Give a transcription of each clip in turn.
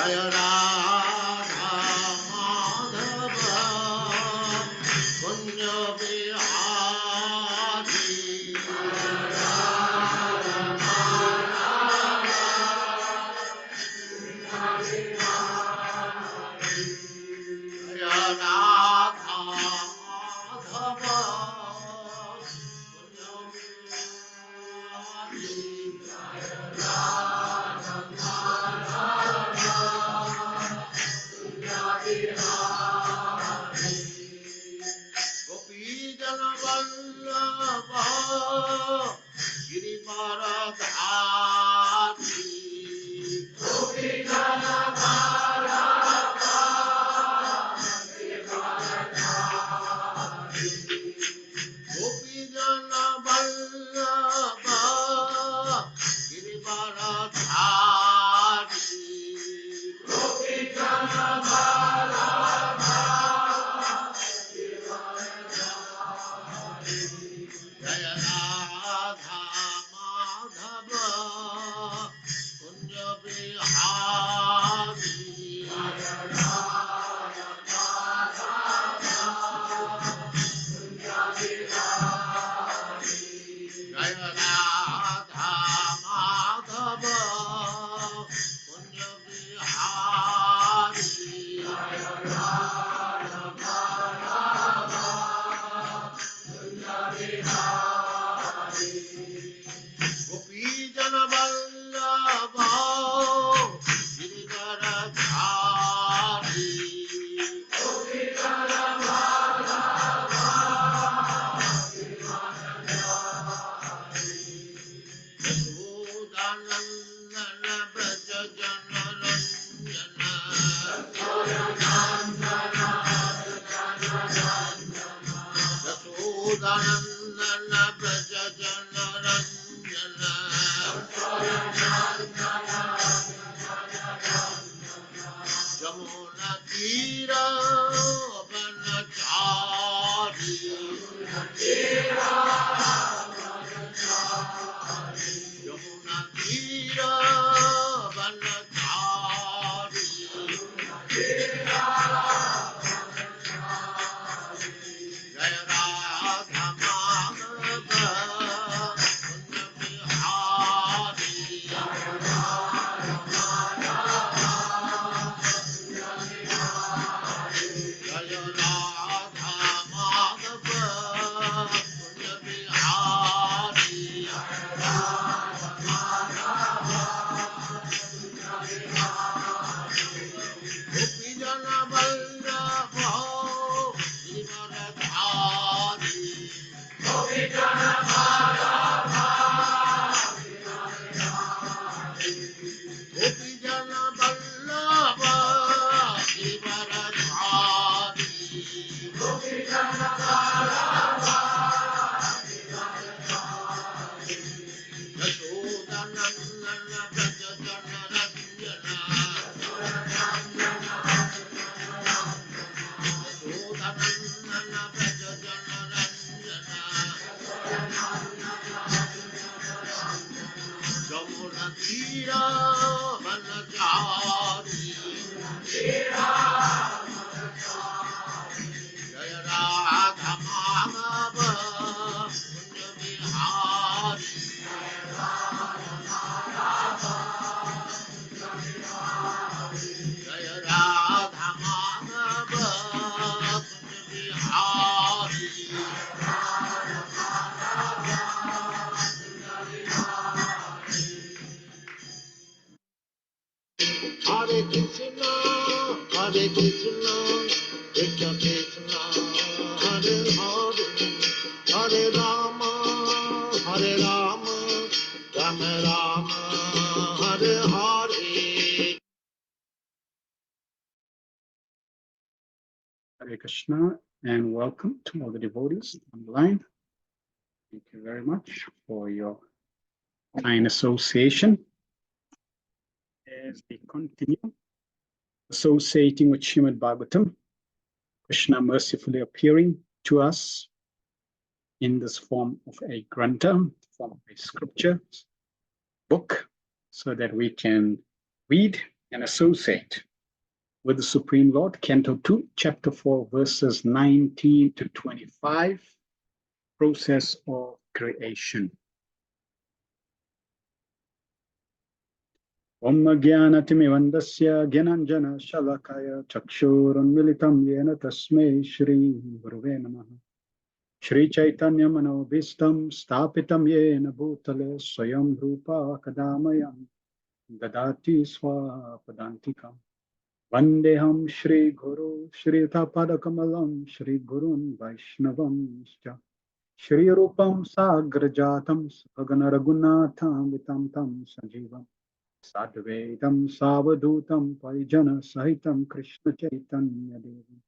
Jaya Radha Madhava Kunja Bihari Jaya Radha Madhava Kunja Bihari Gopi Jana Vallabha Girivaradhari Gopi Jana Vallabha Girivaradhari Jaya Radha Madhava Kunja Bihari Jaya Radha Madhava Kunja Bihari Gopi Jana Vallabha Girivaradhari Yashodanandana Braja Jana Ranjana Yashodanandana Braja Jana Ranjana Jamuna Tira Vanachari Jamuna Tira Vanachari Jaya Radha Madhava Kunja Bihari Jaya Radha Madhava Kunja Bihari Gopi Jana Vallabha Girivaradhari Gopi Jana Vallabha Girivaradhari Yashodanandana Braja Jana Ranjana Yashodanandana Braja Jana Ranjana Jamuna Tira Vanachari Jaya Radha Madhava Kunja Bihari Jaya Radha Madhava Kunja Bihari Hare Krishna Krishna Krishna Hare Hare Hare Rama Rama Rama Hare Hare Hare Krishna and welcome to all the devotees online. Thank you very much for your kind association as we continue associating with Srimad Bhagavatam, Krishna mercifully appearing to us in this form of a granta, form of a scripture book, so that we can read and associate with the Supreme Lord. Canto 2, Chapter 4, verses 19 to 25, process of creation. Om Jnanatimirandasya Gyananjana Shalakaya Chakshurunmilitam Yena Tasmai Shri Guruve Namaha. Shri Chaitanya Manobhistam Stapitam Yena Bhutale Swayam Rupa Kadamayam Dadati Swapadantikam. Vandeham Shri Guru Shri Tapadakamalam Shri Gurun Vaishnavam Shri Rupam Sagrajatam Sagana Raghunatham Vitam Tam Sanjivam Sadvaitam Savadutam Parijana Sahitam Krishna Chaitanya Devam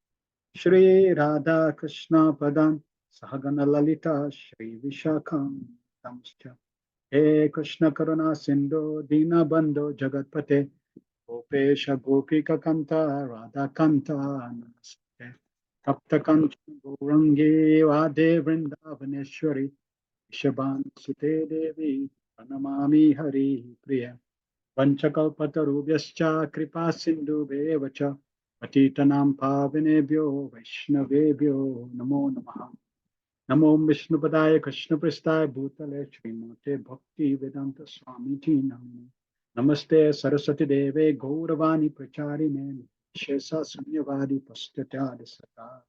Shri Radha Krishna Padan Sahagana Lalita Shri Vishakam Tamscha He Krishna Karuna Sindhu Dina Bandhu Jagatpate Gopesha Gopika Kanta Radha Kanta Namaste Tapta Kanta Gaurangi Vade Vrindavaneshwari Vishabhan Sute Devi Pranamami Hari Priya Vanchakalpatarubhyascha Kripa Sindhu Bevacha Patitanam Pavinebhyo Vaishnavebhyo Namo Namaha Namo Vishnupadaya Krishna Prestaya Bhutale Srimate Bhakti Vedanta Swami Namo Namaste Saraswati Deve Gauravani Pracharine Shesa Sunyavadi Pastatya Sata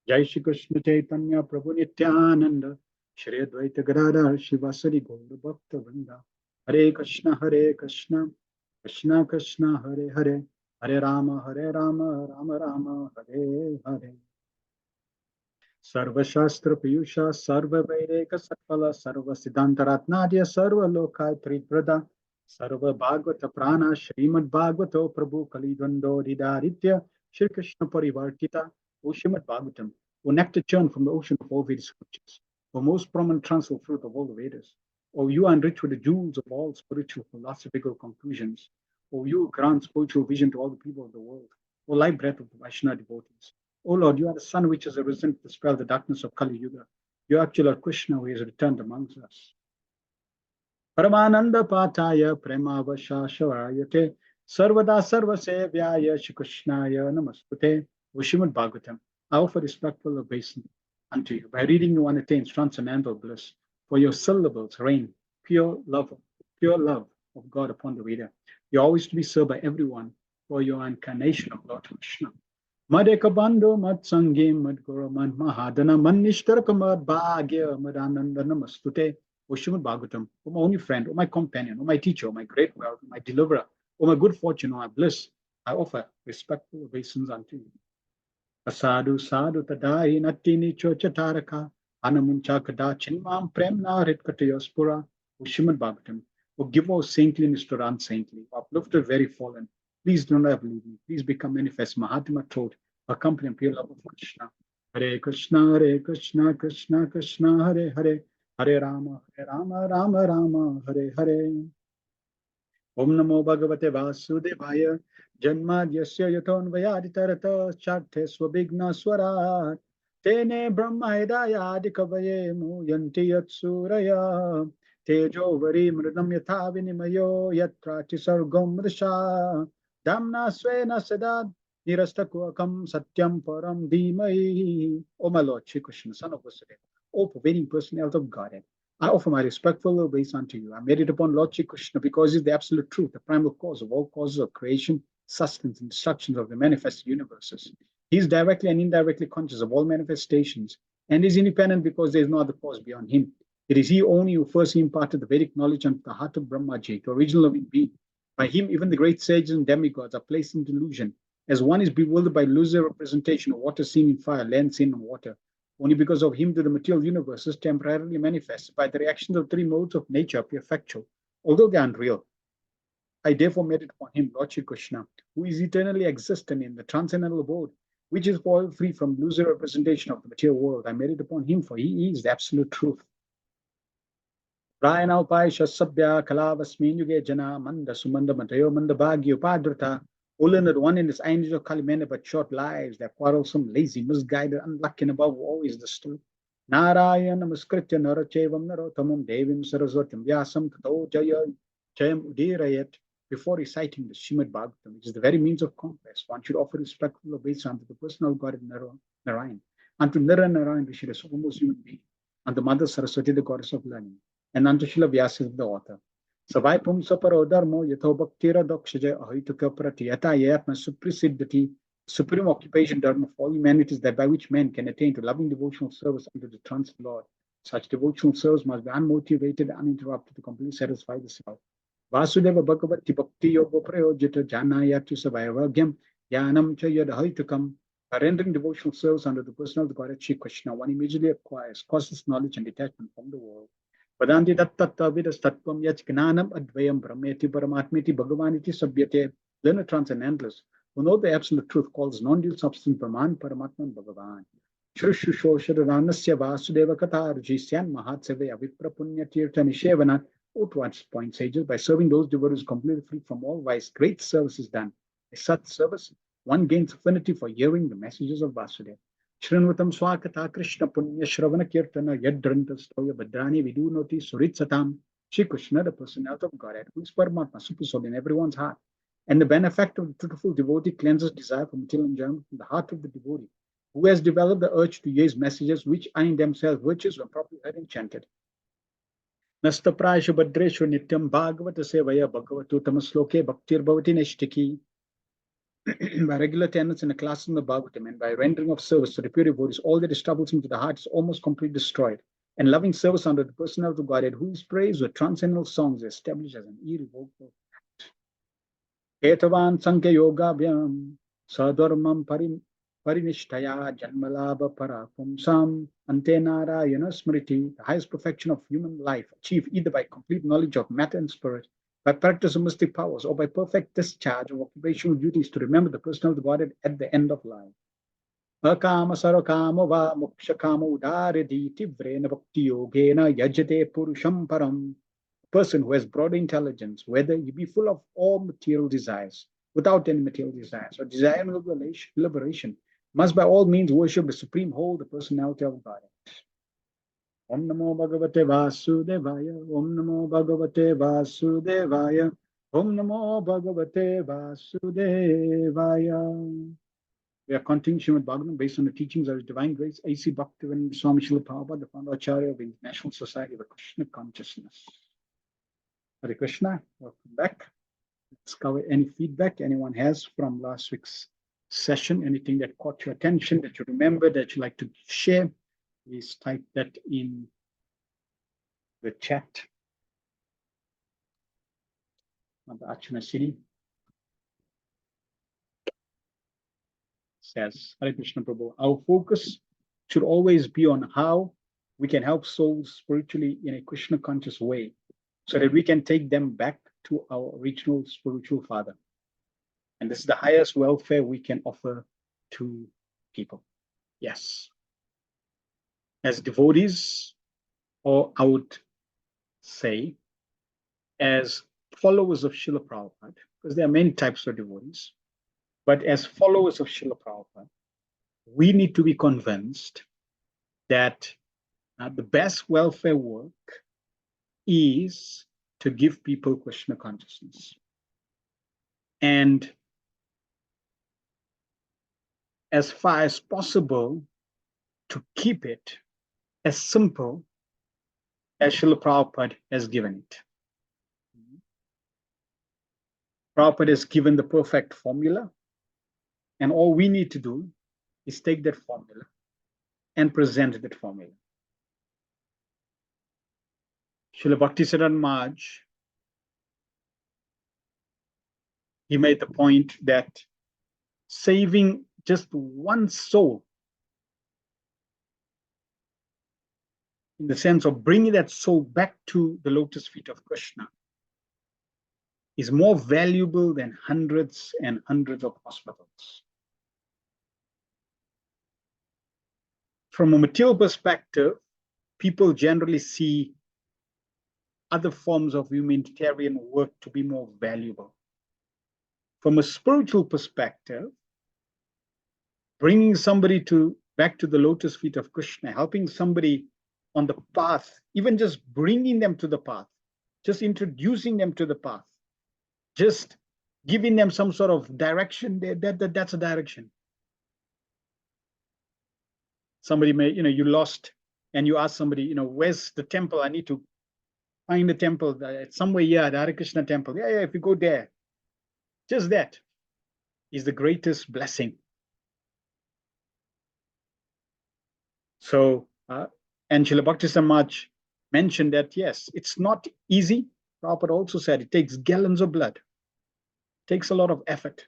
Jai Shri Krishna Chaitanya Prabhu Nityananda Shri Advaita Gadadhar Shivasari Gaura Bhakta Vrinda Hare Krishna Krishna Krishna Hare Hare Hare Rama Rama Rama Hare Hare Sarva Shastra Piyusha Sarva Vaireka Satpala Sarva Siddhanta Ratnadya Sarva Lokai Triprada Sarva Bhagavata Prana Srimad Bhagavato Prabhu Kalidvando Didaritya Shri Krishna Parivartita O Srimad Bhagavatam, O nectar churn from the ocean of all Vedic scriptures, O most prominent transfer fruit of all the Vedas, O you enriched with the jewels of all spiritual philosophical conclusions, O you grant spiritual vision to all the people of the world, O light breath of the Vaishnava devotees. O Lord, you are the sun which has arisen to dispel the darkness of Kali Yuga. You are actual Krishna who has returned amongst us. Paramananda Pataya Premavashashavayate Sarvada Sarvasevyaya Shri Krishnaya Namastute. O Srimad Bhagavatam, I offer respectful obeisance unto you by reading you attains transcendental bliss. For your syllables rain pure love of God upon the reader. You are always to be served by everyone for your incarnation of Lord Krishna. Madekabando Matsangi Madguru Mad Mahadana Manishtaraka Mad Bhagya Madananda Namastute. O Srimad Bhagavatam, O my only friend, O my companion, O my teacher, O my great wealth, O my deliverer, O my good fortune, O my bliss, I offer respectful obeisance unto you. Asadu Sadhu Tadai Natini Chochataraka Anamuncha Kada Chinmam Premna Ritkatayospura. O Srimad Bhagavatam, O give us saintliness to the unsaintly, uplifted very fallen. Please do not leave me. Please become manifest. Mahatma told, accompany pure love of Krishna. Hare Krishna, Krishna Krishna, Hare Hare, Hare Rama, Rama Rama, Hare Hare. Om Namo Bhagavate Vasudevaya, Janmadyasya Yatonvayaditarata Charte Swabhigna Swarat, Tene Brahma Hidaya Adikavaye Muyanti Yatsuraya, Tejo Vari Mridam Yatha Vinimayo Yatrati Sargom Mrisha, Damna Svena Sadad, Nirastakuakam Satyam Param Dhimai. O my Lord, Shri Krishna, Son of Vasudeva, O pervading personality of Godhead, I offer my respectful obeisance unto you. I meditate upon Lord Shri Krishna because he is the absolute truth, the primal cause of all causes of creation, sustenance, and destruction of the manifest universes. He is directly and indirectly conscious of all manifestations and is independent because there is no other cause beyond him. It is he only who first imparted the Vedic knowledge unto the heart of Brahmaji, the original living being. By him, even the great sages and demigods are placed in delusion, as one is bewildered by illusory representation of water seen in fire, land seen in water. Only because of him do the material universes temporarily manifest. By the reactions of three modes of nature appear factual, although they are unreal. I therefore meditate upon him, Lord Shri Krishna, who is eternally existent in the transcendental abode, which is free from illusory representation of the material world. I meditate upon him, for he is the absolute truth. Prayana Upaisha Sabya Kalavasmin Yuge Jana Manda Sumanda Matayo Manda Bhagya Upadrita. O learned one in this age of Kalimena but short lives, they're quarrelsome, lazy, misguided, unlucky, and above all is the still. Narayana Namaskritya Narachevam Narotamam Devim Saraswatim Vyasam Tato Jayam Udirayat before reciting the Srimad Bhagavatam, which is the very means of conquest, one should offer respectful obeisance unto the personal God of Narayan, unto Narayan Rishi, the foremost human being, unto Mother Saraswati, the goddess of learning, and unto Srila Vyasa, the author. Savai pumsa paro dharmo yatho bhaktira dakshaja ahituka prati yata yatma suprasiddhati. Supreme occupation dharma of all humanity is that by which men can attain to loving devotional service unto the transcendent Lord. Such devotional service must be unmotivated, uninterrupted, to completely satisfy the self. Vasudeva Bhagavati Bhakti Yoga Prayojita Janayatu Savayavagyam Yanam Cha Yadhaitukam. By rendering devotional service under the personal Godhead Shri Krishna, one immediately acquires causeless knowledge and detachment from the world. Vadanti Dattatta Vidas Tattvam Yach Gnanam Advayam Brahmeti Paramatmiti Bhagavaniti Sabhyate. Learned transcendentalists who know the absolute truth calls non-dual substance Brahman, Paramatman, Bhagavan. Shrushushoshadhanasya Vasudeva Katharjisyan Mahatseve Avipra Punya Tirtha Nishevana. To one point, sages, by serving those devotees completely free from all vice, great service is done. By such service, one gains affinity for hearing the messages of Vasudeva. Shrinvatam Swakatha Krishna Punya Shravana Kirtana Yadranta Stoya Badrani Vidunoti Suritsatam. Shri Krishna, the personality of Godhead, who is Paramatma, super soul in everyone's heart. And the benefactor of the truthful devotee cleanses desire for material enjoyment from the heart of the devotee, who has developed the urge to hear his messages, which are in themselves virtues when properly heard and chanted. Nasta Prashu Badreshu Nityam Bhagavata Sevaya Bhagavatu Tamasloke Bhaktir Bhavati Neshtiki. By regular attendance in the classes in the Bhagavatam and by rendering of service to the pure devotees, all that is troublesome to the heart is almost completely destroyed. And loving service under the personality of Godhead, who is praised with transcendental songs, is established as an irrevocable fact. Etavan Sankhya Yoga Vyam Sadharmam Parinishtaya Janmalabha Para Pumsam Ante Narayana Smriti. The highest perfection of human life achieved either by complete knowledge of matter and spirit, by practice of mystic powers, or by perfect discharge of occupational duties to remember the personal Godhead at the end of life. Akama Sarakama Va Mokshakama Udaridi Tivrena Bhakti Yogena Yajate Purusham Param. A person who has broad intelligence, whether he be full of all material desires, without any material desires, or desire liberation, must by all means worship the supreme whole, the personality of God. Om Namo Bhagavate Vasudevaya. Om Namo Bhagavate Vasudevaya. Om Namo Bhagavate Vasudevaya. We are continuing Srimad Bhagavatam based on the teachings of His Divine Grace, A.C. Bhaktivedanta Swami Srila Prabhupada, the founder Acharya of the International Society of Krishna Consciousness. Hare Krishna, welcome back. Let's cover any feedback anyone has from last week's session, anything that caught your attention, that you remember, that you'd like to share. Please type that in the chat on the Archana City. Says, Hare Krishna Prabhu, our focus should always be on how we can help souls spiritually in a Krishna conscious way, so that we can take them back to our original spiritual father. And this is the highest welfare we can offer to people. Yes. As devotees, or I would say, as followers of Srila Prabhupada, because there are many types of devotees, but as followers of Srila Prabhupada, we need to be convinced that the best welfare work is to give people Krishna consciousness. And as far as possible, to keep it as simple as Srila Prabhupada has given it. Prabhupada has given the perfect formula, and all we need to do is take that formula and present that formula. Srila Bhaktisiddhanta Maharaj, he made the point that saving just one soul, in the sense of bringing that soul back to the lotus feet of Krishna, is more valuable than hundreds and hundreds of hospitals. From a material perspective, people generally see other forms of humanitarian work to be more valuable. From a spiritual perspective, bringing somebody back to the lotus feet of Krishna, helping somebody on the path, even just bringing them to the path, just introducing them to the path, just giving them some sort of direction, that's a direction. Somebody may, you lost and you ask somebody, where's the temple? I need to find the temple. It's somewhere here, the Hare Krishna temple. Yeah, if you go there, just that is the greatest blessing. So, and Srila Bhakti Samaj mentioned that, yes, it's not easy. Prabhupada also said it takes gallons of blood. It takes a lot of effort.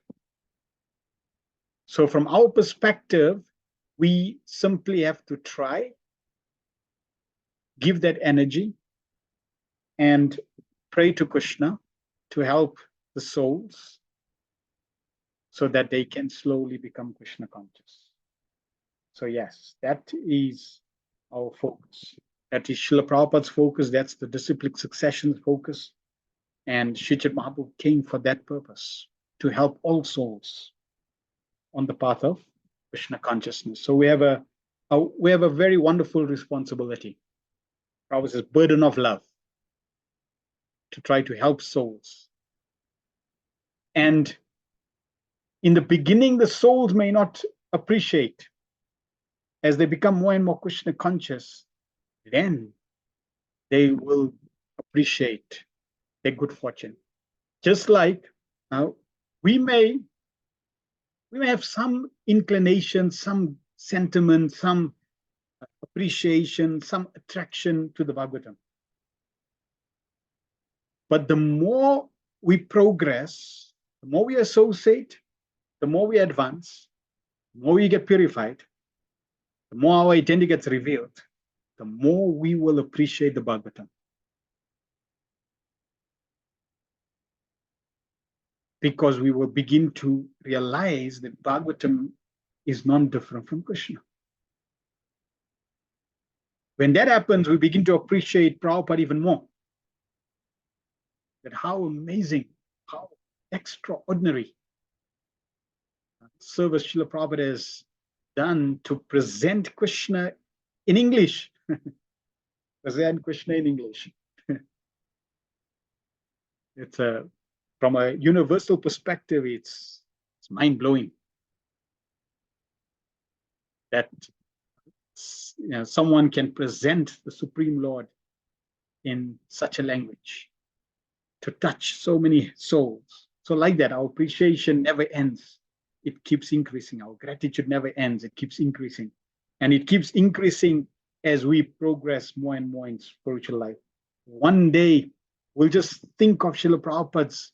So from our perspective, we simply have to try, give that energy, and pray to Krishna to help the souls so that they can slowly become Krishna conscious. So yes, that is our focus. That is Srila Prabhupada's focus. That's the disciplic succession focus. And Sri Chaitanya Mahaprabhu came for that purpose, to help all souls on the path of Krishna consciousness. So we have a very wonderful responsibility. Prabhupada says, burden of love, to try to help souls. And in the beginning, the souls may not appreciate. As they become more and more Krishna conscious, then they will appreciate their good fortune. Just like we may have some inclination, some sentiment, some appreciation, some attraction to the Bhagavatam. But the more we progress, the more we associate, the more we advance, the more we get purified, the more our identity gets revealed, the more we will appreciate the Bhagavatam. Because we will begin to realize that Bhagavatam is non-different from Krishna. When that happens, we begin to appreciate Prabhupada even more. That how amazing, how extraordinary service Srila Prabhupada has done to present Krishna in English. Present Krishna in English. It's from a universal perspective, it's mind-blowing that someone can present the Supreme Lord in such a language to touch so many souls. So like that, our appreciation never ends. It keeps increasing. Our gratitude never ends. It keeps increasing. And it keeps increasing as we progress more and more in spiritual life. One day, we'll just think of Srila Prabhupada's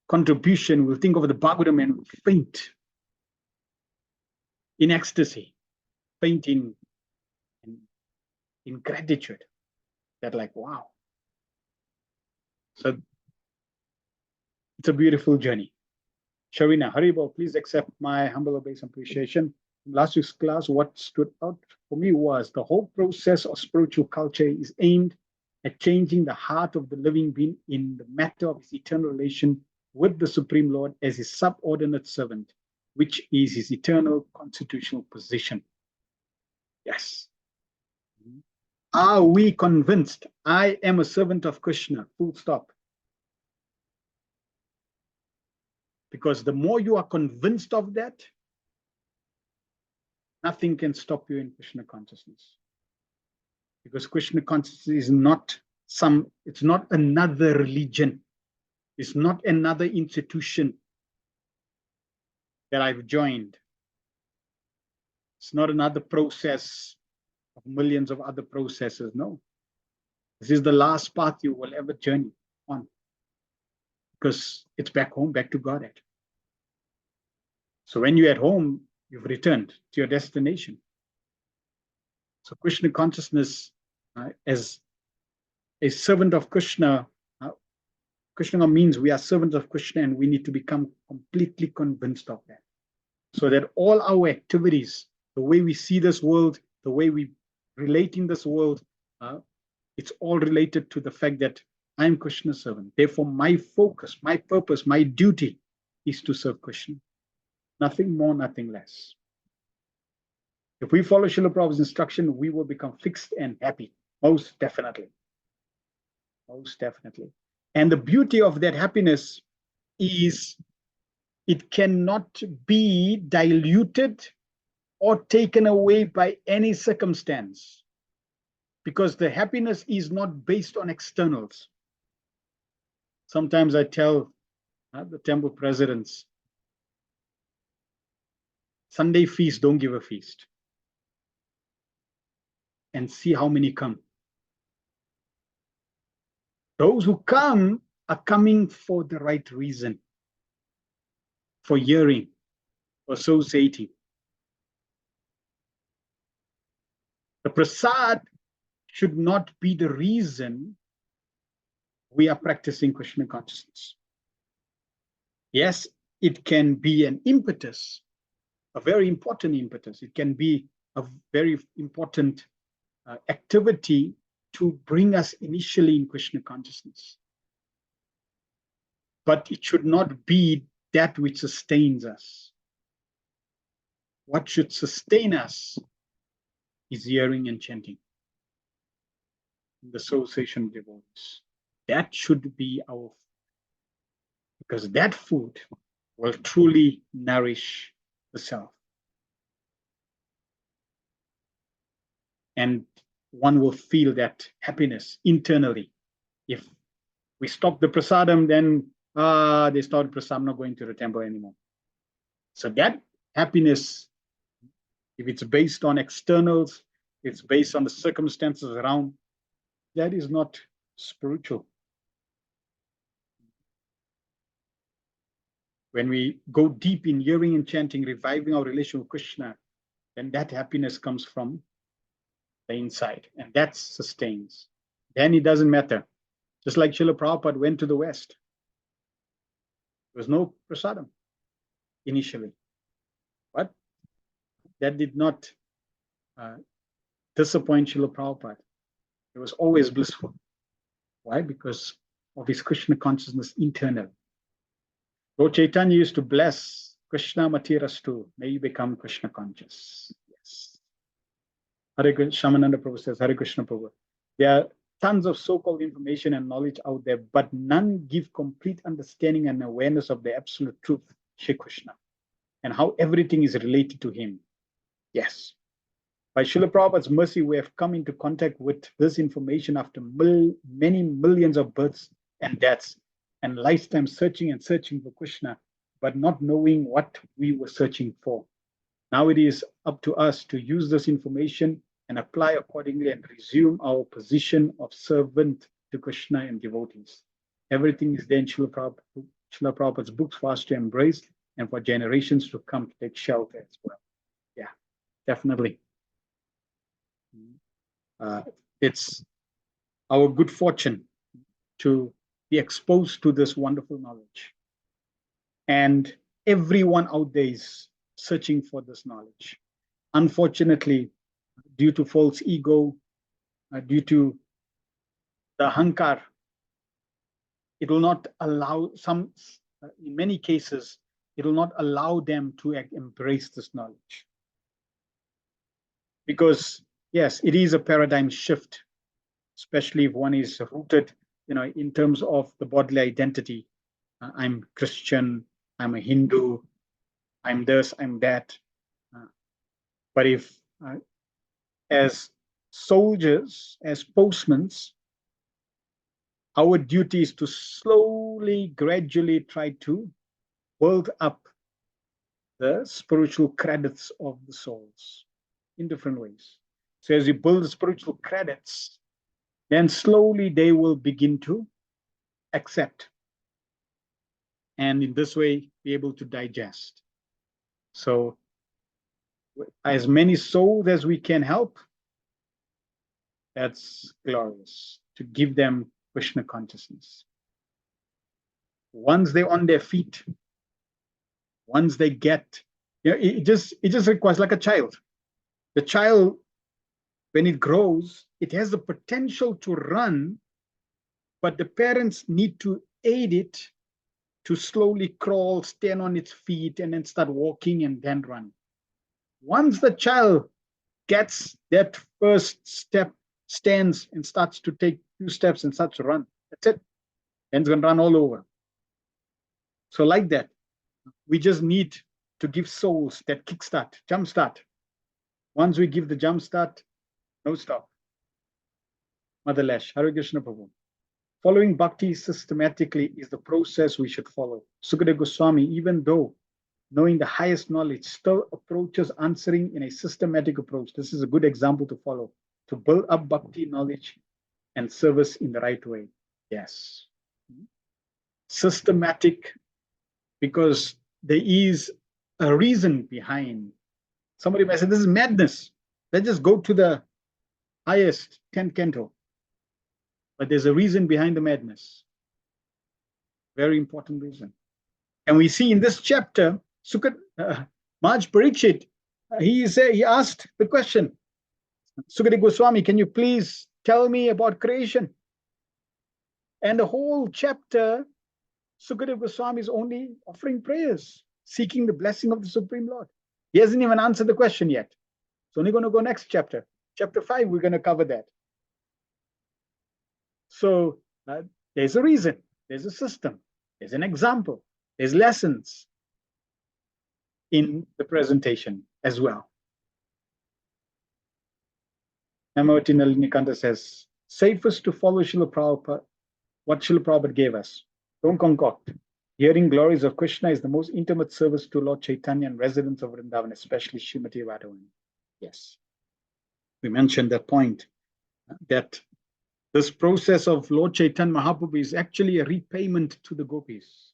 contribution. We'll think of the Bhagavatam and faint in ecstasy, faint in gratitude. That like, wow. So it's a beautiful journey. Sharina, Haribol, please accept my humble obeisance appreciation. Last week's class, what stood out for me was the whole process of spiritual culture is aimed at changing the heart of the living being in the matter of his eternal relation with the Supreme Lord as his subordinate servant, which is his eternal constitutional position. Yes. Are we convinced I am a servant of Krishna? Full stop. Because the more you are convinced of that, nothing can stop you in Krishna consciousness. Because Krishna consciousness is not it's not another religion. It's not another institution that I've joined. It's not another process of millions of other processes. No. This is the last path you will ever journey on. Because it's back home, back to Godhead. So when you're at home, you've returned to your destination. So Krishna consciousness, as a servant of Krishna, Krishna means we are servants of Krishna and we need to become completely convinced of that. So that all our activities, the way we see this world, the way we relate in this world, it's all related to the fact that I am Krishna's servant. Therefore, my focus, my purpose, my duty is to serve Krishna. Nothing more, nothing less. If we follow Srila Prabhupada's instruction, we will become fixed and happy. Most definitely. Most definitely. And the beauty of that happiness is it cannot be diluted or taken away by any circumstance, because the happiness is not based on externals. Sometimes I tell the temple presidents, Sunday feast, don't give a feast, and see how many come. Those who come are coming for the right reason, for hearing, for associating. The prasad should not be the reason we are practicing Krishna consciousness. Yes, it can be an impetus, a very important impetus. It can be a very important activity to bring us initially in Krishna consciousness. But it should not be that which sustains us. What should sustain us is hearing and chanting, the association of devotees. That should be our food, because that food will truly nourish the self. And one will feel that happiness internally. If we stop the prasadam, then they start prasadam, I'm not going to the temple anymore. So that happiness, if it's based on externals, it's based on the circumstances around, that is not spiritual. When we go deep in hearing and chanting, reviving our relation with Krishna, then that happiness comes from the inside, and that sustains. Then it doesn't matter. Just like Srila Prabhupada went to the West, there was no prasadam initially, but that did not disappoint Srila Prabhupada. It was always blissful. Why? Because of his Krishna consciousness internal. Lord Chaitanya used to bless Krishna Matirastu, may you become Krishna conscious. Yes. Hare Krishna, Shamananda Prabhu says, Hare Krishna Prabhu. There are tons of so-called information and knowledge out there, but none give complete understanding and awareness of the absolute truth, Shri Krishna, and how everything is related to him. Yes. By Srila Prabhupada's mercy, we have come into contact with this information after many millions of births and deaths, and lifetime searching and searching for Krishna, but not knowing what we were searching for. Now it is up to us to use this information and apply accordingly and resume our position of servant to Krishna and devotees. Everything is there in Srila Prabhupada's books for us to embrace and for generations to come to take shelter as well. Yeah, definitely. It's our good fortune to be exposed to this wonderful knowledge. And everyone out there is searching for this knowledge. Unfortunately, due to false ego, due to the hankar, it will not allow in many cases, it will not allow them to embrace this knowledge. Because yes, it is a paradigm shift, especially if one is rooted, in terms of the bodily identity. I'm Christian, I'm a Hindu, I'm this, I'm that. But if, as soldiers, as postmen, our duty is to slowly, gradually try to build up the spiritual credits of the souls in different ways. So as you build the spiritual credits, then slowly they will begin to accept, and in this way be able to digest. So as many souls as we can help, that's glorious, to give them Krishna consciousness. Once they're on their feet, once they get, it just requires, like a child. The child, when it grows, it has the potential to run, but the parents need to aid it to slowly crawl, stand on its feet, and then start walking and then run. Once the child gets that first step, stands and starts to take 2 steps and starts to run, that's it. then it's going to run all over. So like that, we just need to give souls that kickstart, jumpstart. Once we give the jumpstart, no stop. Mother Lash, Hare Krishna Prabhu. Following bhakti systematically is the process we should follow. Sukadeva Goswami, even though knowing the highest knowledge, still approaches answering in a systematic approach. This is a good example to follow, to build up bhakti knowledge and service in the right way. Yes. Systematic, because there is a reason behind. Somebody might say, this is madness. Let's just go to the highest 10th canto. But there's a reason behind the madness. Very important reason. And we see in this chapter, Maj Parikshit, he asked the question, Sukadeva Goswami, can you please tell me about creation? And the whole chapter, Sukadeva Goswami is only offering prayers, seeking the blessing of the Supreme Lord. He hasn't even answered the question yet. It's only going to go next chapter. Chapter 5, we're going to cover that. So there's a reason, there's a system, there's an example, there's lessons in the presentation as well. Namavati Nalinikanta says, safest to follow Srila Prabhupada, what Srila Prabhupada gave us. Don't concoct. Hearing glories of Krishna is the most intimate service to Lord Chaitanya and residents of Vrindavan, especially Srimati Radharani. Yes. We mentioned that point, that this process of Lord Chaitanya Mahaprabhu is actually a repayment to the gopis.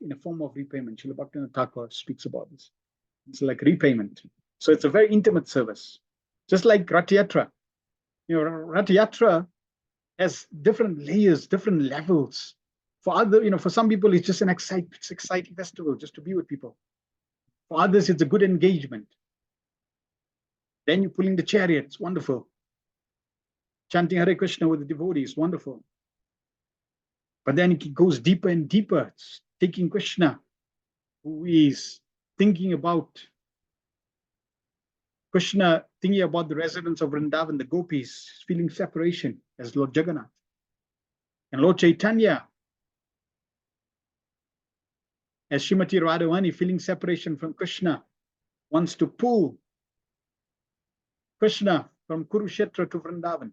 In a form of repayment. Srila Bhaktivinoda Thakur speaks about this. It's like repayment. So it's a very intimate service. Just like Rath Yatra. Rath Yatra has different layers, different levels. For other, for some people, it's just an exciting festival, just to be with people. For others, it's a good engagement. Then you're pulling the chariot, it's wonderful. Chanting Hare Krishna with the devotees, wonderful. But then it goes deeper and deeper. It's taking Krishna, who is thinking about Krishna, thinking about the residents of Vrindavan, the gopis, feeling separation as Lord Jagannath. And Lord Chaitanya, as Srimati Radharani, feeling separation from Krishna, wants to pull Krishna from Kurukshetra to Vrindavan.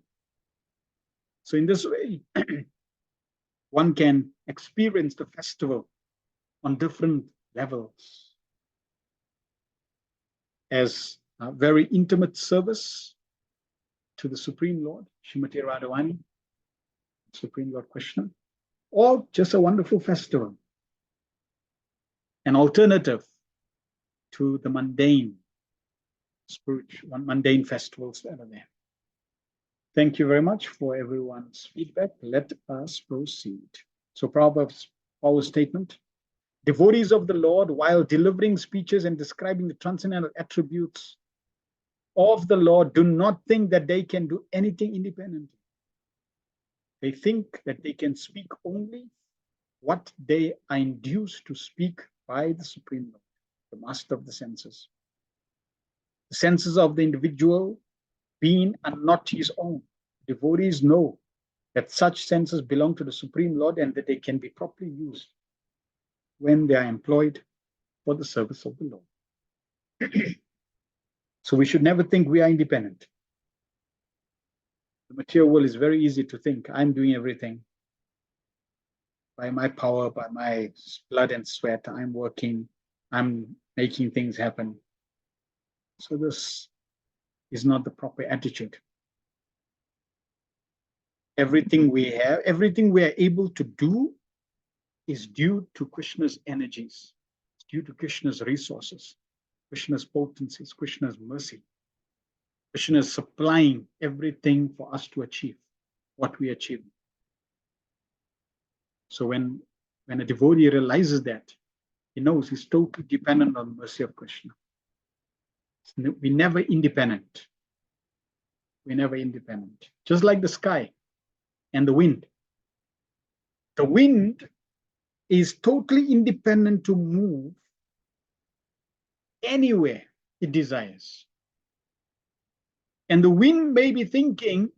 So in this way, one can experience the festival on different levels as a very intimate service to the Supreme Lord, Srimati Radharani, Supreme Lord Krishna, or just a wonderful festival, an alternative to the mundane mundane festivals that are there. Thank you very much for everyone's feedback. Let us proceed. So Proverbs, our statement. Devotees of the Lord, while delivering speeches and describing the transcendental attributes of the Lord, do not think that they can do anything independently. They think that they can speak only what they are induced to speak by the Supreme Lord, the Master of the senses. The senses of the individual being are not his own. Devotees know that such senses belong to the Supreme Lord and that they can be properly used when they are employed for the service of the Lord. So we should never think we are independent. The material world is very easy to think, I'm doing everything. By my power, by my blood and sweat, I'm working, I'm making things happen. So this is not the proper attitude. Everything we have, everything we are able to do is due to Krishna's energies, it's due to Krishna's resources, Krishna's potencies, Krishna's mercy. Krishna is supplying everything for us to achieve what we achieve. So when a devotee realizes that, he knows he's totally dependent on the mercy of Krishna. We're never independent. We're never independent. Just like the sky and the wind. The wind is totally independent to move anywhere it desires. And the wind may be thinking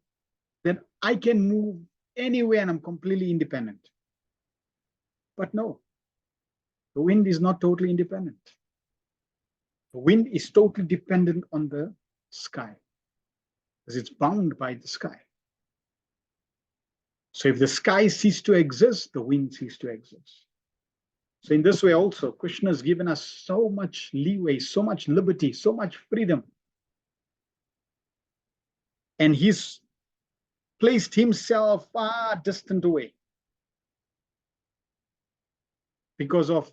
that I can move anywhere and I'm completely independent. But no, the wind is not totally independent. The wind is totally dependent on the sky because it's bound by the sky. So if the sky ceases to exist, the wind ceases to exist. So in this way also, Krishna has given us so much leeway, so much liberty, so much freedom. And he's placed himself far distant away. Because of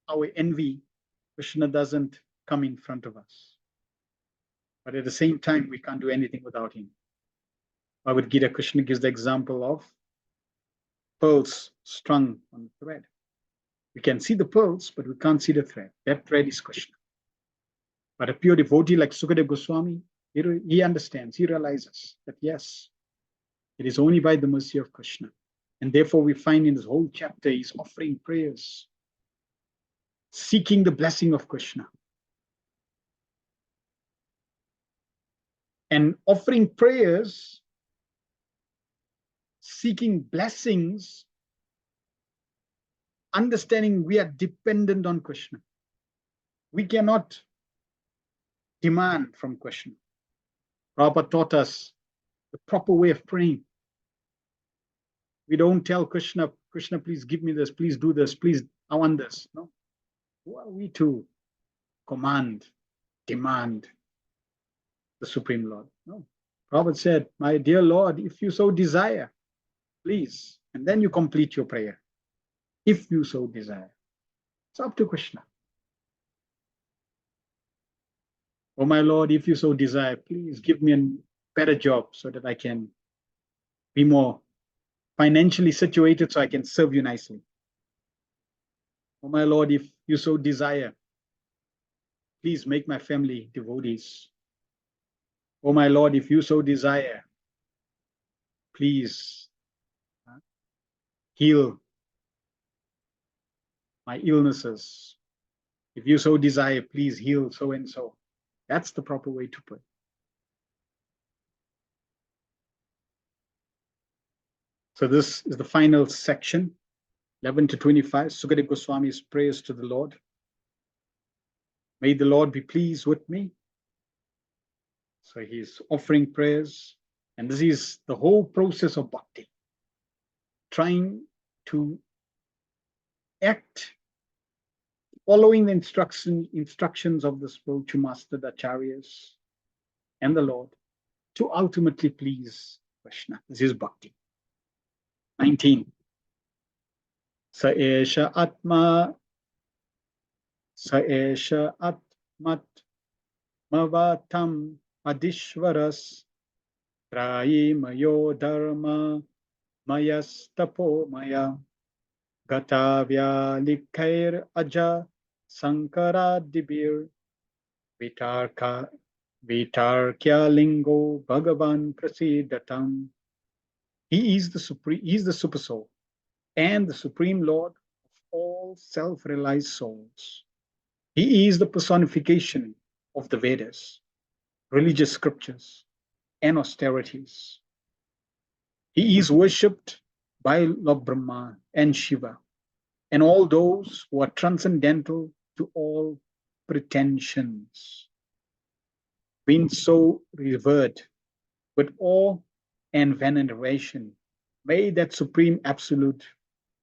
our envy, Krishna doesn't come in front of us. But at the same time, we can't do anything without him. Bhagavad Gita, Krishna gives the example of pearls strung on the thread. We can see the pearls, but we can't see the thread. That thread is Krishna. But a pure devotee like Sukadeva Goswami, he understands, he realizes that yes, it is only by the mercy of Krishna. And therefore we find in this whole chapter, he's offering prayers, seeking the blessing of Krishna. And offering prayers, seeking blessings, understanding we are dependent on Krishna. We cannot demand from Krishna. Prabhupada taught us the proper way of praying. We don't tell Krishna, Krishna, please give me this, please do this, please, I want this. No. Who are we to command, demand the Supreme Lord? No. Prabhupada said, my dear Lord, if you so desire, please, and then you complete your prayer. If you so desire. It's up to Krishna. Oh my Lord, if you so desire, please give me a better job so that I can be more financially situated so I can serve you nicely. Oh my Lord, if you so desire, please make my family devotees. Oh my Lord, if you so desire, please heal my illnesses. If you so desire, please heal so and so. That's the proper way to pray. So this is the final section, 11 to 25, Sukadeva Goswami's prayers to the Lord. May the Lord be pleased with me. So he's offering prayers, and this is the whole process of bhakti, trying to act, following the instructions of the spiritual master, the acharyas, and the Lord, to ultimately please Krishna. This is bhakti. 19. Saesha atmat mavatam adishvaras trayi mayo dharma mayastapo maya gatavya likhair aja sankaradibir vitarkya lingo bhagavan prasidatam. He is the supreme, he is the super soul and the supreme Lord of all self-realized souls. He is the personification of the Vedas, religious scriptures, and austerities. He is worshipped by Lord Brahma and Shiva, and all those who are transcendental to all pretensions. Being so revered with awe and veneration, may that Supreme Absolute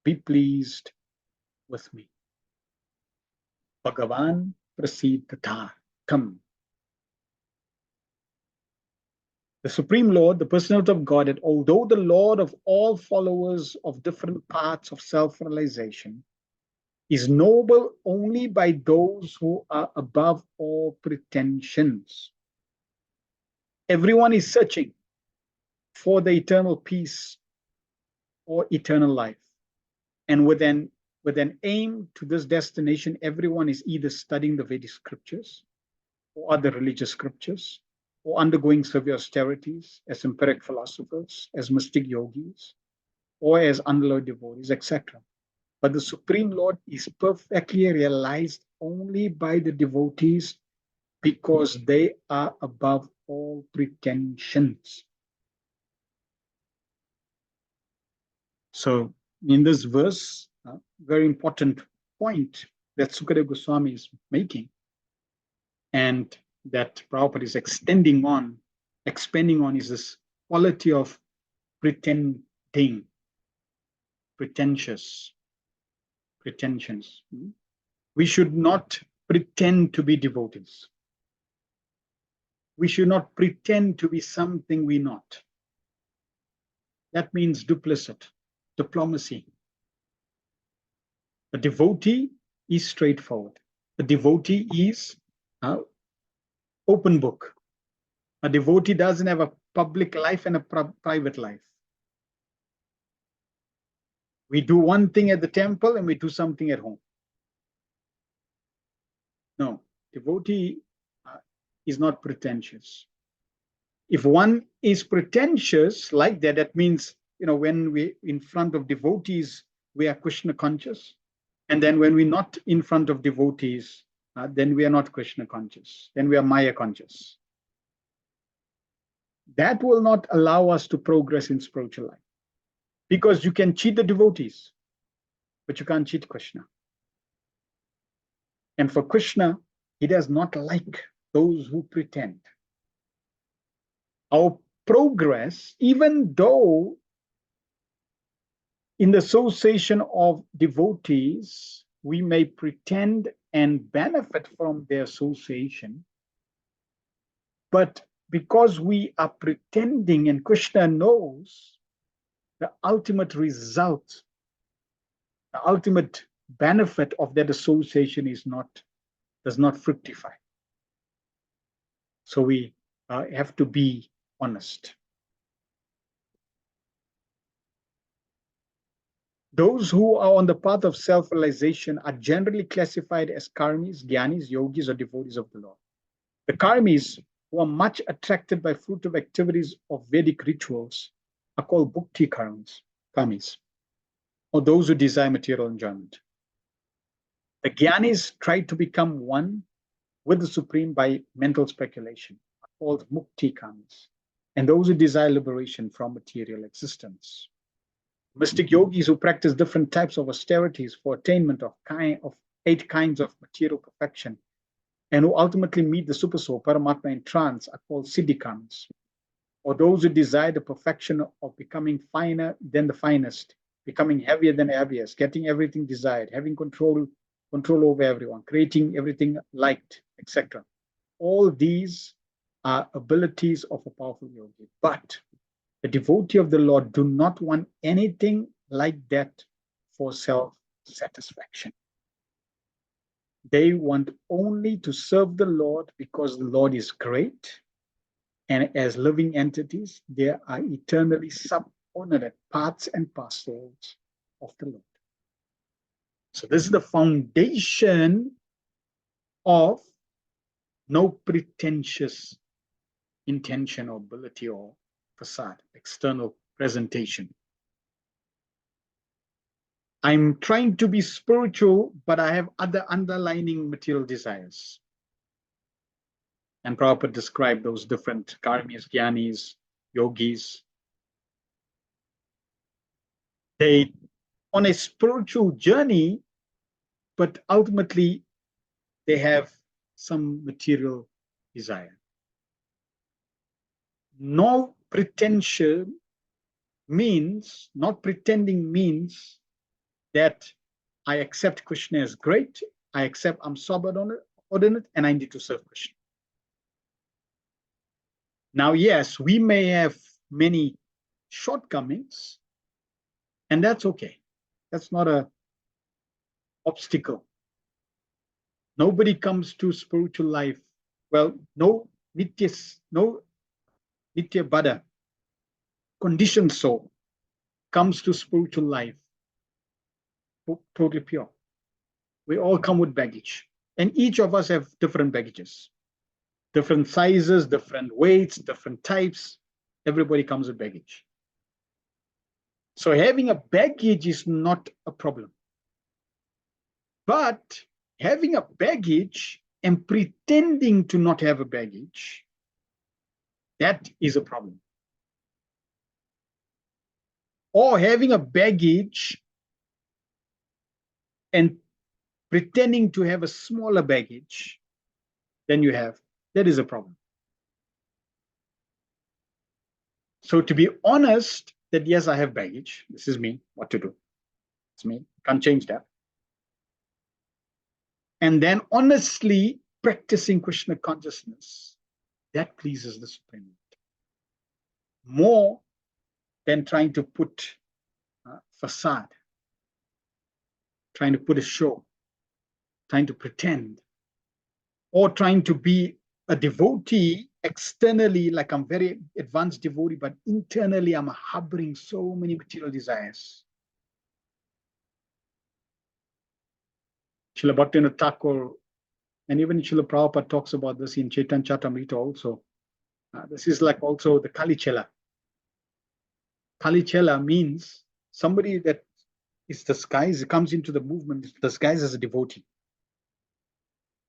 be pleased with me. Bhagavan prasidata. Come. The Supreme Lord, the personality of Godhead, although the Lord of all followers of different paths of self-realization, is noble only by those who are above all pretensions. Everyone is searching for the eternal peace or eternal life. And with an aim to this destination, everyone is either studying the Vedic scriptures or other religious scriptures, or undergoing severe austerities as empiric philosophers, as mystic yogis, or as unloyed devotees, etc. But the Supreme Lord is perfectly realized only by the devotees because they are above all pretensions. So in this verse, very important point that Sukadeva Goswami is making, and that Prabhupada is expanding on, is this quality of pretending, pretensions. We should not pretend to be devotees. We should not pretend to be something we're not. That means diplomacy. A devotee is straightforward. A devotee is open book. A devotee doesn't have a public life and a private life. We do one thing at the temple and we do something at home. No, devotee is not pretentious. If one is pretentious like that, that means, when we in front of devotees, we are Krishna conscious. And then when we're not in front of devotees, then we are not Krishna conscious. Then we are Maya conscious. That will not allow us to progress in spiritual life. Because you can cheat the devotees, but you can't cheat Krishna. And for Krishna, he does not like those who pretend. Our progress, even though in the association of devotees, we may pretend and benefit from their association, but because we are pretending and Krishna knows, the ultimate result, the ultimate benefit of that association does not fructify. So we have to be honest. Those who are on the path of self-realization are generally classified as karmis, jnanis, yogis, or devotees of the Lord. The karmis, who are much attracted by fruitive activities of Vedic rituals, are called bhukti karmis, or those who desire material enjoyment. The jnanis try to become one with the Supreme by mental speculation, are called mukti karmis, and those who desire liberation from material existence. Mystic yogis who practice different types of austerities for attainment of 8 kinds of material perfection, and who ultimately meet the Supersoul, Paramatma, in trance, are called siddhikarmis, or those who desire the perfection of becoming finer than the finest, becoming heavier than the heaviest, getting everything desired, having control over everyone, creating everything liked, etc. All these are abilities of a powerful yogi. But the devotee of the Lord do not want anything like that for self-satisfaction. They want only to serve the Lord because the Lord is great, and as living entities, they are eternally subordinate parts and parcels of the Lord. So this is the foundation of no pretentious intention or ability or facade, external presentation. I'm trying to be spiritual, but I have other underlining material desires. And Prabhupada described those different karmis, jnanis, yogis. They on a spiritual journey, but ultimately they have some material desire. No pretension means, not pretending means that I accept Krishna as great, I accept I'm subordinate, and I need to serve Krishna. Now, yes, we may have many shortcomings, and that's okay. That's not an obstacle. Nobody comes to spiritual life. Well, no nitya bada, conditioned soul, comes to spiritual life totally pure. We all come with baggage, and each of us have different baggages, different sizes, different weights, different types. Everybody comes with baggage. So having a baggage is not a problem. But having a baggage and pretending to not have a baggage, that is a problem. or having a baggage and pretending to have a smaller baggage than you have, that is a problem. So to be honest that yes, I have baggage, this is me, what to do? It's me, can't change that. And then honestly practicing Krishna consciousness, that pleases the Supreme Lord. More than trying to put facade, trying to put a show, trying to pretend, or trying to be a devotee externally, like I'm very advanced devotee, but internally I'm harboring so many material desires. Srila Bhaktivinoda Thakur and even Srila Prabhupada talks about this in Chaitanya Charitamrita also. This is like also the Kali Chela. Kali Chela means somebody that is disguised, comes into the movement disguised as a devotee.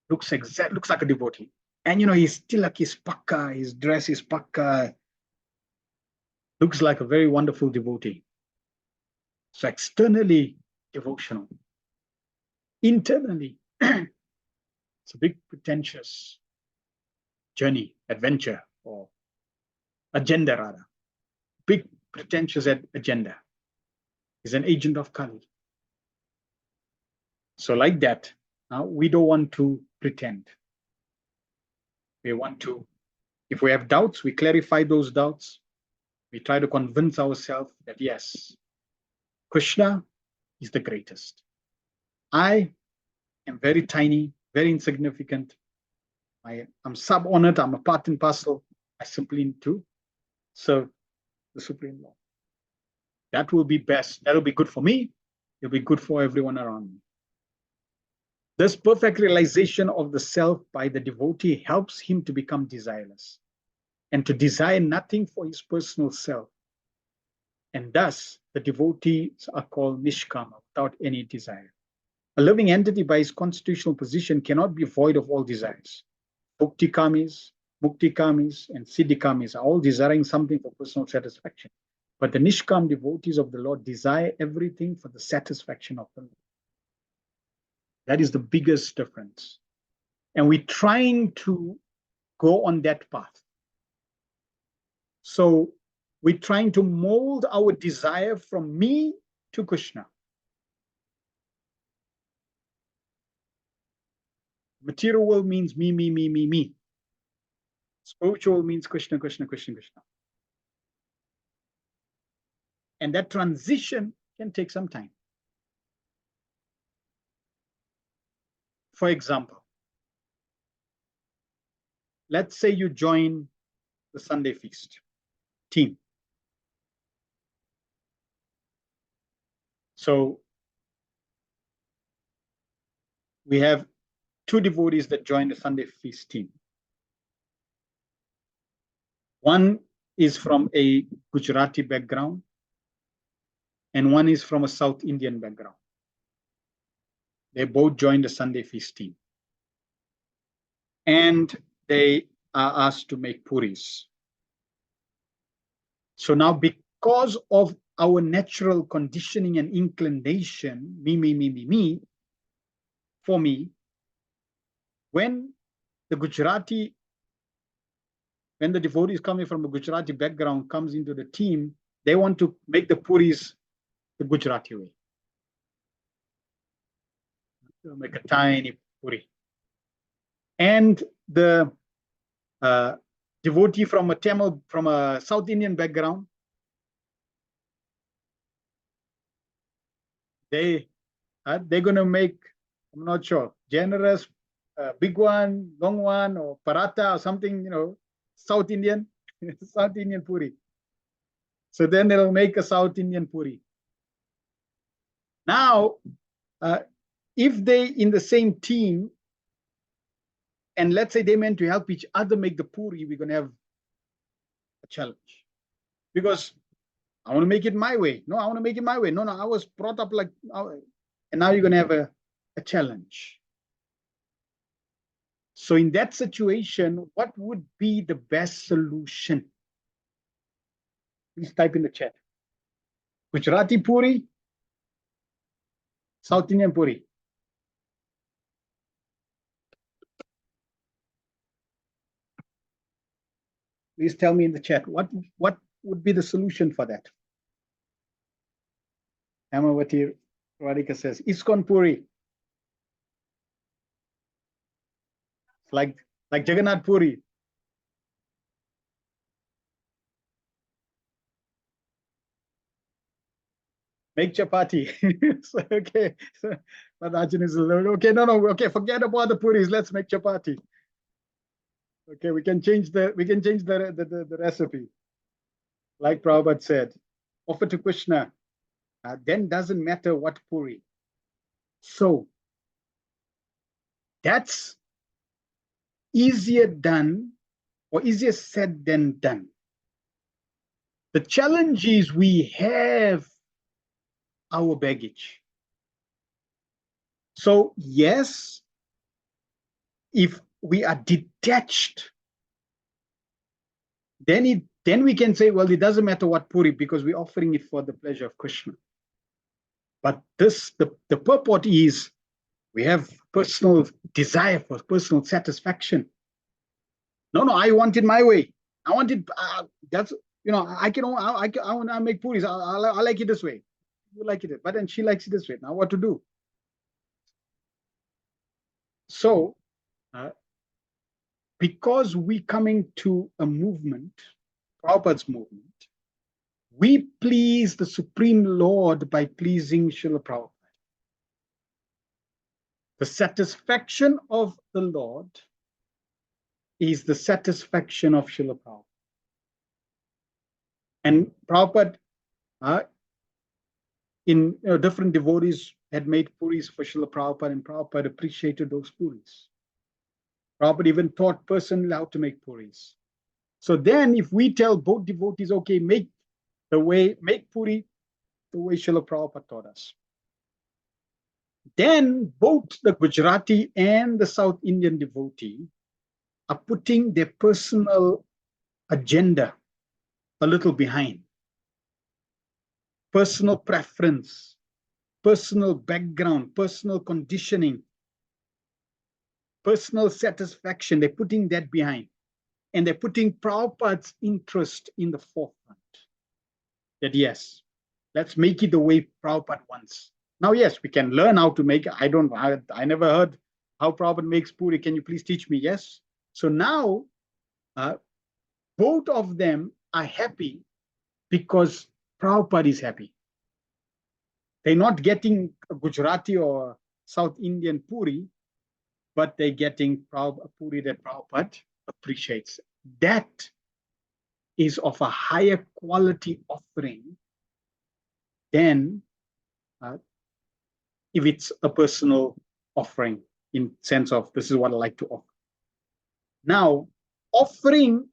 Looks like a devotee. And he's still like his pakka, his dress is pakka. Looks like a very wonderful devotee. So externally devotional. Internally, it's a big pretentious journey, adventure, or agenda rather. Big pretentious agenda. Is an agent of Kali. So like that, we don't want to pretend. We want to, if we have doubts, we clarify those doubts. We try to convince ourselves that yes, Krishna is the greatest. I am very tiny, very insignificant. I'm sub-honored, I'm a part and parcel. I simply need to serve the Supreme Lord. That will be best. That will be good for me. It'll be good for everyone around me. This perfect realization of the self by the devotee helps him to become desireless and to desire nothing for his personal self. And thus, the devotees are called nishkama, without any desire. A living entity by his constitutional position cannot be void of all desires. Bhuktikamis, muktikamis, and siddhikamis are all desiring something for personal satisfaction. But the nishkam devotees of the Lord desire everything for the satisfaction of the Lord. That is the biggest difference. And we're trying to go on that path. So we're trying to mold our desire from me to Krishna. Material world means me, me, me, me, me. Spiritual means Krishna, Krishna, Krishna, Krishna. And that transition can take some time. For example, let's say you join the Sunday feast team. So we have two devotees that join the Sunday feast team. One is from a Gujarati background and one is from a South Indian background. They both joined the Sunday feast team. And they are asked to make puris. So now, because of our natural conditioning and inclination, me, me, me, me, me, for me, when the devotee is coming from a Gujarati background comes into the team, they want to make the puris the Gujarati way. They'll make a tiny puri. And the devotee from a South Indian background, they're going to make, I'm not sure, generous, big one, long one, or paratha or something, South Indian, South Indian puri. So then they'll make a South Indian puri. Now, if they in the same team, and let's say they meant to help each other make the puri, we're going to have a challenge. Because I want to make it my way. No, I want to make it my way. No, I was brought up like, and now you're going to have a challenge. So in that situation, what would be the best solution? Please type in the chat. Gujarati puri, South Indian puri. Please tell me in the chat, what would be the solution for that? Amavati Radhika says, Iskon puri. Like Jagannath puri. Make chapati. So, okay. So, but Arjun is okay. No. Okay, forget about the puris. Let's make chapati. Okay, we can change the recipe. Like Prabhupada said, offer to Krishna. Then doesn't matter what puri. So that's easier done or easier said than done. The challenge is we have our baggage. So yes, if we are detached, then we can say, well, it doesn't matter what puri because we're offering it for the pleasure of Krishna. But the purport is we have personal desire for personal satisfaction. No, I want it my way. I want it. That's I want to make puris. I like it this way. You like it, but then she likes it this way. Now what to do? So, because we coming to a movement, Prabhupada's movement, we please the Supreme Lord by pleasing Srila Prabhupada. The satisfaction of the Lord is the satisfaction of Srila Prabhupada. And Prabhupada, in different devotees had made puris for Srila Prabhupada, and Prabhupada appreciated those puris. Prabhupada even taught personally how to make puris. So then if we tell both devotees, okay, make puri the way Srila Prabhupada taught us, then both the Gujarati and the South Indian devotee are putting their personal agenda a little behind. Personal preference, personal background, personal conditioning, personal satisfaction, they're putting that behind. And they're putting Prabhupada's interest in the forefront. That yes, let's make it the way Prabhupada wants. Now, yes, we can learn how to make it. I never heard how Prabhupada makes puri. Can you please teach me? Yes. So now, both of them are happy because Prabhupada is happy. They're not getting a Gujarati or South Indian puri, but they're getting a puri that Prabhupada appreciates. That is of a higher quality offering than if it's a personal offering in sense of this is what I like to offer. Now, offering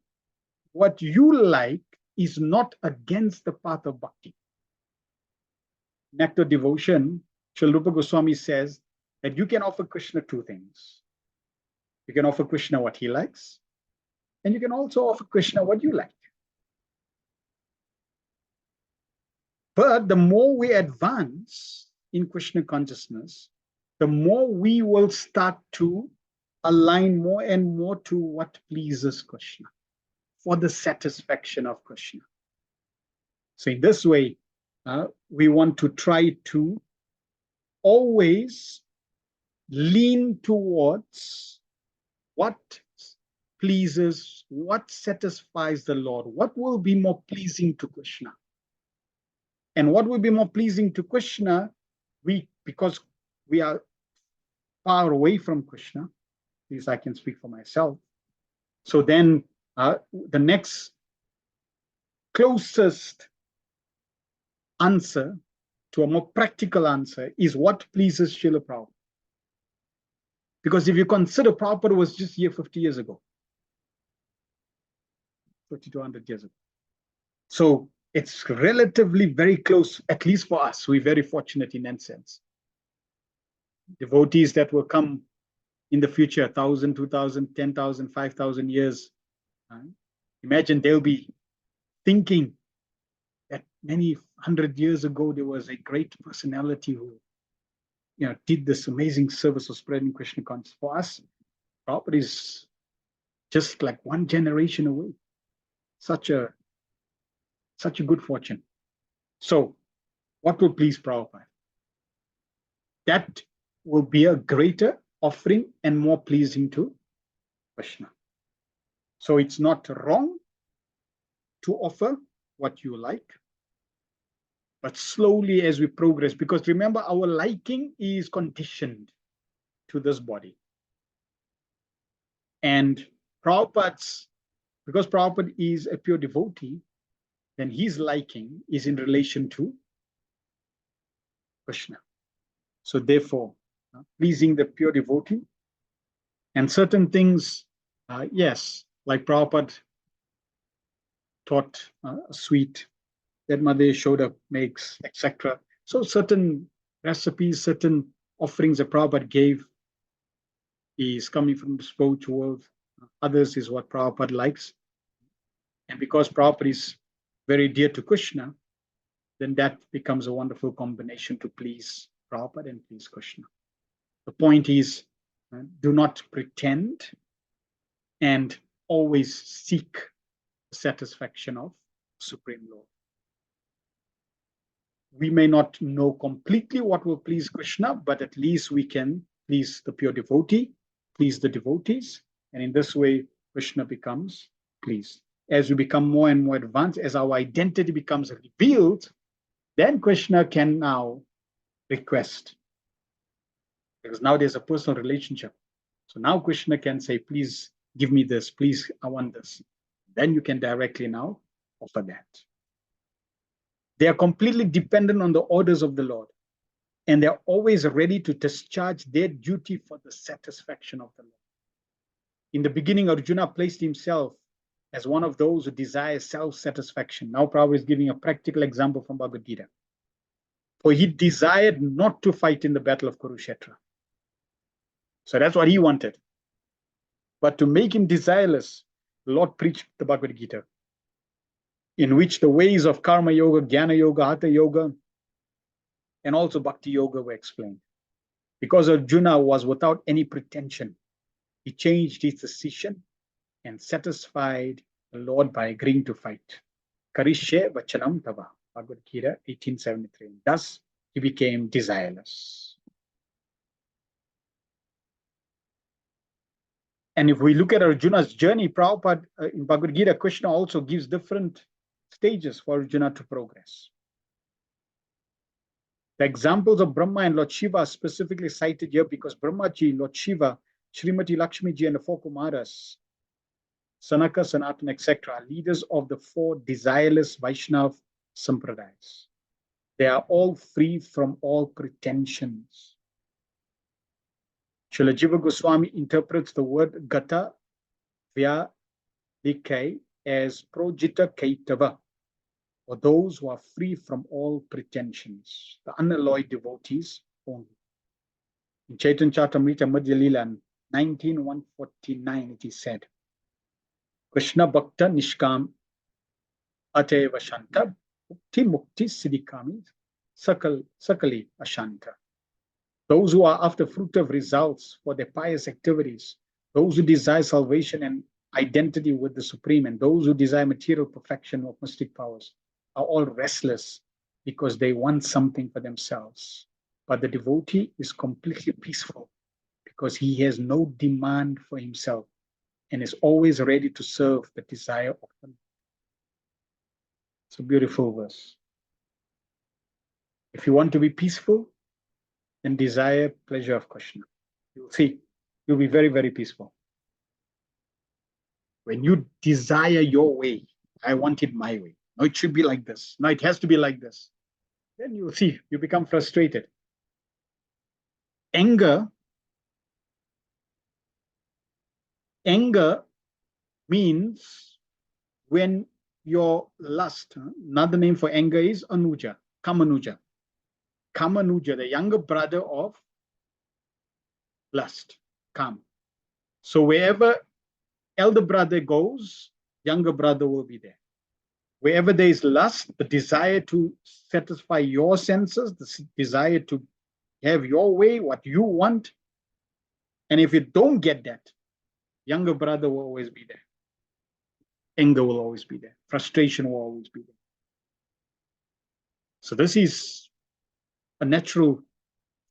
what you like is not against the path of bhakti. Nectar devotion, Srila Rupa Goswami says that you can offer Krishna two things. You can offer Krishna what he likes, and you can also offer Krishna what you like. But the more we advance in Krishna consciousness, the more we will start to align more and more to what pleases Krishna for the satisfaction of Krishna. So in this way, we want to try to always lean towards what pleases, what satisfies the Lord, what will be more pleasing to Krishna. And what will be more pleasing to Krishna, because we are far away from Krishna, at least I can speak for myself. So then the next closest answer to a more practical answer is what pleases Srila Prabhupada. Because if you consider Prabhupada was just here 50 years ago, 50 to 100 years ago. So it's relatively very close, at least for us. We're very fortunate in that sense. Devotees that will come in the future, 1,000, 2,000, 10,000, 5,000 years, imagine they'll be thinking that many 100 years ago, there was a great personality who did this amazing service of spreading Krishna consciousness. For us, Prabhupada is just like one generation away. Such a good fortune. So, what will please Prabhupada? That will be a greater offering and more pleasing to Krishna. So it's not wrong to offer what you like, but slowly as we progress, because remember, our liking is conditioned to this body. And because Prabhupada is a pure devotee, then his liking is in relation to Krishna. So therefore, pleasing the pure devotee, and certain things, yes, like Prabhupada taught a sweet that Mother Yashoda makes, etc. So certain recipes, certain offerings that Prabhupada gave is coming from the spiritual world. Others is what Prabhupada likes. And because Prabhupada is very dear to Krishna, then that becomes a wonderful combination to please Prabhupada and please Krishna. The point is, do not pretend and always seek the satisfaction of Supreme Lord. We may not know completely what will please Krishna, but at least we can please the pure devotee, please the devotees, and in this way, Krishna becomes pleased. As we become more and more advanced, as our identity becomes revealed, then Krishna can now request. Because now there's a personal relationship. So now Krishna can say, please give me this, please, I want this. Then you can directly now offer that. They are completely dependent on the orders of the Lord, and they're always ready to discharge their duty for the satisfaction of the Lord. In the beginning, Arjuna placed himself as one of those who desire self-satisfaction. Now Prabhupada is giving a practical example from Bhagavad Gita. For he desired not to fight in the battle of Kurukshetra. So that's what he wanted. But to make him desireless, the Lord preached the Bhagavad Gita, in which the ways of Karma Yoga, Jnana Yoga, Hatha Yoga, and also Bhakti Yoga were explained. Because Arjuna was without any pretension, he changed his decision and satisfied the Lord by agreeing to fight. Karishye Vachanam Tava, Bhagavad Gita 1873. Thus, he became desireless. And if we look at Arjuna's journey, Prabhupada in Bhagavad Gita, Krishna also gives different stages for Arjuna to progress. The examples of Brahma and Lord Shiva are specifically cited here because Brahmaji, Lord Shiva, Srimati Lakshmiji, and the four Kumaras, Sanaka, Sanatana, etc., are leaders of the four desireless Vaishnav Sampradayas. They are all free from all pretensions. Srila Jiva Goswami interprets the word Gata Vyalikai as Projita Kaitava, or those who are free from all pretensions, the unalloyed devotees only. In Chaitanya Charitamrita Madhya Lila 19:149, it is said, Krishna Bhakta Nishkam Ateva Shanta Mukti Siddhikami Sakali Ashanta. Those who are after fruitive results for their pious activities, those who desire salvation and identity with the Supreme, and those who desire material perfection of mystic powers, are all restless because they want something for themselves. But the devotee is completely peaceful because he has no demand for himself and is always ready to serve the desire of them. It's a beautiful verse. If you want to be peaceful, then desire pleasure of Krishna. You'll see, you'll be very, very peaceful. When you desire your way, I want it my way. No, it should be like this. No, it has to be like this. Then you'll see, you become frustrated. Anger means when your lust, another name for anger is anuja, kamanuja. Kamanuja, the younger brother of lust, Kam. So wherever elder brother goes, younger brother will be there. Wherever there is lust, the desire to satisfy your senses, the desire to have your way, what you want. And if you don't get that, younger brother will always be there. Anger will always be there. Frustration will always be there. So this is a natural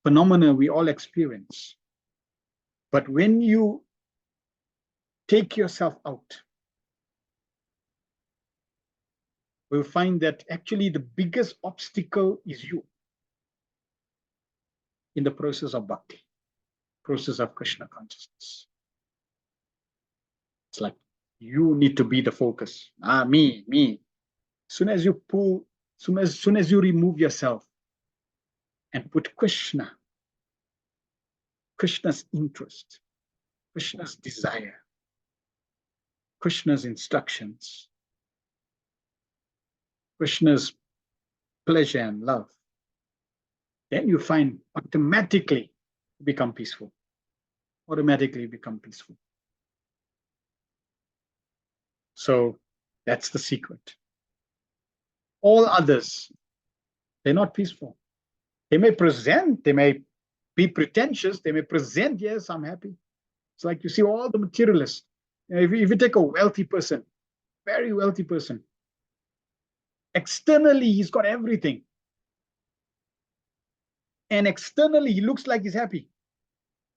phenomenon we all experience. But when you take yourself out, we'll find that actually the biggest obstacle is you in the process of bhakti, process of Krishna consciousness. It's like you need to be the focus. Me. Soon as you pull, soon as you remove yourself and put Krishna, Krishna's interest, Krishna's desire, Krishna's instructions, Krishna's pleasure and love, then you find automatically become peaceful. Automatically become peaceful. So that's the secret. All others, they're not peaceful. They may present, they may be pretentious, they may present, yes, I'm happy. It's like you see all the materialists. If you take a wealthy person, very wealthy person, externally he's got everything. And externally he looks like he's happy.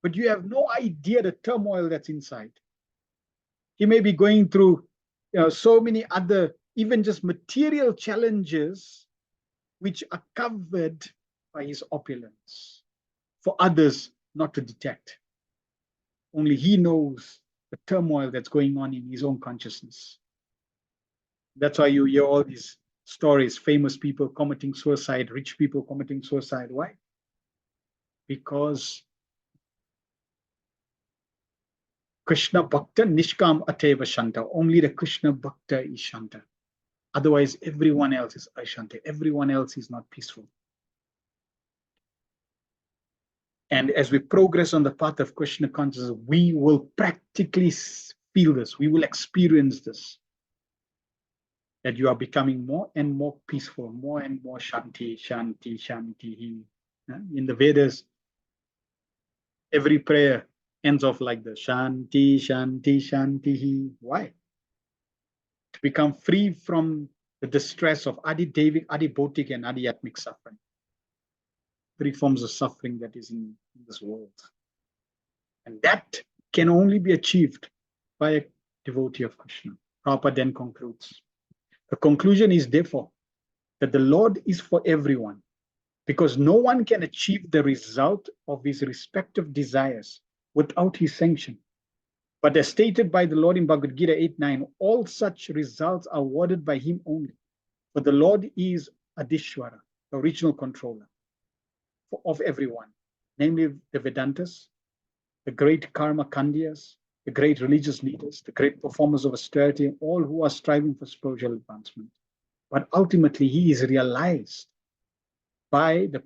But you have no idea the turmoil that's inside. He may be going through so many other, even just material challenges, which are covered by his opulence, for others not to detect. Only he knows the turmoil that's going on in his own consciousness. That's why you hear all these stories, famous people committing suicide, rich people committing suicide. Why? Because Krishna Bhakta Nishkam Ateva Shanta. Only the Krishna Bhakta is Shanta. Otherwise, everyone else is Ashanta. Everyone else is not peaceful. And as we progress on the path of Krishna consciousness, we will practically feel this. We will experience this. That you are becoming more and more peaceful, more and more Shanti, Shanti, Shanti. In the Vedas, every prayer ends off like this. Shanti, Shanti, Shanti. Why? To become free from the distress of Adi-Devic, Adi-Bhotic, and Adi-Atmic suffering. 3 forms of suffering that is in this world. And that can only be achieved by a devotee of Krishna. Prabhupada then concludes. The conclusion is therefore that the Lord is for everyone, because no one can achieve the result of his respective desires without his sanction. But as stated by the Lord in Bhagavad Gita 8:9, all such results are awarded by him only. For the Lord is Adishwara, the original controller of everyone, namely the Vedantas, the great Karma Kandiyas, the great religious leaders, the great performers of austerity, all who are striving for spiritual advancement. But ultimately, he is realized by the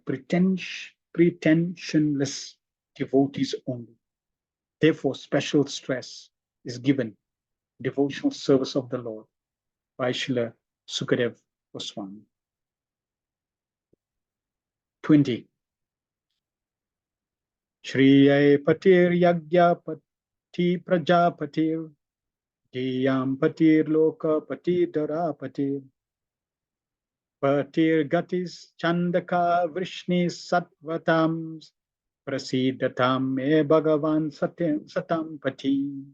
pretensionless devotees only. Therefore, special stress is given devotional service of the Lord by Srila Sukadev Goswami. 20. Shriya Patir Yagya Pati Prajapatir Diyam Patir Loka Pati Dara Patir Patir Gatis Chandaka Vrishni Satvatam Prasidatam Me Bhagavan Satam Pati.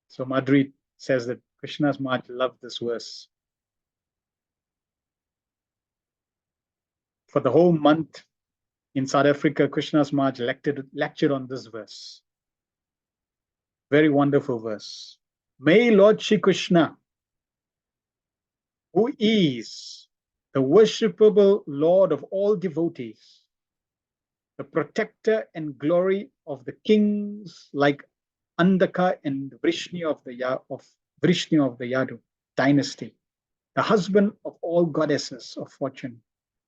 So Madhuri says that Krishna's Maharaj loved this verse. For the whole month in South Africa, Krishna's Maharaj lectured on this verse. Very wonderful verse. May Lord Shri Krishna, who is the worshipable Lord of all devotees, the protector and glory of the kings like Andaka and Vrishni of the Yadu dynasty, the husband of all goddesses of fortune,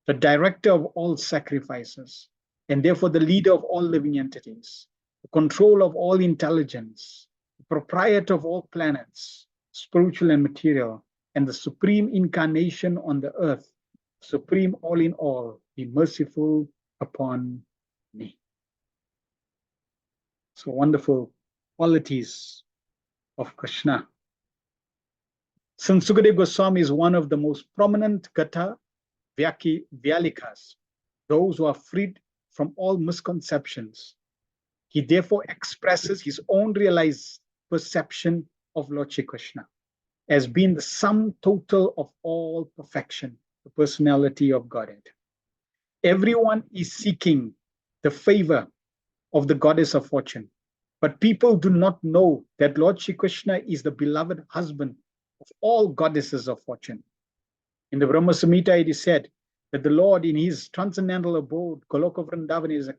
the director of all sacrifices, and therefore the leader of all living entities, the control of all intelligence, the proprietor of all planets, spiritual and material, and the supreme incarnation on the earth, supreme all in all, be merciful upon me. So wonderful qualities of Krishna. Since Sukadeva Goswami is one of the most prominent Gatha Vyalikas, those who are freed from all misconceptions, he therefore expresses his own realized perception of Lord Shri Krishna as being the sum total of all perfection, the personality of Godhead. Everyone is seeking the favor of the goddess of fortune, but people do not know that Lord Shri Krishna is the beloved husband of all goddesses of fortune. In the Brahma Samhita, it is said that the Lord, in his transcendental abode, Goloka Vrindavan, is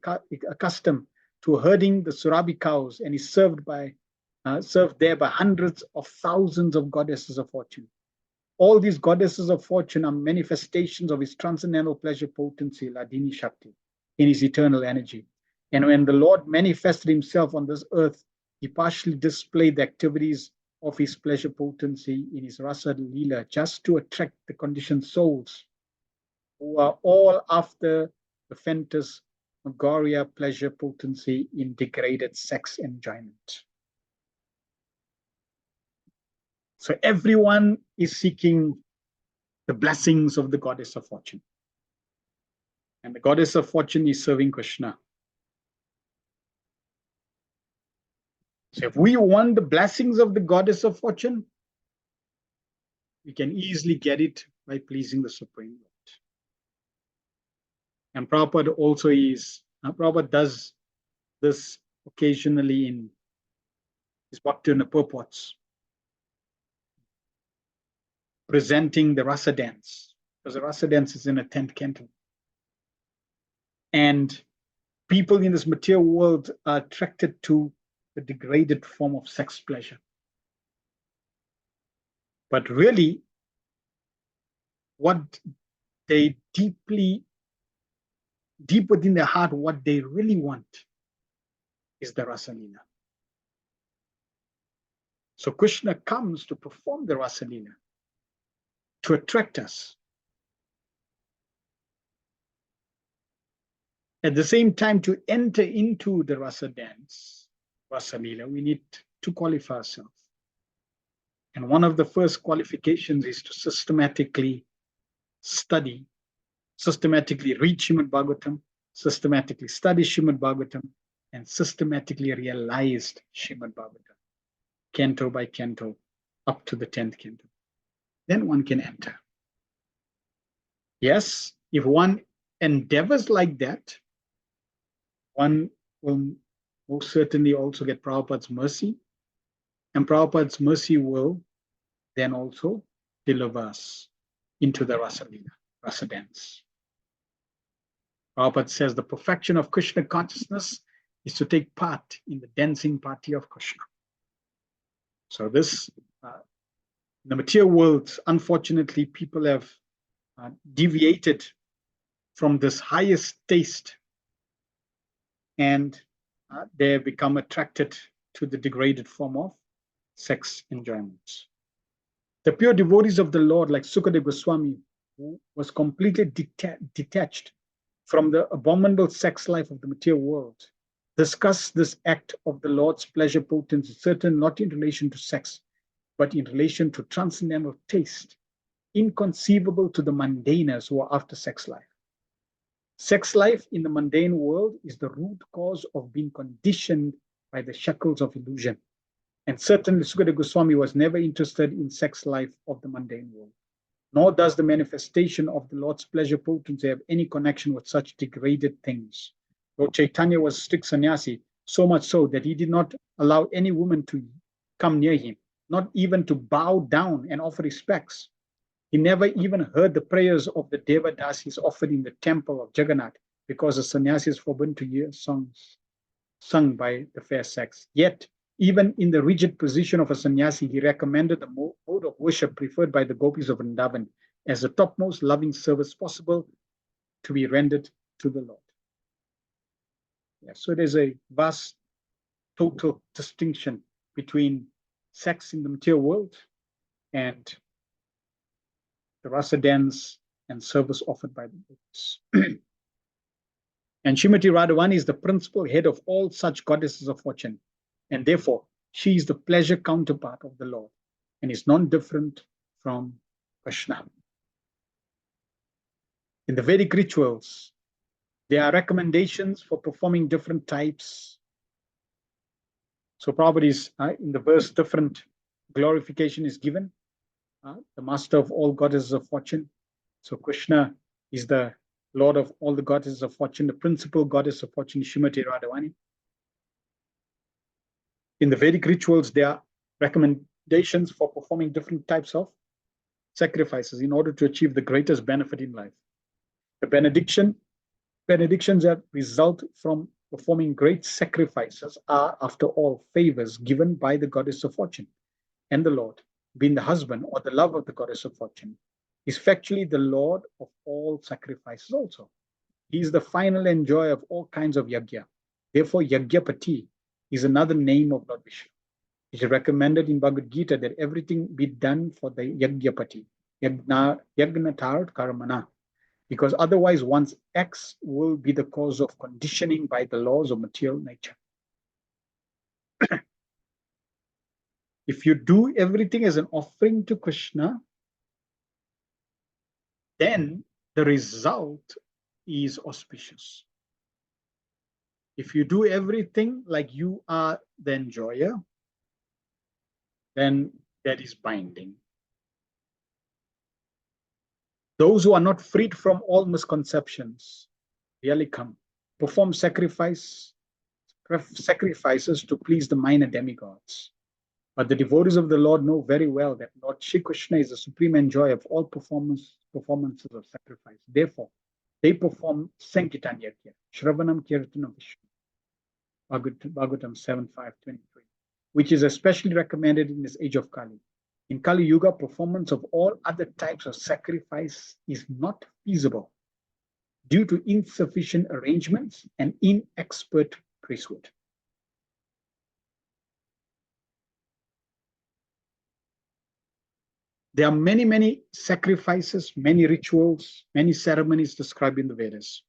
accustomed to herding the Surabhi cows, and is served there by hundreds of thousands of goddesses of fortune. All these goddesses of fortune are manifestations of his transcendental pleasure potency, Ladini Shakti, in his eternal energy. And when the Lord manifested himself on this earth, he partially displayed the activities of his pleasure potency in his Rasa Leela, just to attract the conditioned souls who are all after the phantasmagoria pleasure potency in degraded sex enjoyment. So everyone is seeking the blessings of the goddess of fortune. And the goddess of fortune is serving Krishna. So if we want the blessings of the goddess of fortune, we can easily get it by pleasing the Supreme Lord. And Prabhupada also Prabhupada does this occasionally in his Bhaktivinoda purports, presenting the Rasa dance, because the Rasa dance is in a 10th canto. And people in this material world are attracted to the degraded form of sex pleasure. But really, what they deep within their heart, what they really want is the Rasa Leela. So Krishna comes to perform the Rasa Leela, to attract us. At the same time, to enter into the Rasa dance, Rasa Leela, we need to qualify ourselves. And one of the first qualifications is to systematically study, systematically read Srimad Bhagavatam, systematically study Srimad Bhagavatam, and systematically realized Srimad Bhagavatam, canto by canto, up to the 10th canto. Then one can enter. Yes, if one endeavors like that, one will most certainly also get Prabhupada's mercy, and Prabhupada's mercy will then also deliver us into the Rasa Leela, Rasa dance. Prabhupada says the perfection of Krishna consciousness is to take part in the dancing party of Krishna. So this, in the material world, unfortunately, people have deviated from this highest taste, and they have become attracted to the degraded form of sex enjoyment. The pure devotees of the Lord, like Sukadeva Goswami, who was completely detached from the abominable sex life of the material world, discuss this act of the Lord's pleasure potency, certain not in relation to sex, but in relation to transcendental taste, inconceivable to the mundaners who are after sex life. Sex life in the mundane world is the root cause of being conditioned by the shackles of illusion. And certainly Sukadeva Goswami was never interested in sex life of the mundane world. Nor does the manifestation of the Lord's pleasure potency have any connection with such degraded things. Lord Chaitanya was a strict sannyasi, so much so that he did not allow any woman to come near him, not even to bow down and offer respects. He never even heard the prayers of the Devadasis offered in the temple of Jagannath, because the sannyasi is forbidden to hear songs sung by the fair sex. Yet, even in the rigid position of a sannyasi, he recommended the mode of worship preferred by the gopis of Vrindavan as the topmost loving service possible to be rendered to the Lord. Yeah, so there's a vast total distinction between sex in the material world and the rasa dance, and service offered by the devotees. And Srimati Radhavani is the principal head of all such goddesses of fortune, and therefore she is the pleasure counterpart of the Lord and is non-different from Krishna. In the Vedic rituals, there are recommendations for performing different types. So Prabhupada is, in the verse, different glorification is given. The master of all goddesses of fortune. So Krishna is the Lord of all the goddesses of fortune. The principal goddess of fortune is Srimati Radhavani. In the Vedic rituals, there are recommendations for performing different types of sacrifices in order to achieve the greatest benefit in life. The benedictions that result from performing great sacrifices are, after all, favors given by the goddess of fortune, and the Lord, being the husband or the love of the goddess of fortune, is factually the Lord of all sacrifices also. He is the final enjoyer of all kinds of yajna. Therefore, Yagyapati is another name of Lord Vishnu. It is recommended in Bhagavad Gita that everything be done for the Yagyapati, Yagnatart Karamana, because otherwise one's acts will be the cause of conditioning by the laws of material nature. If you do everything as an offering to Krishna, then the result is auspicious. If you do everything like you are the enjoyer, then that is binding. Those who are not freed from all misconceptions really come, perform sacrifices to please the minor demigods. But the devotees of the Lord know very well that Lord Shri Krishna is the supreme enjoyer of all performances of sacrifice. Therefore, they perform Sankirtan Yajna, Shravanam Kirtanam Vishnu, Bhagavatam 7.5.23, which is especially recommended in this age of Kali. In Kali Yuga, performance of all other types of sacrifice is not feasible due to insufficient arrangements and inexpert priesthood. There are many, many sacrifices, many rituals, many ceremonies described in the Vedas.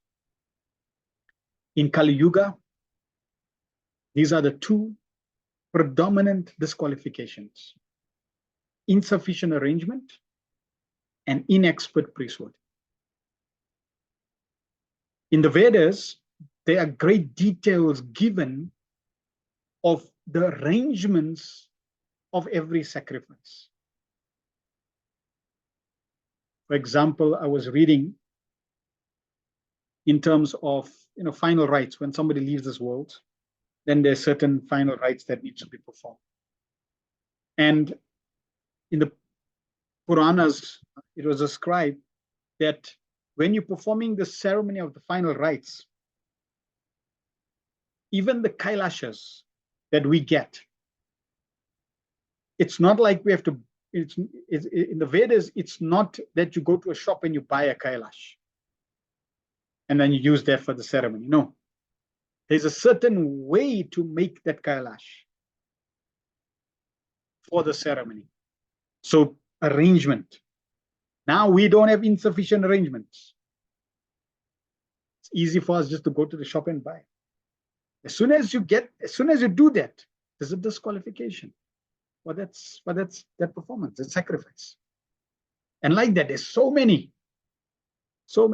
In Kali Yuga, these are the two predominant disqualifications: insufficient arrangement and inexpert priesthood. In the Vedas, there are great details given of the arrangements of every sacrifice. For example, I was reading in terms of final rites. When somebody leaves this world, then there's certain final rites that need to be performed. And in the Puranas, it was described that when you're performing the ceremony of the final rites, even the kailashas that we get, it's not like we have to, it's in the Vedas, it's not that you go to a shop and you buy a kailash and then you use that for the ceremony. No, there's a certain way to make that kailash for the ceremony. So arrangement. Now we don't have insufficient arrangements. It's easy for us just to go to the shop and buy. As soon as you do that, there's a disqualification. Well, that's that performance, that sacrifice. And like that, there's so many. So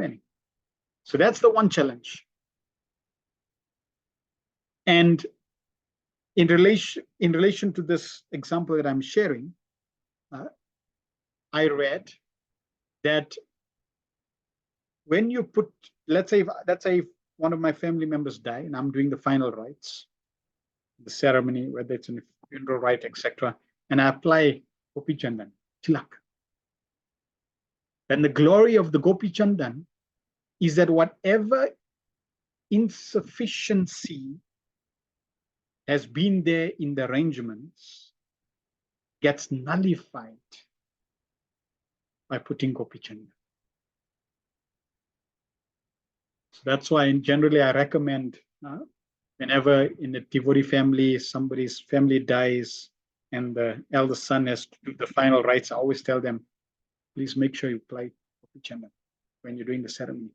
that's the one challenge. And in relation to this example that I'm sharing, I read that when you put, let's say one of my family members die and I'm doing the final rites, the ceremony, whether it's a funeral rite, etc., and I apply Gopi Chandan, tilak. Then the glory of the Gopi Chandan is that whatever insufficiency has been there in the arrangements gets nullified by putting Gopi Chandan. So that's why generally I recommend whenever in a devotee family, somebody's family dies and the eldest son has to do the final rites, I always tell them, Please make sure you apply Chandana when you're doing the ceremony.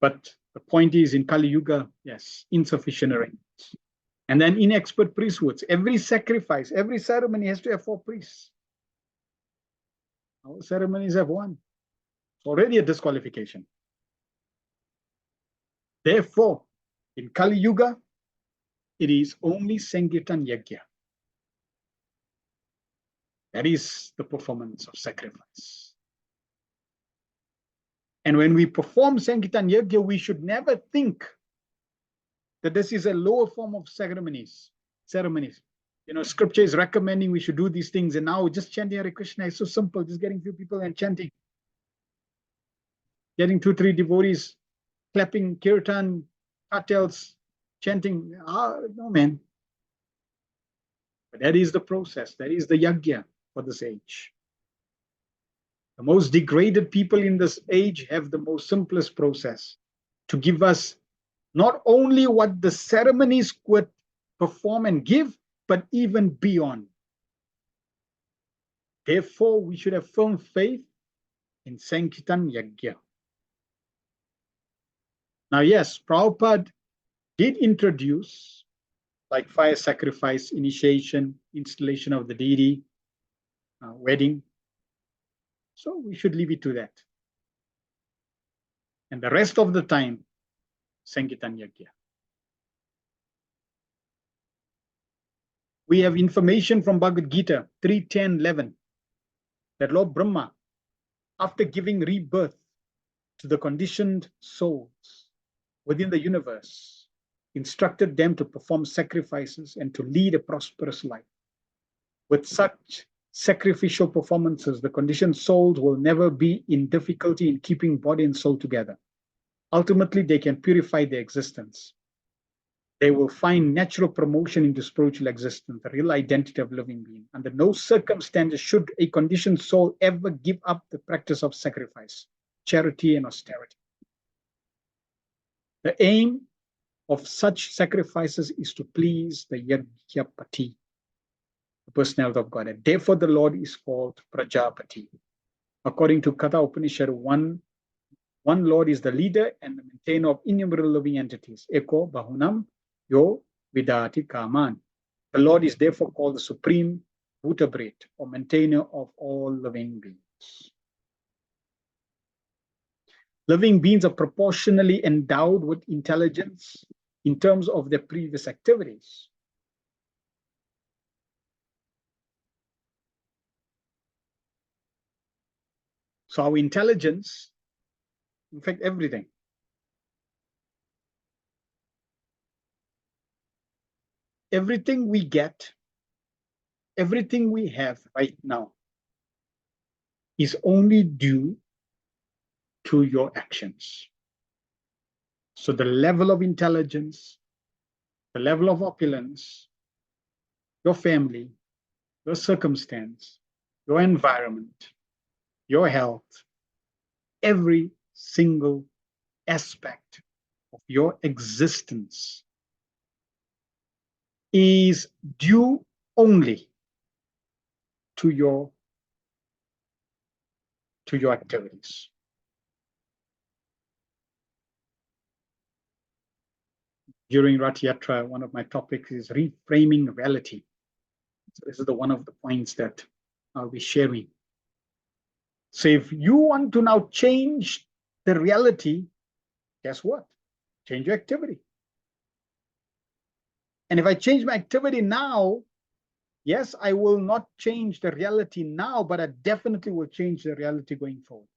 But the point is, in Kali Yuga, yes, insufficient arrangements. And then inexpert priesthoods. Every sacrifice, every ceremony has to have 4 priests. Our ceremonies have 1. It's already a disqualification. Therefore, in Kali Yuga, it is only Sankirtan Yajna. That is the performance of sacrifice. And when we perform Sankirtan Yajna, we should never think that this is a lower form of ceremonies. You know, scripture is recommending we should do these things, and now just chanting Hare Krishna is so simple, just getting few people and chanting. Getting 2-3 devotees clapping kirtan, cartels, chanting. No, man. But that is the process. That is the yajna for this age. The most degraded people in this age have the most simplest process to give us not only what the ceremonies could perform and give, but even beyond. Therefore, we should have firm faith in Sankirtan Yajna. Now, yes, Prabhupada did introduce like fire sacrifice, initiation, installation of the deity, wedding. So we should leave it to that. And the rest of the time, Sankirtan Yajna. We have information from Bhagavad Gita 3:10-11 that Lord Brahma, after giving rebirth to the conditioned souls within the universe, instructed them to perform sacrifices and to lead a prosperous life. With such sacrificial performances, the conditioned souls will never be in difficulty in keeping body and soul together. Ultimately, they can purify their existence. They will find natural promotion into spiritual existence, the real identity of living being. Under no circumstances should a conditioned soul ever give up the practice of sacrifice, charity, and austerity. The aim of such sacrifices is to please the Yajnapati, the personality of God. And therefore, the Lord is called Prajapati. According to Katha Upanishad, one Lord is the leader and the maintainer of innumerable living entities. Eko Bahunam Yo Vidati Kaman. The Lord is therefore called the supreme vertebrate or maintainer of all living beings. Living beings are proportionally endowed with intelligence in terms of their previous activities. So our intelligence, in fact, everything we get, everything we have right now is only due to your actions. So the level of intelligence, the level of opulence, your family, your circumstance, your environment, your health, every single aspect of your existence is due only to your activities. During Rath Yatra, one of my topics is reframing reality. So this is one of the points that I'll be sharing. So if you want to now change the reality, guess what? Change your activity. And if I change my activity now, yes, I will not change the reality now, but I definitely will change the reality going forward.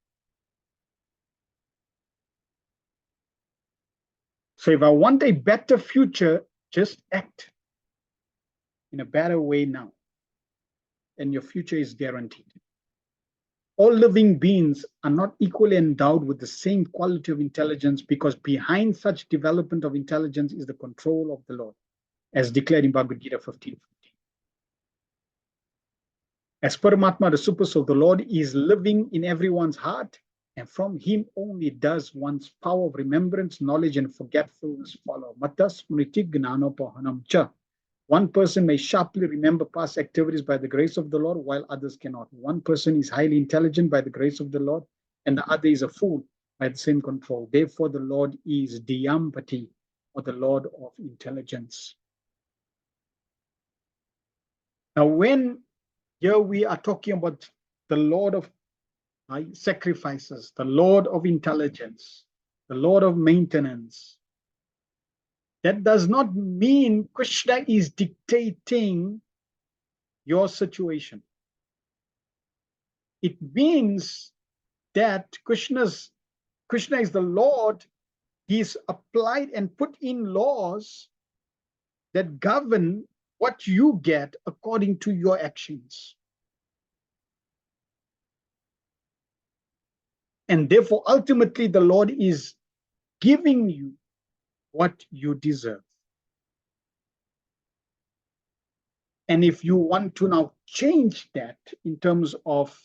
So if I want a better future, just act in a better way now, and your future is guaranteed. All living beings are not equally endowed with the same quality of intelligence, because behind such development of intelligence is the control of the Lord, as declared in Bhagavad Gita 15:15. As Paramatma, the Super Soul, the Lord is living in everyone's heart, and from him only does one's power of remembrance, knowledge, and forgetfulness follow. Mata smriti gnanopahanam cha. One person may sharply remember past activities by the grace of the Lord, while others cannot. One person is highly intelligent by the grace of the Lord, and the other is a fool by the same control. Therefore, the Lord is Diyampati, or the Lord of intelligence. Now, when here we are talking about the Lord of sacrifices, the Lord of intelligence, the Lord of maintenance, that does not mean Krishna is dictating your situation. It means that Krishna is the Lord. He's applied and put in laws that govern what you get according to your actions. And therefore, ultimately, the Lord is giving you what you deserve. And if you want to now change that in terms of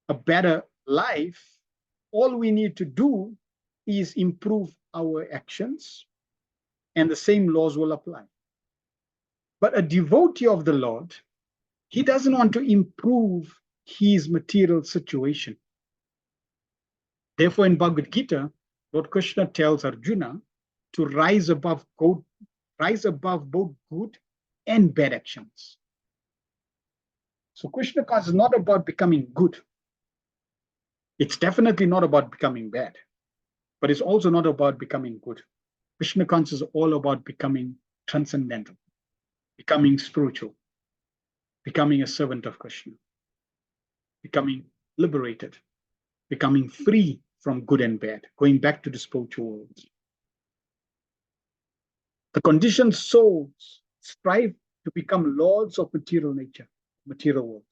a better life, all we need to do is improve our actions, and the same laws will apply. But a devotee of the Lord, he doesn't want to improve his material situation. Therefore, in Bhagavad Gita, Lord Krishna tells Arjuna to rise above both good and bad actions. So Krishna consciousness is not about becoming good. It's definitely not about becoming bad, but it's also not about becoming good. Krishna consciousness is all about becoming transcendental, becoming spiritual, becoming a servant of Krishna, becoming liberated, becoming free from good and bad, going back to the spiritual world. The conditioned souls strive to become lords of material nature, material world.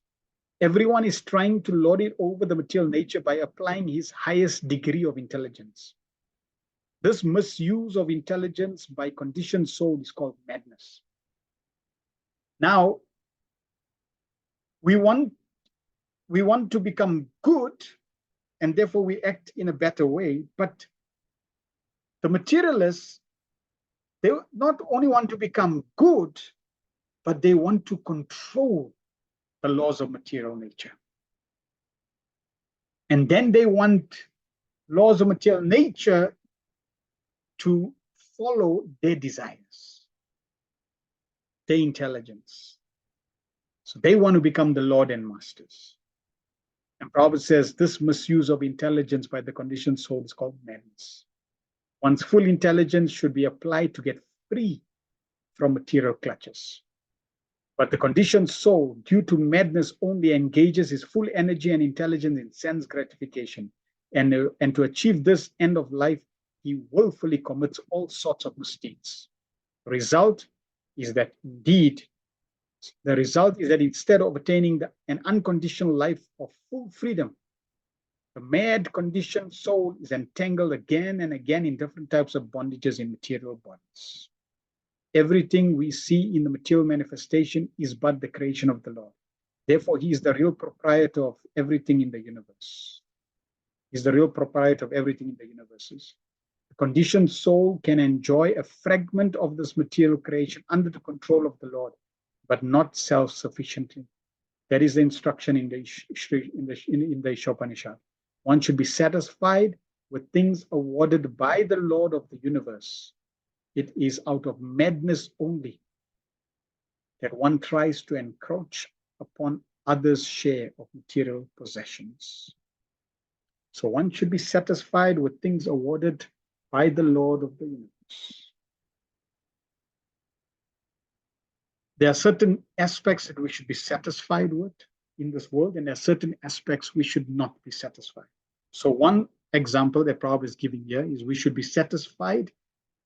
Everyone is trying to lord it over the material nature by applying his highest degree of intelligence. This misuse of intelligence by conditioned soul is called madness. Now, we want to become good, and therefore we act in a better way, but the materialists, they not only want to become good, but they want to control the laws of material nature. And then they want laws of material nature to follow their desires, their intelligence. So they want to become the Lord and Masters. And Prabhupada says this misuse of intelligence by the conditioned soul is called madness. One's full intelligence should be applied to get free from material clutches. But the conditioned soul, due to madness, only engages his full energy and intelligence in sense gratification. And to achieve this end of life, he willfully commits all sorts of mistakes. The result is that instead of attaining an unconditional life of full freedom, the mad conditioned soul is entangled again and again in different types of bondages in material bodies. Everything we see in the material manifestation is but the creation of the Lord. Therefore, he is the real proprietor of everything in the universe. He's the real proprietor of everything in the universes. The conditioned soul can enjoy a fragment of this material creation under the control of the Lord, but not self-sufficiently. That is the instruction in the Ishopanishad. One should be satisfied with things awarded by the Lord of the universe. It is out of madness only that one tries to encroach upon others' share of material possessions. So one should be satisfied with things awarded by the Lord of the universe. There are certain aspects that we should be satisfied with in this world, and there are certain aspects we should not be satisfied. So one example that Prabhupada is giving here is we should be satisfied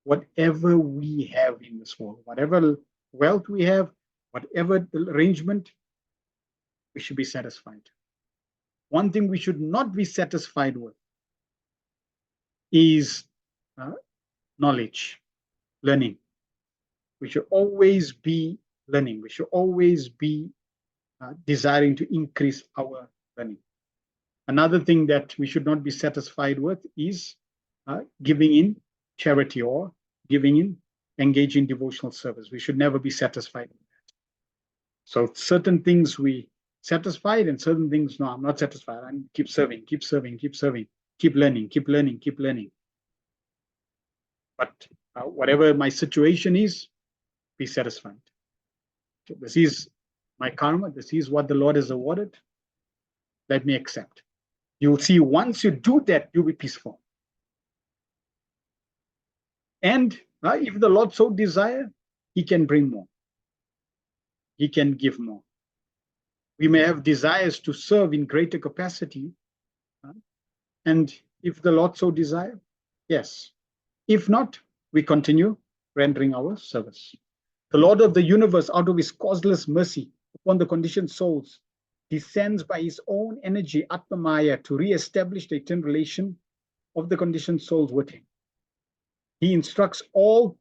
whatever we have in this world, whatever wealth we have, whatever arrangement, we should be satisfied. One thing we should not be satisfied with is knowledge, learning. We should always be learning. We should always be desiring to increase our learning. Another thing that we should not be satisfied with is giving in charity or giving in engage in devotional service. We should never be satisfied. So certain things we satisfied and certain things, no, I'm not satisfied. And keep serving, keep serving, keep serving, keep learning, keep learning, keep learning. But whatever my situation is, be satisfied. So this is my karma. This is what the Lord has awarded. Let me accept. You'll see once you do that, you'll be peaceful. And if the Lord so desire, He can bring more. He can give more. We may have desires to serve in greater capacity. And if the Lord so desire, yes. If not, we continue rendering our service. The Lord of the universe, out of His causeless mercy upon the conditioned souls, descends by His own energy, Atma Maya, to re-establish the eternal relation of the conditioned souls with Him. He instructs all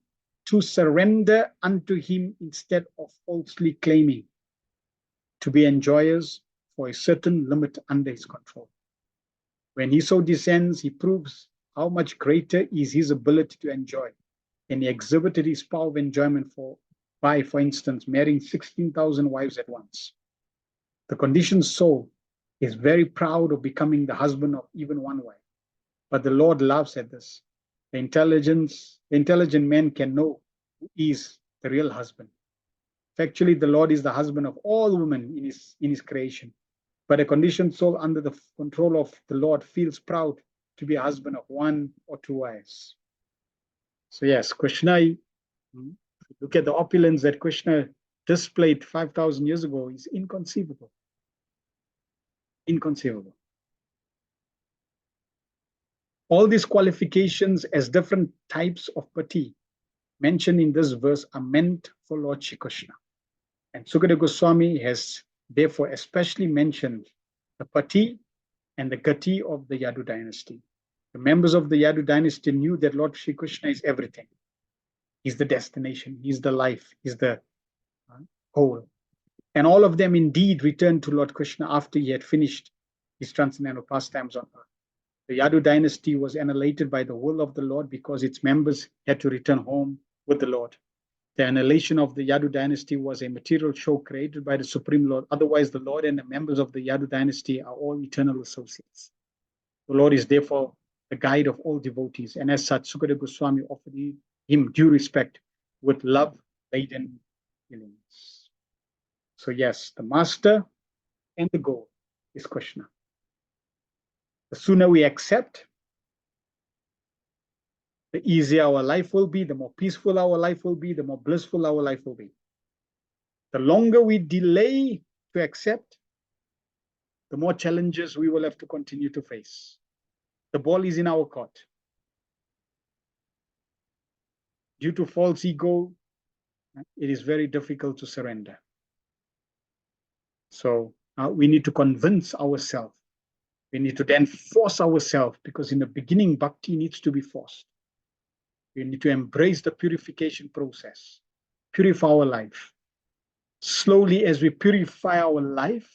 to surrender unto Him instead of falsely claiming to be enjoyers for a certain limit under His control. When He so descends, He proves how much greater is His ability to enjoy. And He exhibited His power of enjoyment by, for instance, marrying 16,000 wives at once. The conditioned soul is very proud of becoming the husband of even one wife. But the Lord laughs at this. The intelligent man can know who is the real husband. Factually, the Lord is the husband of all women in his creation. But a conditioned soul under the control of the Lord feels proud to be a husband of one or two wives. So yes, Krishna, look at the opulence that Krishna displayed 5,000 years ago, is inconceivable. Inconceivable. All these qualifications as different types of pati mentioned in this verse are meant for Lord Shri Krishna. And Sukadeva Goswami has therefore especially mentioned the pati and the gati of the Yadu dynasty. The members of the Yadu dynasty knew that Lord Shri Krishna is everything. He's the destination, He's the life, He's the whole. And all of them indeed returned to Lord Krishna after He had finished His transcendental pastimes on earth. The Yadu dynasty was annihilated by the will of the Lord because its members had to return home with the Lord. The annihilation of the Yadu dynasty was a material show created by the Supreme Lord. Otherwise, the Lord and the members of the Yadu dynasty are all eternal associates. The Lord is therefore the guide of all devotees, and as such, Sukadeva Goswami offered Him due respect with love-laden feelings. So yes, the master and the goal is Krishna. The sooner we accept, the easier our life will be, the more peaceful our life will be, the more blissful our life will be. The longer we delay to accept, the more challenges we will have to continue to face. The ball is in our court. Due to false ego, it is very difficult to surrender. So we need to convince ourselves. We need to then force ourselves, because in the beginning, bhakti needs to be forced. We need to embrace the purification process, purify our life. Slowly, as we purify our life,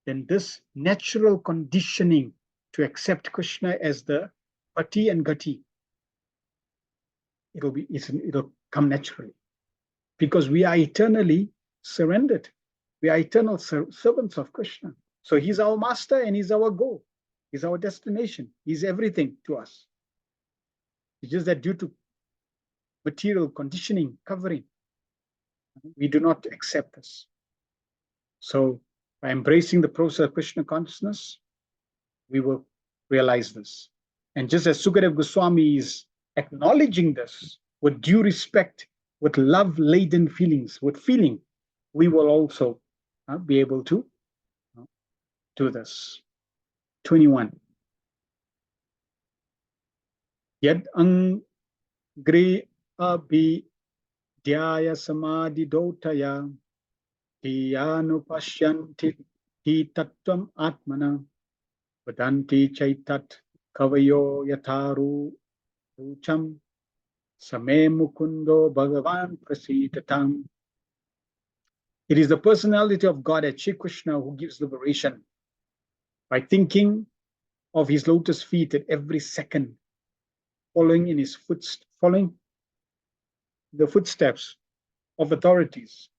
then this natural conditioning to accept Krishna as the pati and gati, it'll come naturally, because we are eternally surrendered. We are eternal servants of Krishna. So He's our master and He's our goal. He's our destination. He's everything to us. It's just that due to material conditioning, covering, we do not accept this. So by embracing the process of Krishna consciousness, we will realize this. And just as Sukadeva Goswami is acknowledging this with due respect, with love-laden feelings, with feeling, we will also be able to do this. 21. Yad angre abhi dhyaya samadhi dotaya dhyanu pashyanti hi tattvam atmana vadanti chaitat kavayo yatharu rucham same mukundo bhagavan prasitatam. It is the personality of God at Shri Krishna who gives liberation by thinking of His lotus feet at every second, following in His footsteps, following the footsteps of authorities,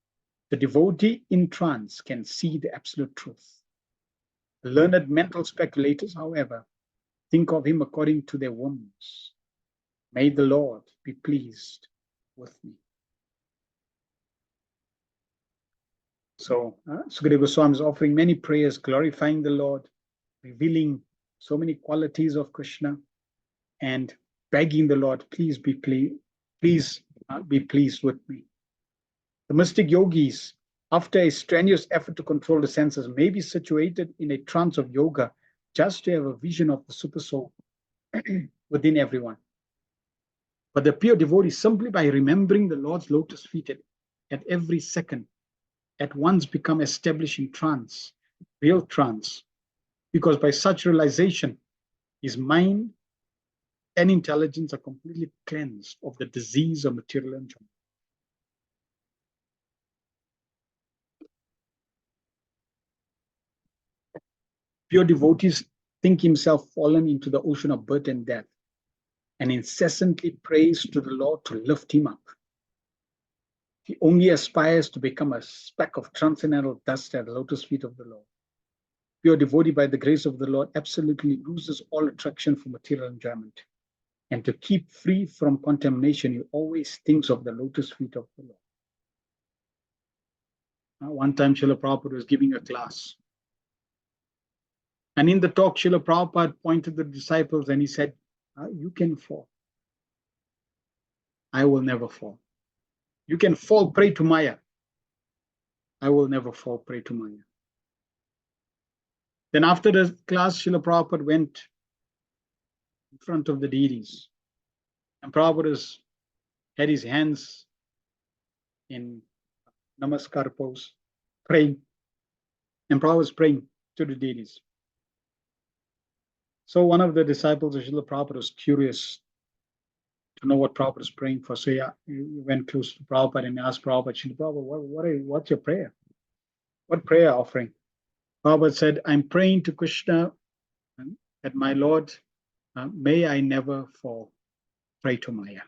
the devotee in trance can see the absolute truth. The learned mental speculators, however, think of him according to their whims. May the Lord be pleased with me. So Sukadeva Goswami is offering many prayers, glorifying the Lord, revealing so many qualities of Krishna, and begging the Lord, please be pleased with me. The mystic yogis, after a strenuous effort to control the senses, may be situated in a trance of yoga just to have a vision of the super soul within everyone. But the pure devotee, simply by remembering the Lord's lotus feet at every second, at once become established in trance, real trance, because by such realization, his mind and intelligence are completely cleansed of the disease of material enjoyment. Pure devotees think himself fallen into the ocean of birth and death, and incessantly prays to the Lord to lift him up. He only aspires to become a speck of transcendental dust at the lotus feet of the Lord. Pure devotee, by the grace of the Lord, absolutely loses all attraction for material enjoyment. And to keep free from contamination, he always thinks of the lotus feet of the Lord. One time, Srila Prabhupada was giving a class. And in the talk, Srila Prabhupada pointed to the disciples and he said, you can fall. I will never fall. You can fall prey to Maya. I will never fall prey to Maya. Then after the class, Srila Prabhupada went in front of the deities. And Prabhupada had his hands in Namaskar pose, praying. And Prabhupada was praying to the deities. So one of the disciples of Srila Prabhupada was curious to know what Prabhupada was praying for. So he went close to Prabhupada and asked Prabhupada, Srila Prabhupada, what's your prayer? What prayer offering? Prabhupada said, I'm praying to Krishna that my Lord, may I never fall prey to Maya.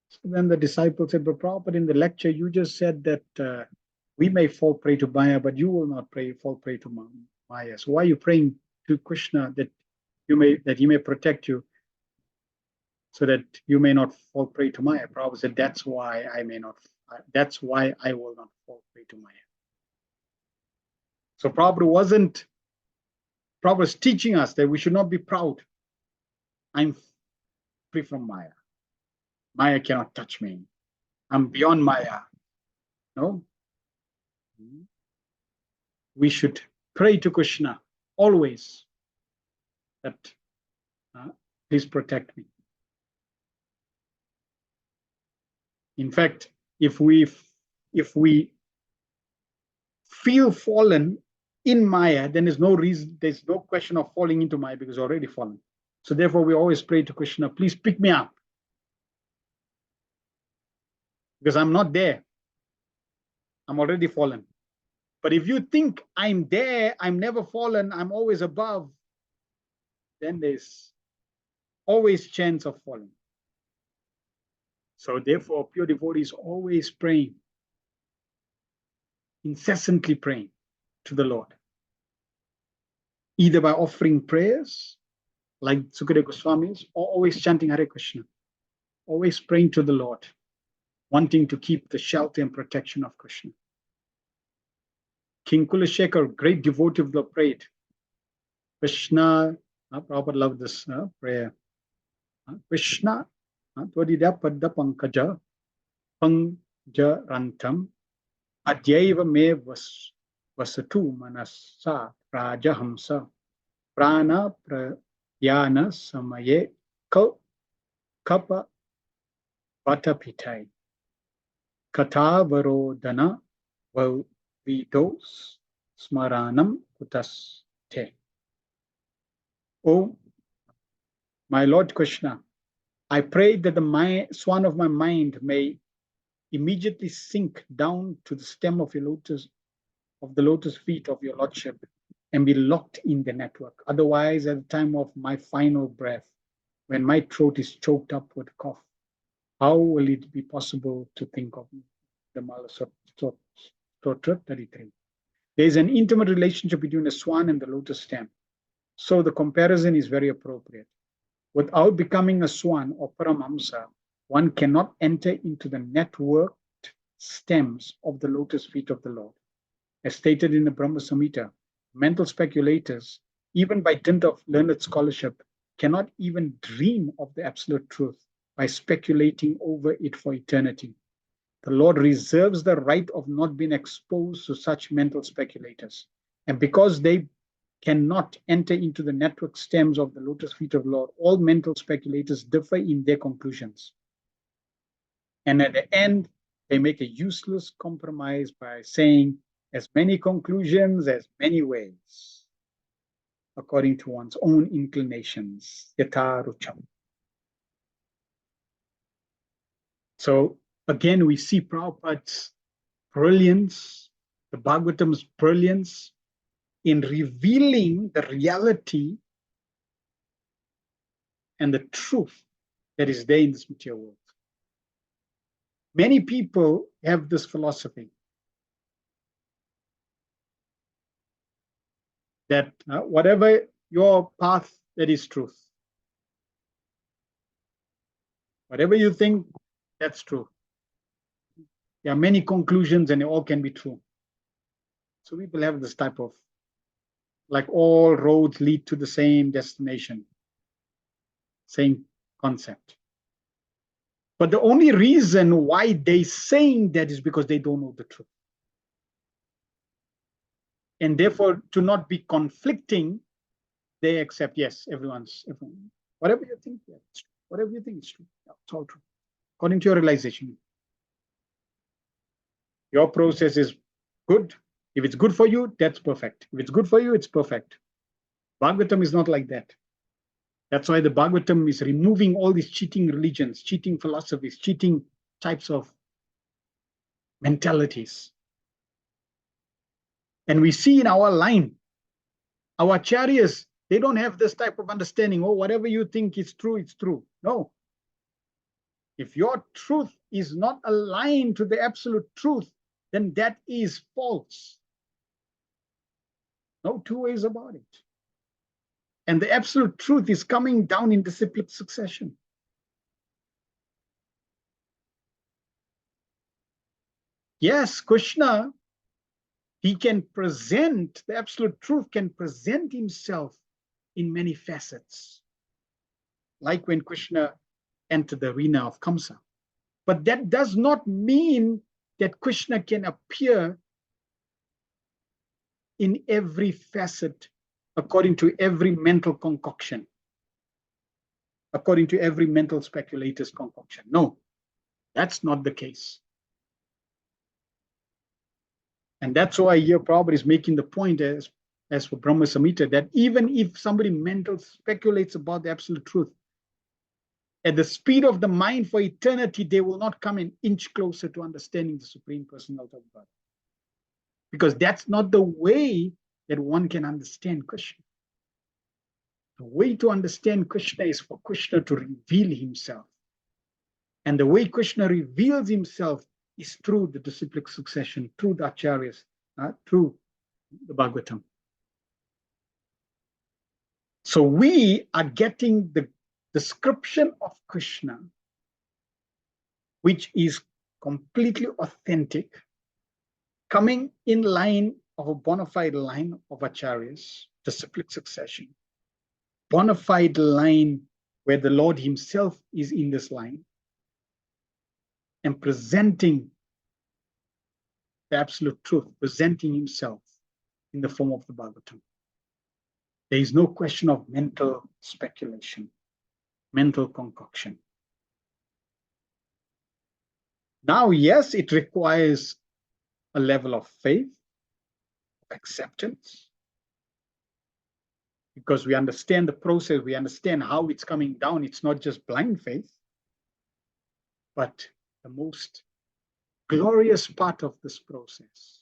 So then the disciple said, but Prabhupada, in the lecture, you just said that we may fall prey to Maya, but you will not fall prey to Maya. So why are you praying to Krishna that he may protect you so that you may not fall prey to Maya? Prabhupada said, that's why I will not fall prey to Maya. So Prabhupada was teaching us that we should not be proud. I'm free from Maya. Maya cannot touch me. I'm beyond Maya. No. We should pray to Krishna always that please protect me. In fact, if we feel fallen in Maya, then there's no question of falling into Maya because already fallen. So therefore, we always pray to Krishna, please pick me up. Because I'm not there. I'm already fallen. But if you think I'm there, I'm never fallen, I'm always above, then there's always chance of falling. So therefore, pure devotee is always praying, incessantly praying to the Lord. Either by offering prayers, like Sukadeva Goswami's, or always chanting Hare Krishna. Always praying to the Lord, wanting to keep the shelter and protection of Krishna. King Kulashekar, great devotee of the Lord, prayed. Krishna, Prabhupada loved this prayer. Krishna, Twadida Padda Pankaja, Panjarantam, Adyaiva me vasatu manasa rajahamsa, prana prayana samaye kapa vatapitai, katavarodana vidos smaranam kutaste. Oh, my Lord Krishna, I pray that the swan of my mind may immediately sink down to the stem of the lotus feet of your Lordship and be locked in the network. Otherwise, at the time of my final breath, when my throat is choked up with cough, How will it be possible to think of me? The Mala Stotra 33. There is an intimate relationship between the swan and the lotus stem. So the comparison is very appropriate. Without becoming a swan or Paramhamsa, one cannot enter into the networked stems of the lotus feet of the Lord. As stated in the Brahma Samhita, mental speculators, even by dint of learned scholarship, cannot even dream of the absolute truth by speculating over it for eternity. The Lord reserves the right of not being exposed to such mental speculators. And because they cannot enter into the network stems of the lotus feet of the Lord, all mental speculators differ in their conclusions. And at the end, they make a useless compromise by saying, as many conclusions, as many ways, according to one's own inclinations. Yatha rucham. So again, we see Prabhupada's brilliance, the Bhagavatam's brilliance in revealing the reality and the truth that is there in this material world. Many people have this philosophy that whatever your path, that is truth. Whatever you think, that's true. There are many conclusions and they all can be true. So people have this type of, like all roads lead to the same destination, same concept. But the only reason why they're saying that is because they don't know the truth. And therefore, to not be conflicting, they accept, yes, everyone. Whatever you think, yeah, it's true. Whatever you think is true. Yeah, it's all true. According to your realization. Your process is good. If it's good for you, that's perfect. If it's good for you, it's perfect. Bhagavatam is not like that. That's why the Bhagavatam is removing all these cheating religions, cheating philosophies, cheating types of mentalities. And we see in our line, our acharyas, they don't have this type of understanding. Oh, whatever you think is true, it's true. No. If your truth is not aligned to the absolute truth, then that is false. No two ways about it. And the absolute truth is coming down in disciplic succession. Yes, Krishna, he can present, the absolute truth can present himself in many facets. Like when Krishna entered the arena of Kamsa. But that does not mean that Krishna can appear in every facet according to every mental concoction, according to every mental speculator's concoction. No, that's not the case. And that's why here Prabhupada is making the point as for Brahma Samhita, that even if somebody mental speculates about the absolute truth, at the speed of the mind for eternity, they will not come an inch closer to understanding the Supreme Personality of God. Because that's not the way that one can understand Krishna. The way to understand Krishna is for Krishna to reveal himself. And the way Krishna reveals himself is through the disciplic succession, through the acharyas, through the Bhagavatam. So we are getting the description of Krishna, which is completely authentic, coming in line of a bona fide line of acharyas, disciplic succession, bona fide line where the Lord himself is in this line, and presenting the absolute truth, presenting himself in the form of the Bhagavatam. There is no question of mental speculation, mental concoction. Now, yes, it requires a level of faith, acceptance, because we understand the process, we understand how it's coming down. It's not just blind faith, but the most glorious part of this process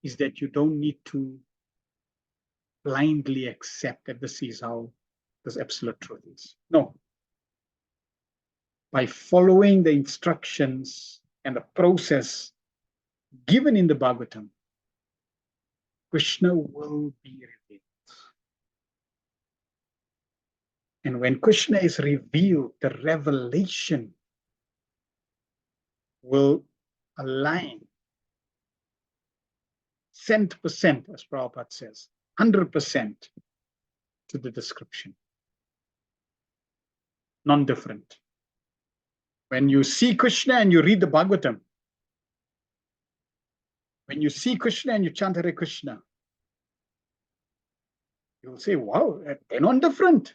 is that you don't need to blindly accept that this is how this absolute truth is. No. by following the instructions and the process given in the Bhagavatam, Krishna will be revealed. And when Krishna is revealed, the revelation will align 100%, as Prabhupada says, 100% to the description. Non-different. When you see Krishna and you read the Bhagavatam, when you see Krishna and you chant Hare Krishna, you will say, wow, they're non-different.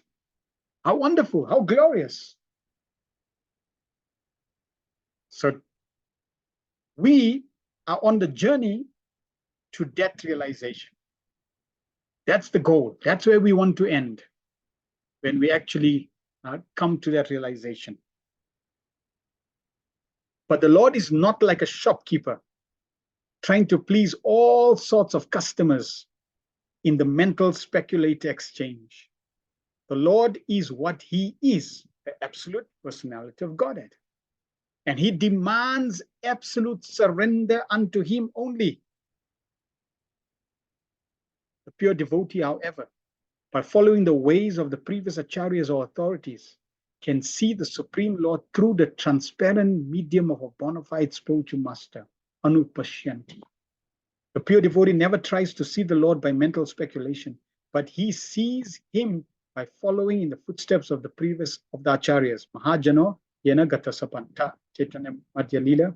How wonderful, how glorious. So we are on the journey to that realization. That's the goal. That's where we want to end when we actually come to that realization. But the Lord is not like a shopkeeper trying to please all sorts of customers in the mental speculator exchange. The Lord is what he is, the absolute personality of Godhead. And he demands absolute surrender unto him only. The pure devotee, however, by following the ways of the previous acharyas or authorities, can see the Supreme Lord through the transparent medium of a bona fide spiritual master, anupashyanti. The pure devotee never tries to see the Lord by mental speculation, but he sees him by following in the footsteps of the previous of the acharyas. Mahajano yena gata sapanta, Chaitanya Madhya Lila,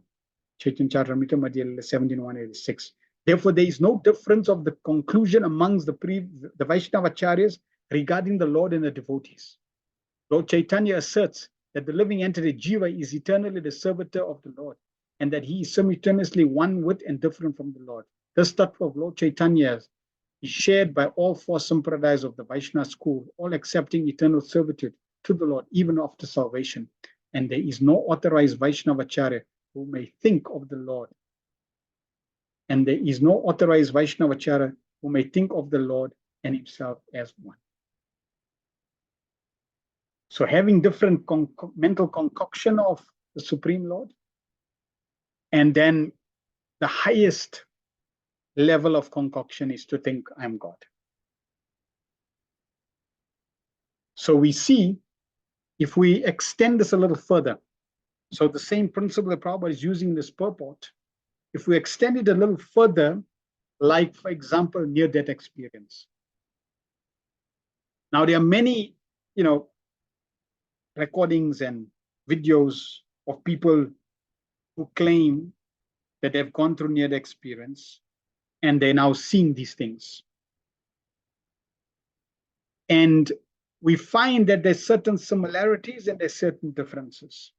Chaitanya Charitamrita Madhya Lila 17:186. Therefore, there is no difference of the conclusion amongst the Vaishnava acharyas regarding the Lord and the devotees. Lord Chaitanya asserts that the living entity Jiva is eternally the servitor of the Lord, and that he is simultaneously one with and different from the Lord. This tattva of Lord Chaitanya is shared by all four sampradayas of the Vaishnava school, all accepting eternal servitude to the Lord even after salvation. And there is no authorized Vaishnava acharya who may think of the Lord. And there is no authorized Vaishnava acharya who may think of the Lord and himself as one. So having different mental concoction of the Supreme Lord, and then the highest level of concoction is to think I'm God. So we see, if we extend this a little further, so the same principle that Prabhupada is using in this purport, if we extend it a little further, like, for example, near-death experience. Now, there are many, recordings and videos of people who claim that they've gone through near-death experience and they're now seeing these things. And we find that there's certain similarities and there's certain differences.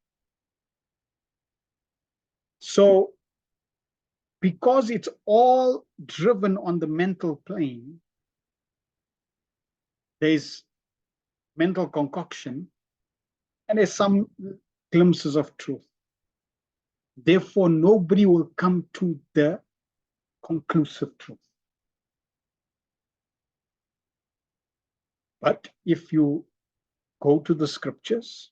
So, because it's all driven on the mental plane, there's mental concoction and there's some glimpses of truth. Therefore, nobody will come to the conclusive truth. But if you go to the scriptures,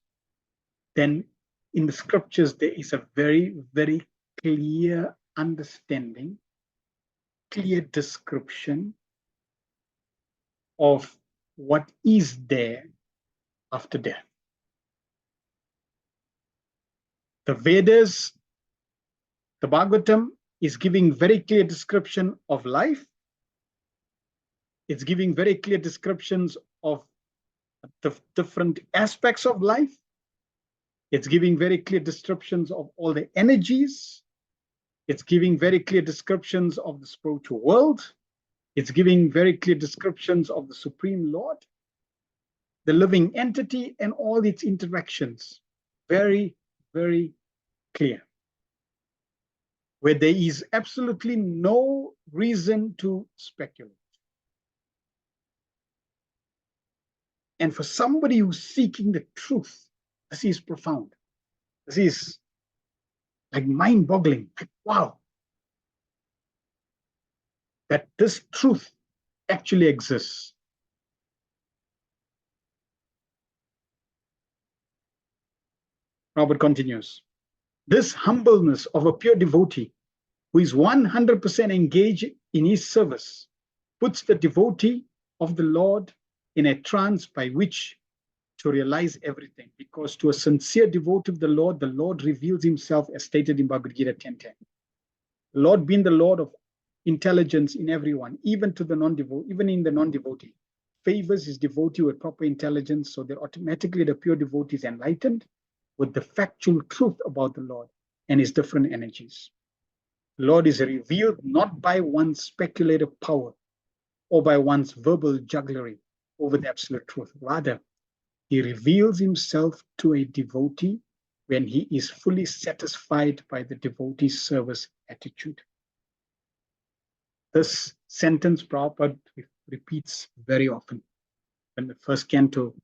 then in the scriptures, there is a very, very clear understanding, clear description of what is there after death. The Vedas, the Bhagavatam is giving very clear description of life. It's giving very clear descriptions of the different aspects of life. It's giving very clear descriptions of all the energies. It's giving very clear descriptions of the spiritual world. It's giving very clear descriptions of the Supreme Lord, the living entity, and all its interactions. Very, very clear. Where there is absolutely no reason to speculate. And for somebody who's seeking the truth, this is profound. This is like mind-boggling. Like, wow. That this truth actually exists. Robert continues. This humbleness of a pure devotee who is 100% engaged in his service puts the devotee of the Lord in a trance by which to realize everything. Because to a sincere devotee of the Lord reveals himself as stated in Bhagavad Gita 10:10. The Lord being the Lord of intelligence in everyone, even to the non-devotee, even in the non-devotee, favors his devotee with proper intelligence so that automatically the pure devotee is enlightened with the factual truth about the Lord and his different energies. The Lord is revealed not by one's speculative power or by one's verbal jugglery over the absolute truth. Rather, he reveals himself to a devotee when he is fully satisfied by the devotee's service attitude. This sentence Prabhupada repeats very often. In the first canto,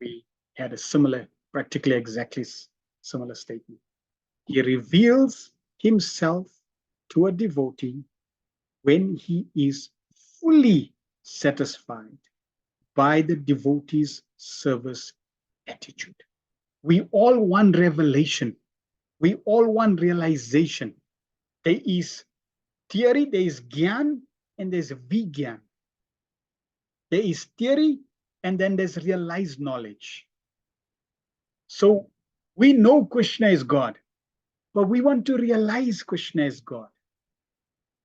we had a similar, practically exactly similar statement. He reveals himself to a devotee when he is fully satisfied by the devotee's service attitude. We all want revelation. We all want realization. There is theory, there is gyan, and there's vigyan. There is theory, and then there's realized knowledge. So we know Krishna is God, but we want to realize Krishna is God.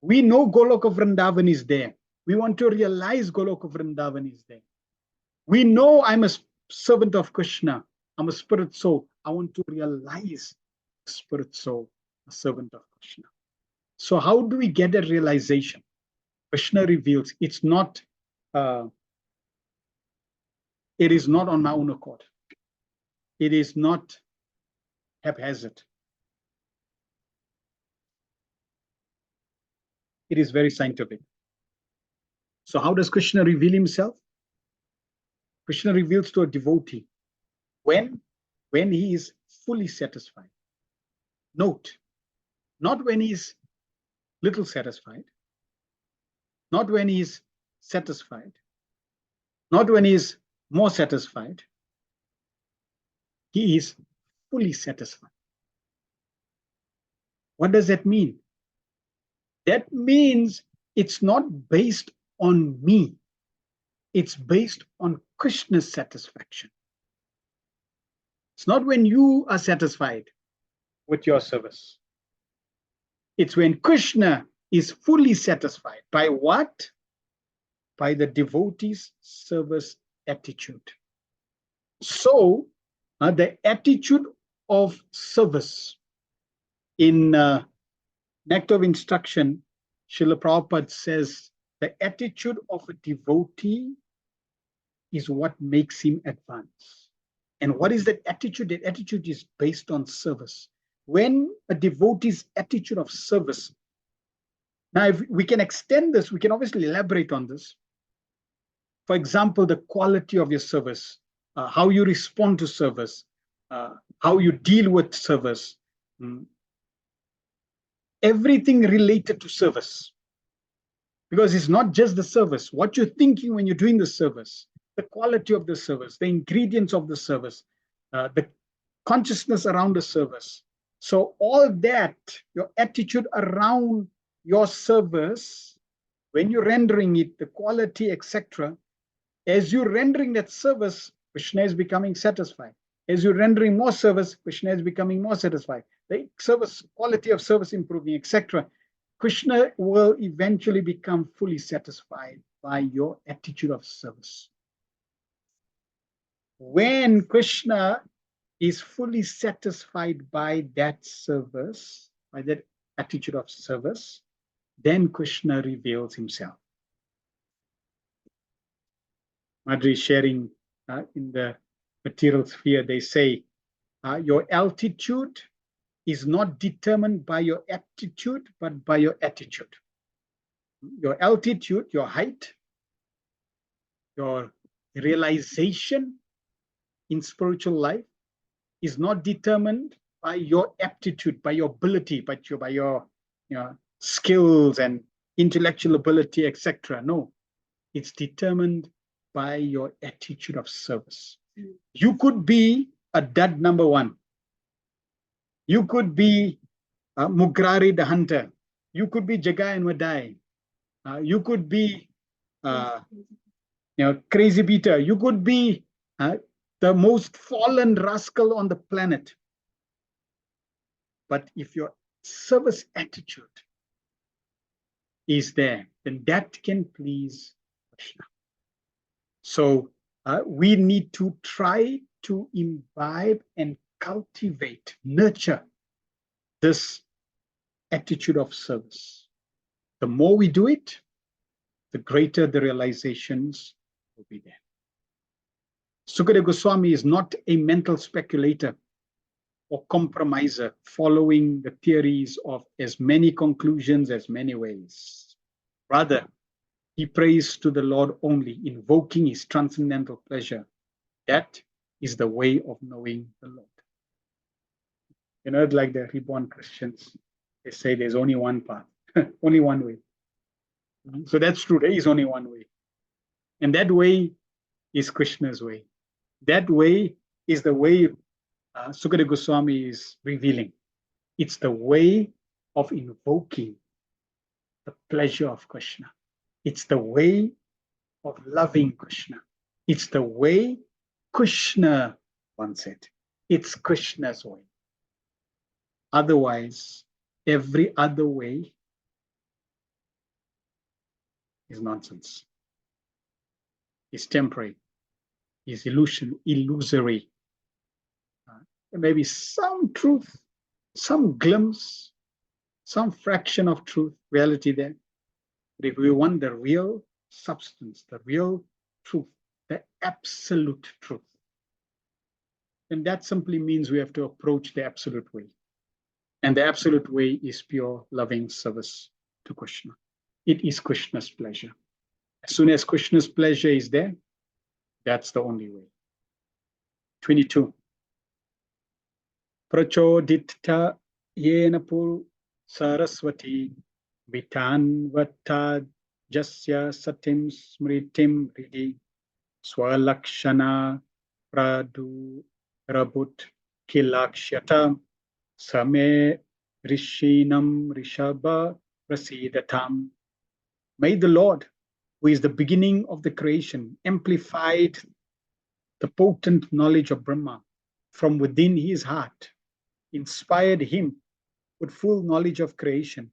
We know Goloka Vrindavan is there. We want to realize Goloka Vrindavan is there. We know I'm a servant of Krishna. I'm a spirit soul. I want to realize the spirit soul, a servant of Krishna. So how do we get a realization? Krishna reveals it's not, it is not on my own accord. It is not haphazard. It is very scientific. So how does Krishna reveal himself? Krishna reveals to a devotee when he is fully satisfied. Note, not when he is little satisfied, not when he is satisfied, not when he is more satisfied. He is fully satisfied. What does that mean? That means it's not based on me. It's based on Krishna's satisfaction. It's not when you are satisfied with your service. It's when Krishna is fully satisfied. By what? By the devotee's service attitude. So, the attitude of service in Nectar of Instruction, Srila Prabhupada says the attitude of a devotee is what makes him advance. And what is that attitude? That attitude is based on service. When a devotee's attitude of service, now if we can extend this, we can obviously elaborate on this. For example, the quality of your service, how you respond to service, how you deal with service, everything related to service. Because it's not just the service, what you're thinking when you're doing the service, the quality of the service, the ingredients of the service, the consciousness around the service. So all that, your attitude around your service, when you're rendering it, the quality, etc., as you're rendering that service, Krishna is becoming satisfied. As you're rendering more service, Krishna is becoming more satisfied. The service, quality of service improving, etc. Krishna will eventually become fully satisfied by your attitude of service. When Krishna is fully satisfied by that service, by that attitude of service, then Krishna reveals himself. Madhuri is sharing in the material sphere, they say, your altitude is not determined by your aptitude, but by your attitude. Your altitude, your height, your realization in spiritual life is not determined by your aptitude, by your ability, but by your skills and intellectual ability, etc. No, it's determined by your attitude of service. You could be a dud number one. You could be Mugrari the hunter. You could be Jagai and Wadai. You could be crazy Peter. You could be the most fallen rascal on the planet. But if your service attitude is there, then that can please Krishna. So we need to try to imbibe and cultivate, nurture this attitude of service. The more we do it, the greater the realizations will be there. Sukadeva Goswami is not a mental speculator or compromiser following the theories of as many conclusions as many ways. Rather, he prays to the Lord only, invoking his transcendental pleasure. That is the way of knowing the Lord. You know, like the reborn Christians, they say there's only one path, only one way. So that's true, there is only one way. And that way is Krishna's way. That way is the way Sukadeva Goswami is revealing. It's the way of invoking the pleasure of Krishna. It's the way of loving Krishna. It's the way Krishna wants it. It's Krishna's way. Otherwise, every other way is nonsense. It's temporary. It's illusory. There may be some truth, some glimpse, some fraction of truth, reality there. But if we want the real substance, the real truth, the absolute truth, then that simply means we have to approach the absolute way. And the absolute way is pure loving service to Krishna. It is Krishna's pleasure. As soon as Krishna's pleasure is there, that's the only way. 22. Prachodita yena pur saraswati vitanvata jasya satim smritim ridi swalakshana pradu rabut kilakshata same rishinam rishabha prasidatam. May the Lord, who is the beginning of the creation, amplified the potent knowledge of Brahma from within his heart, inspired him with full knowledge of creation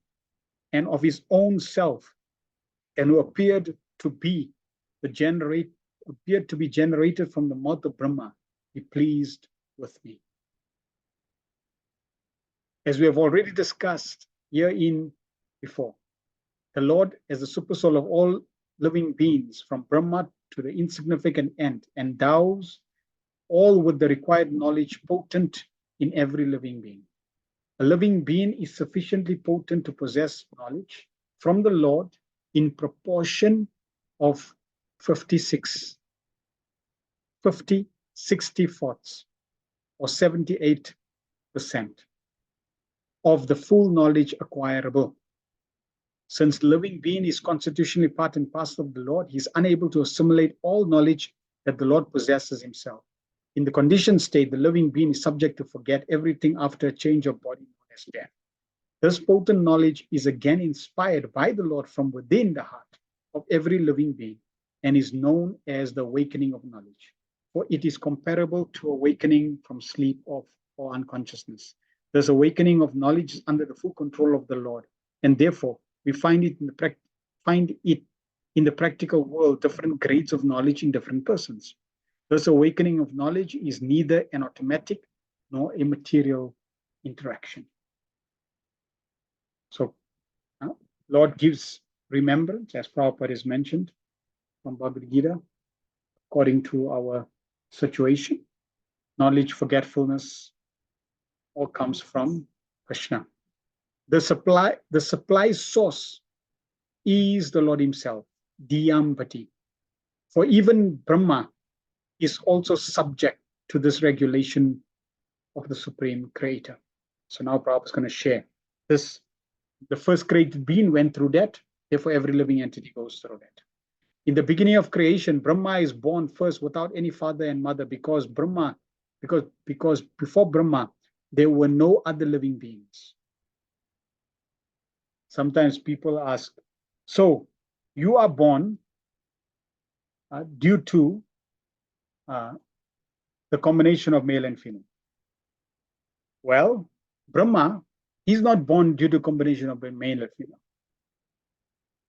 and of his own self, and who appeared to be generated from the mouth of Brahma, be pleased with me. As we have already discussed herein before, the Lord, as the supersoul of all living beings, from Brahma to the insignificant end, endows all with the required knowledge potent in every living being. A living being is sufficiently potent to possess knowledge from the Lord in proportion of 60 fourths, or 78% of the full knowledge acquirable. Since the living being is constitutionally part and parcel of the Lord, he is unable to assimilate all knowledge that the Lord possesses himself. In the conditioned state, the living being is subject to forget everything after a change of body known as death. This potent knowledge is again inspired by the Lord from within the heart of every living being and is known as the awakening of knowledge. For it is comparable to awakening from sleep or unconsciousness. This awakening of knowledge is under the full control of the Lord, and therefore we find it in the practical world, different grades of knowledge in different persons. This awakening of knowledge is neither an automatic nor a material interaction. So, Lord gives remembrance, as Prabhupada has mentioned from Bhagavad Gita, according to our situation. Knowledge, forgetfulness, all comes from Krishna. The supply source is the Lord himself, Diyambati. For even Brahma is also subject to this regulation of the Supreme Creator. So now Prabhupada is going to share this. The first created being went through that, therefore every living entity goes through that. In the beginning of creation, Brahma is born first without any father and mother, because before Brahma, there were no other living beings. Sometimes people ask, so you are born due to the combination of male and female. Well, Brahma, he's not born due to combination of male and female.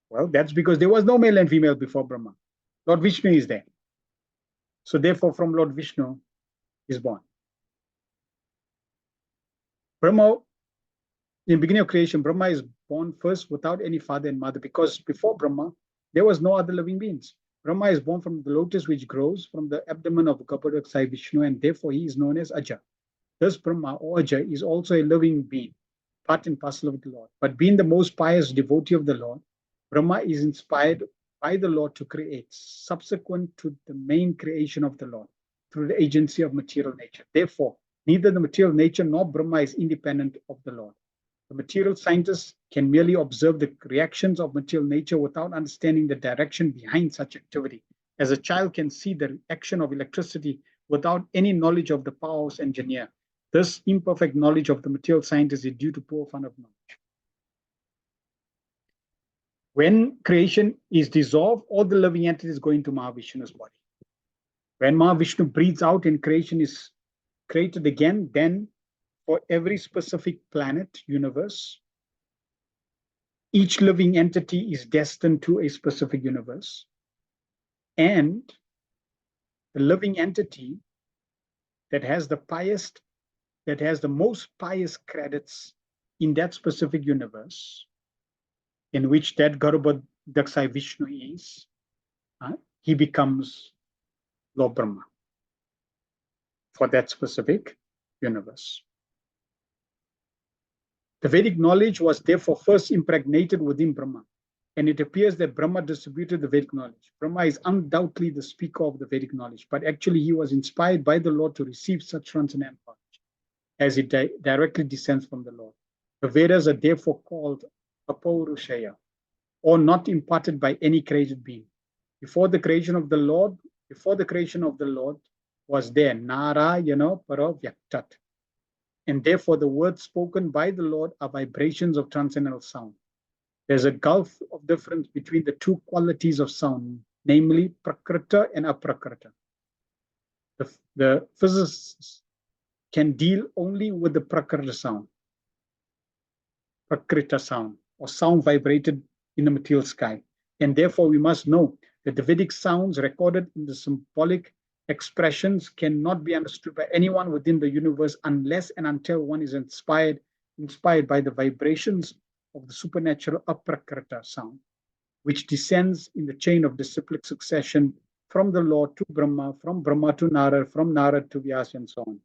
Well, that's because there was no male and female before Brahma. Lord Vishnu is there. So therefore, from Lord Vishnu is born. Brahma, in the beginning of creation, Brahma is born first without any father and mother, because before Brahma, there was no other living beings. Brahma is born from the lotus which grows from the abdomen of Garudaksai Vishnu, and therefore he is known as Aja. Thus, Brahma or Aja is also a living being, part and parcel of the Lord. But being the most pious devotee of the Lord, Brahma is inspired by the Lord to create, subsequent to the main creation of the Lord, through the agency of material nature. Therefore, neither the material nature nor Brahma is independent of the Lord. The material scientists can merely observe the reactions of material nature without understanding the direction behind such activity, as a child can see the action of electricity without any knowledge of the powerhouse engineer. This imperfect knowledge of the material scientist is due to poor fund of knowledge. When creation is dissolved, all the living entities go into Mahavishnu's body. When Mahavishnu breathes out and creation is created again, then for every specific planet, universe, each living entity is destined to a specific universe. And the living entity that has the most pious credits in that specific universe, in which that Garudaksai Vishnu is, he becomes Lord Brahma for that specific universe. The Vedic knowledge was therefore first impregnated within Brahma, and it appears that Brahma distributed the Vedic knowledge. Brahma is undoubtedly the speaker of the Vedic knowledge, but actually he was inspired by the Lord to receive such transcendental knowledge, as it directly descends from the Lord. The Vedas are therefore called Apaurushaya, or not imparted by any created being. Before the creation of the Lord was there, Narayana Paravyaktat. And therefore the words spoken by the Lord are vibrations of transcendental sound. There's a gulf of difference between the two qualities of sound, namely Prakrita and Aprakrita. The physicists can deal only with the Prakrita sound, or sound vibrated in the material sky. And therefore we must know that the Vedic sounds recorded in the symbolic expressions cannot be understood by anyone within the universe unless and until one is inspired by the vibrations of the supernatural Aprakrita sound, which descends in the chain of disciplic succession from the Lord to Brahma, from Brahma to Narad, from Narad to Vyasa, and so on.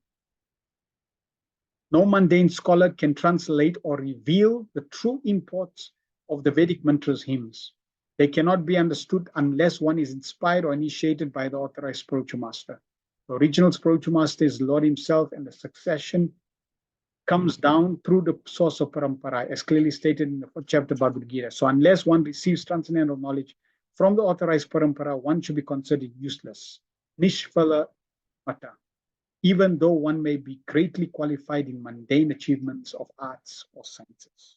No mundane scholar can translate or reveal the true imports of the Vedic mantras, hymns. They cannot be understood unless one is inspired or initiated by the authorized spiritual master. The original spiritual master is the Lord himself, and the succession comes down through the source of parampara, as clearly stated in the 4th chapter of Bhagavad Gita. So unless one receives transcendental knowledge from the authorized parampara, one should be considered useless, nishphala mata, even though one may be greatly qualified in mundane achievements of arts or sciences.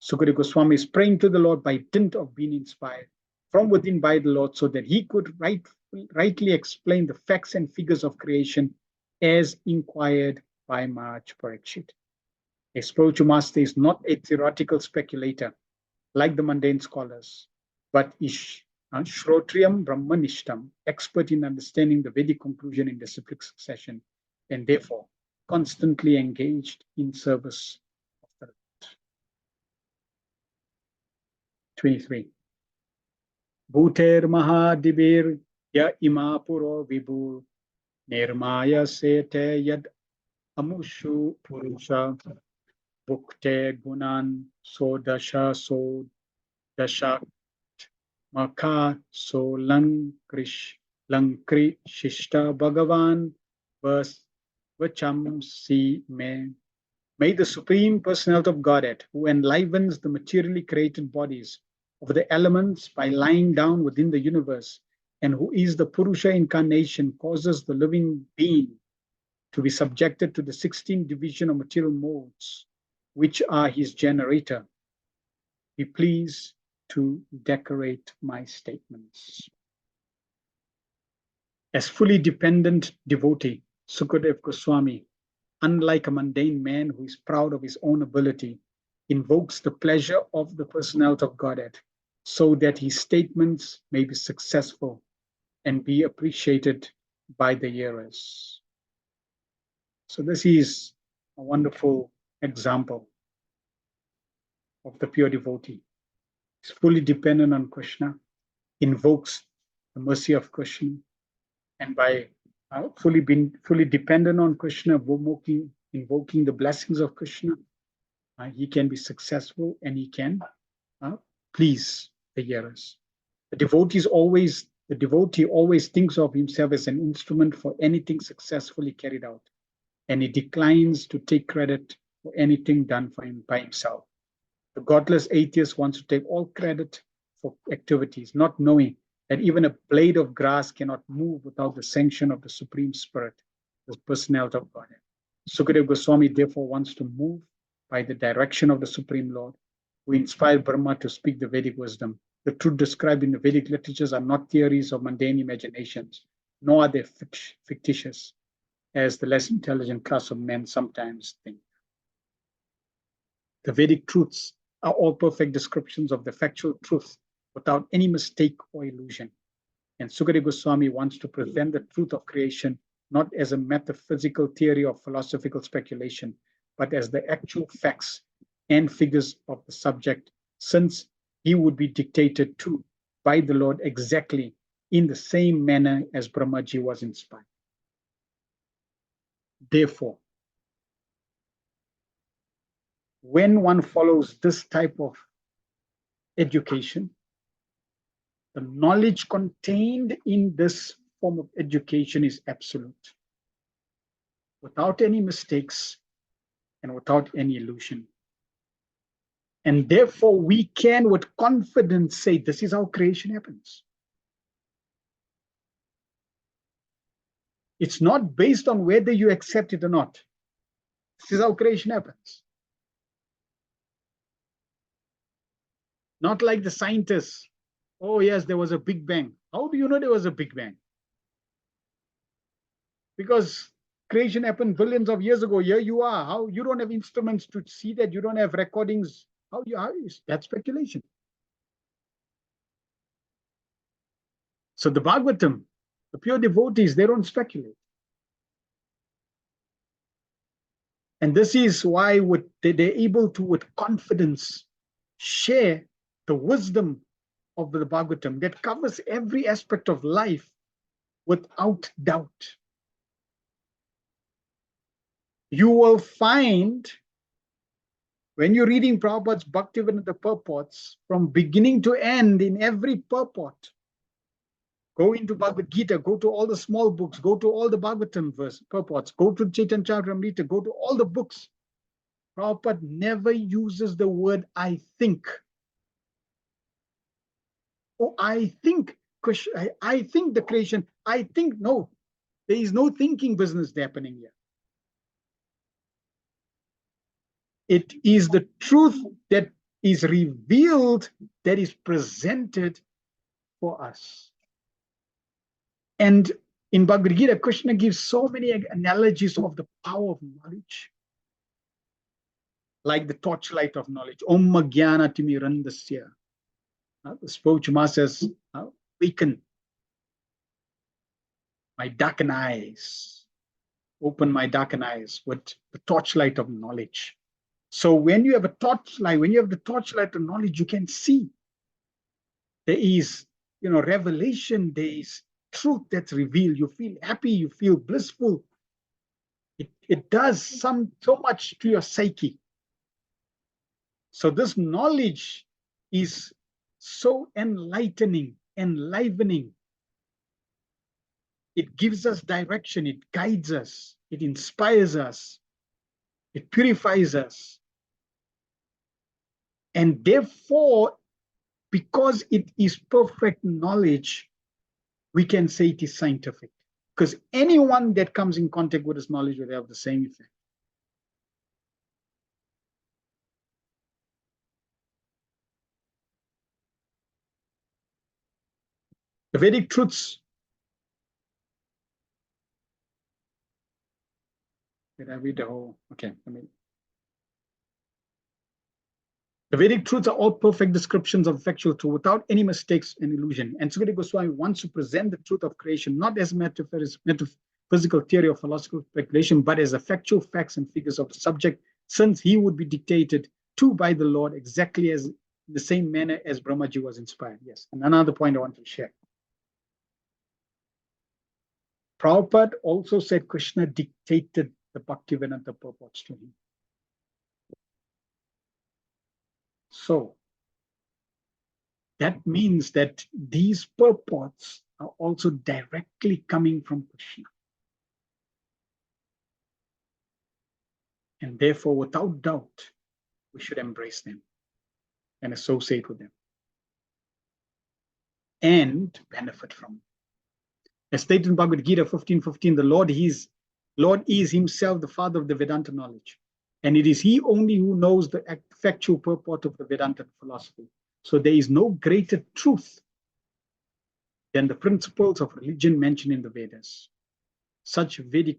Sukadeva Goswami is praying to the Lord by dint of being inspired from within by the Lord, so that he could rightly explain the facts and figures of creation as inquired by Maharaj Parikshit. A spiritual master is not a theoretical speculator like the mundane scholars, but is Shrotriyam Brahmanishtam, expert in understanding the Vedic conclusion in disciplic succession, and therefore constantly engaged in service of the Lord. 23. Bhuter Mahadivir Ya Imapuro Vibhu Nirmaya Sete Yad Amushu Purusha Bhukte Gunan Sodasha Maka Lankri Shishta Bhagavan Vacham Si Me. May the Supreme Personality of Godhead, who enlivens the materially created bodies of the elements by lying down within the universe, and who is the Purusha incarnation, causes the living being to be subjected to the 16 division of material modes, which are his generator. Be pleased to decorate my statements. As fully dependent devotee, Sukadev Goswami, unlike a mundane man who is proud of his own ability, invokes the pleasure of the personality of Godhead so that his statements may be successful and be appreciated by the hearers. So this is a wonderful example of the pure devotee. He's fully dependent on Krishna, invokes the mercy of Krishna, and by being fully dependent on Krishna, invoking the blessings of Krishna, he can be successful and he can please the hearers. The devotee always thinks of himself as an instrument for anything successfully carried out, and he declines to take credit for anything done for him by himself. The godless atheist wants to take all credit for activities, not knowing that even a blade of grass cannot move without the sanction of the Supreme Spirit, the personality of Godhead. Sukadeva Goswami therefore wants to move by the direction of the Supreme Lord, who inspired Brahma to speak the Vedic wisdom. The truth described in the Vedic literatures are not theories of mundane imaginations, nor are they fictitious, as the less intelligent class of men sometimes think. The Vedic truths are all perfect descriptions of the factual truth without any mistake or illusion. And Sukadeva Goswami wants to present the truth of creation not as a metaphysical theory or philosophical speculation, but as the actual facts and figures of the subject, since he would be dictated to by the Lord exactly in the same manner as Brahmaji was inspired. Therefore, when one follows this type of education, the knowledge contained in this form of education is absolute, without any mistakes and without any illusion. And therefore, we can with confidence say, this is how creation happens. It's not based on whether you accept it or not. This is how creation happens. Not like the scientists. Oh, yes, there was a Big Bang. How do you know there was a Big Bang? Because creation happened billions of years ago. Here you are. How you don't have instruments to see that? You don't have recordings. How is that speculation? So the Bhagavatam, the pure devotees, they don't speculate. And this is why they're able to, with confidence, share the wisdom of the Bhagavatam that covers every aspect of life without doubt. You will find, when you're reading Prabhupada's Bhaktivedanta purports, from beginning to end in every purport, go into Bhagavad Gita, go to all the small books, go to all the Bhagavatam purports, go to Chaitanya Charitamrita, go to all the books. Prabhupada never uses the word I think. Oh, I think the creation, I think, no. There is no thinking business happening here. It is the truth that is revealed, that is presented for us. And in Bhagavad Gita, Krishna gives so many analogies of the power of knowledge. Like the torchlight of knowledge. Om Jnana Timirandasya. The spiritual master says, weaken my darkened eyes. Open my darkened eyes with the torchlight of knowledge. So when you have a torchlight, when you have the torchlight of knowledge, you can see. There is, revelation, there is truth that's revealed. You feel happy, you feel blissful. It does so much to your psyche. So this knowledge is so enlightening, enlivening. It gives us direction, it guides us, it inspires us, it purifies us. And therefore, because it is perfect knowledge, we can say it is scientific. because anyone that comes in contact with this knowledge will have the same effect. The Vedic truths. Did I read the whole? Okay, the Vedic truths are all perfect descriptions of factual truth without any mistakes and illusion. And Sukadeva Goswami wants to present the truth of creation not as metaphysical theory or philosophical speculation, but as a factual facts and figures of the subject, since he would be dictated to by the Lord exactly as the same manner as Brahmaji was inspired. Yes, and another point I want to share. Prabhupada also said Krishna dictated the Bhaktivedanta purports to him. So that means that these purports are also directly coming from Krishna. And therefore, without doubt, we should embrace them and associate with them and benefit from them. As stated in Bhagavad Gita 15:15, the Lord is himself the father of the Vedanta knowledge. And it is he only who knows the factual purport of the Vedanta philosophy. So there is no greater truth than the principles of religion mentioned in the Vedas. Such Vedic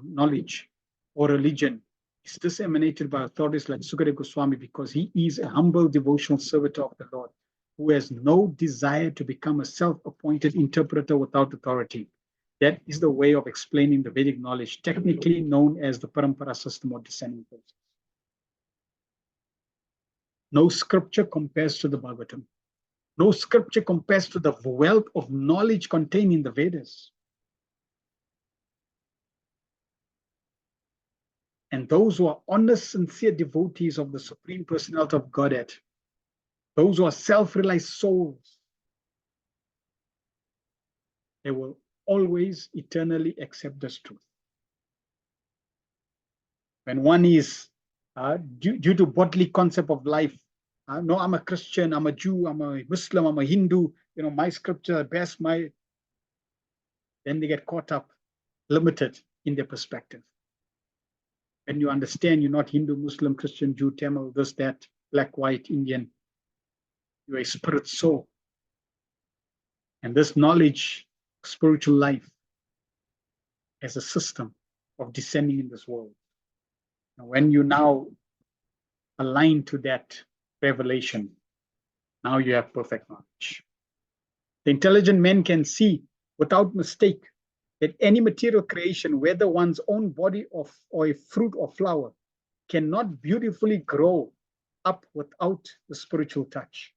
knowledge or religion is disseminated by authorities like Sukadeva Goswami because he is a humble devotional servitor of the Lord who has no desire to become a self-appointed interpreter without authority. That is the way of explaining the Vedic knowledge, technically known as the Parampara system or descending process. No scripture compares to the Bhagavatam. No scripture compares to the wealth of knowledge contained in the Vedas. And those who are honest, sincere devotees of the Supreme Personality of Godhead, those who are self-realized souls, they will always eternally accept this truth. When one is, due to bodily concept of life, no, I'm a Christian, I'm a Jew, I'm a Muslim, I'm a Hindu, my scripture, best, then they get caught up, limited in their perspective. When you understand you're not Hindu, Muslim, Christian, Jew, Tamil, this, that, black, white, Indian, you're a spirit soul. And this knowledge, spiritual life, as a system of descending in this world. And when you now align to that revelation, now you have perfect knowledge. The intelligent man can see without mistake that any material creation, whether one's own body or a fruit or flower, cannot beautifully grow up without the spiritual touch.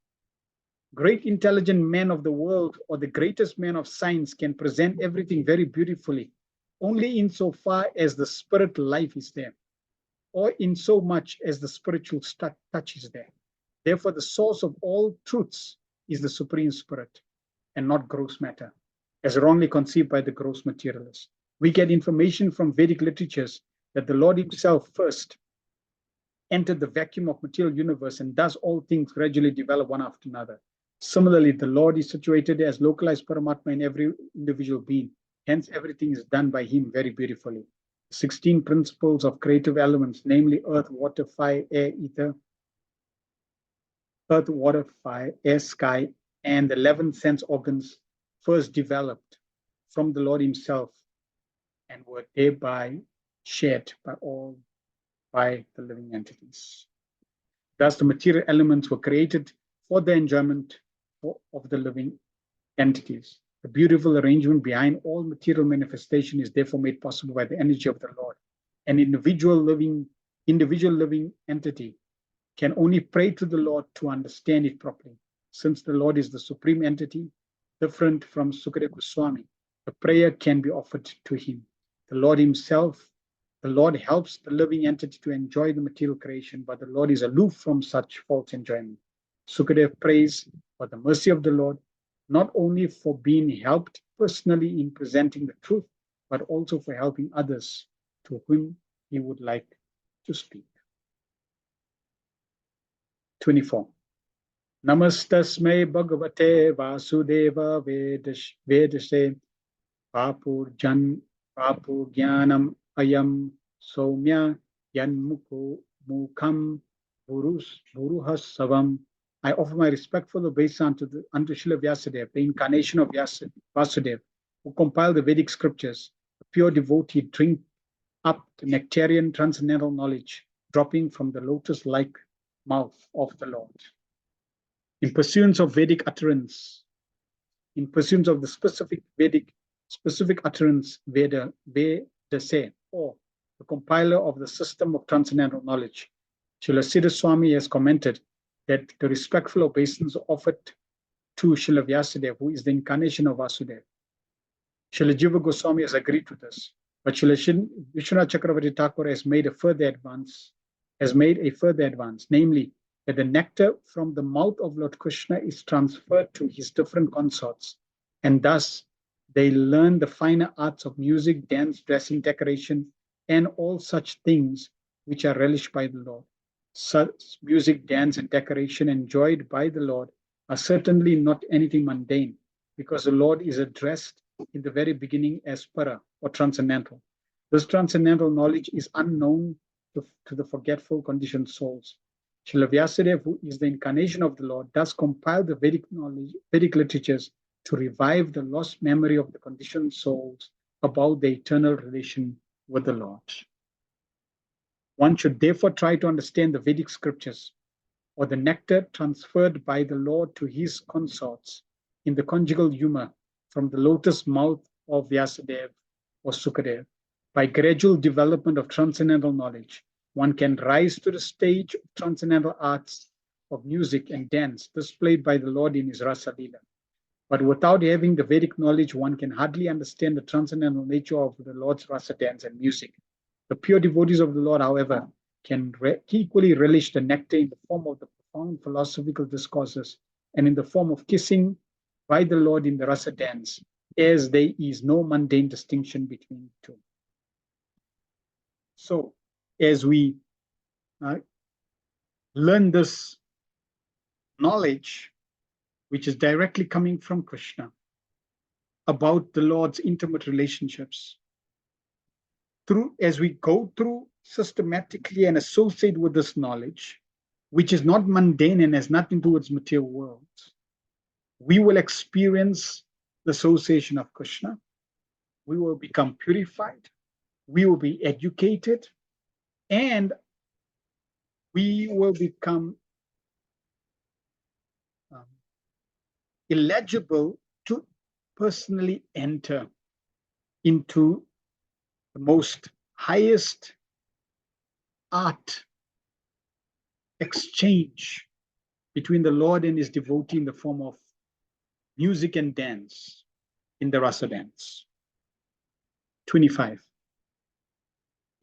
Great intelligent men of the world or the greatest man of science can present everything very beautifully, only insofar as the spirit life is there, or in so much as the spiritual touch is there. Therefore, the source of all truths is the Supreme Spirit and not gross matter, as wrongly conceived by the gross materialists. We get information from Vedic literatures that the Lord himself first entered the vacuum of material universe and thus all things gradually develop one after another. Similarly, the Lord is situated as localized Paramatma in every individual being. Hence, everything is done by him very beautifully. 16 principles of creative elements, namely earth, water, fire, air, ether, earth, water, fire, air, sky, and the 11 sense organs first developed from the Lord himself and were thereby shared by the living entities. Thus, the material elements were created for the enjoyment of the living entities. The beautiful arrangement behind all material manifestation is therefore made possible by the energy of the Lord. An individual living entity can only pray to the Lord to understand it properly. Since the Lord is the supreme entity, different from Sukadeva Goswami, the prayer can be offered to him. The Lord helps the living entity to enjoy the material creation, but the Lord is aloof from such false enjoyment. Sukadeva prays for the mercy of the Lord, not only for being helped personally in presenting the truth, but also for helping others to whom he would like to speak. 24. Namastasmai Bhagavate Vasudeva Vedase Papur Jan Papur Jnanam Ayam Soumya Yanmuko Mukham Buruhas Savam. I offer my respectful obeisance unto Srila Vyasadeva, the incarnation of Vasudeva, who compiled the Vedic scriptures. A pure devotee drink up the nectarian transcendental knowledge dropping from the lotus-like mouth of the Lord. In pursuance of Vedic utterance, in pursuance of the specific utterance, Veda say, or the compiler of the system of transcendental knowledge, Srila Siddha Swami has commented that the respectful obeisance offered to Srila Vyasadeva, who is the incarnation of Vasudeva. Srila Jiva Goswami has agreed to this, but Srila Vishwanath Chakravarti Thakur has made a further advance, namely that the nectar from the mouth of Lord Krishna is transferred to his different consorts, and thus they learn the finer arts of music, dance, dressing, decoration, and all such things which are relished by the Lord. Such music, dance, and decoration enjoyed by the Lord are certainly not anything mundane, because the Lord is addressed in the very beginning as para, or transcendental. This transcendental knowledge is unknown to the forgetful conditioned souls. Srila Vyasadeva, who is the incarnation of the Lord, does compile the Vedic literatures to revive the lost memory of the conditioned souls about the eternal relation with the Lord. One should therefore try to understand the Vedic scriptures, or the nectar transferred by the Lord to his consorts in the conjugal humor from the lotus mouth of Vyasadeva or Sukadeva. By gradual development of transcendental knowledge, one can rise to the stage of transcendental arts of music and dance displayed by the Lord in his Rasa Lila. But without having the Vedic knowledge, one can hardly understand the transcendental nature of the Lord's Rasa dance and music. The pure devotees of the Lord, however, can equally relish the nectar in the form of the profound philosophical discourses and in the form of kissing by the Lord in the Rasa dance, as there is no mundane distinction between the two. So, as we learn this knowledge, which is directly coming from Krishna, about the Lord's intimate relationships, as we go through systematically and associate with this knowledge, which is not mundane and has nothing to do with material world, we will experience the association of Krishna. We will become purified. We will be educated, and we will become eligible to personally enter into the most highest art exchange between the Lord and his devotee in the form of music and dance in the Rasa dance. 25.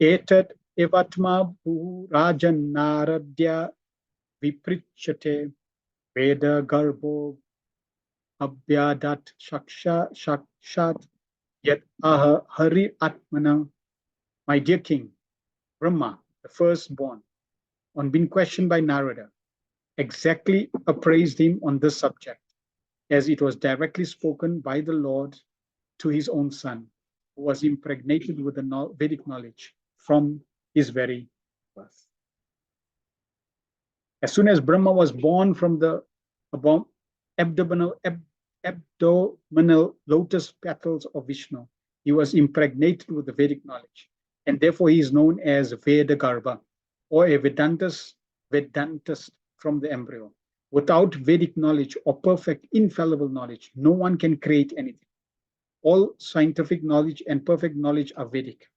Etat evatma rajan naradya viprichyate veda garbo abhyadat shakshat yet aha hari atmana. My dear king, Brahma, the firstborn, on being questioned by Narada, exactly appraised him on this subject, as it was directly spoken by the Lord to his own son, who was impregnated with the Vedic knowledge from his very birth. As soon as Brahma was born from the abdominal lotus petals of Vishnu, he was impregnated with the Vedic knowledge, and therefore he is known as Veda Garbha, or a Vedantist from the embryo. Without Vedic knowledge or perfect infallible knowledge, no one can create anything. All scientific knowledge and perfect knowledge are Vedic.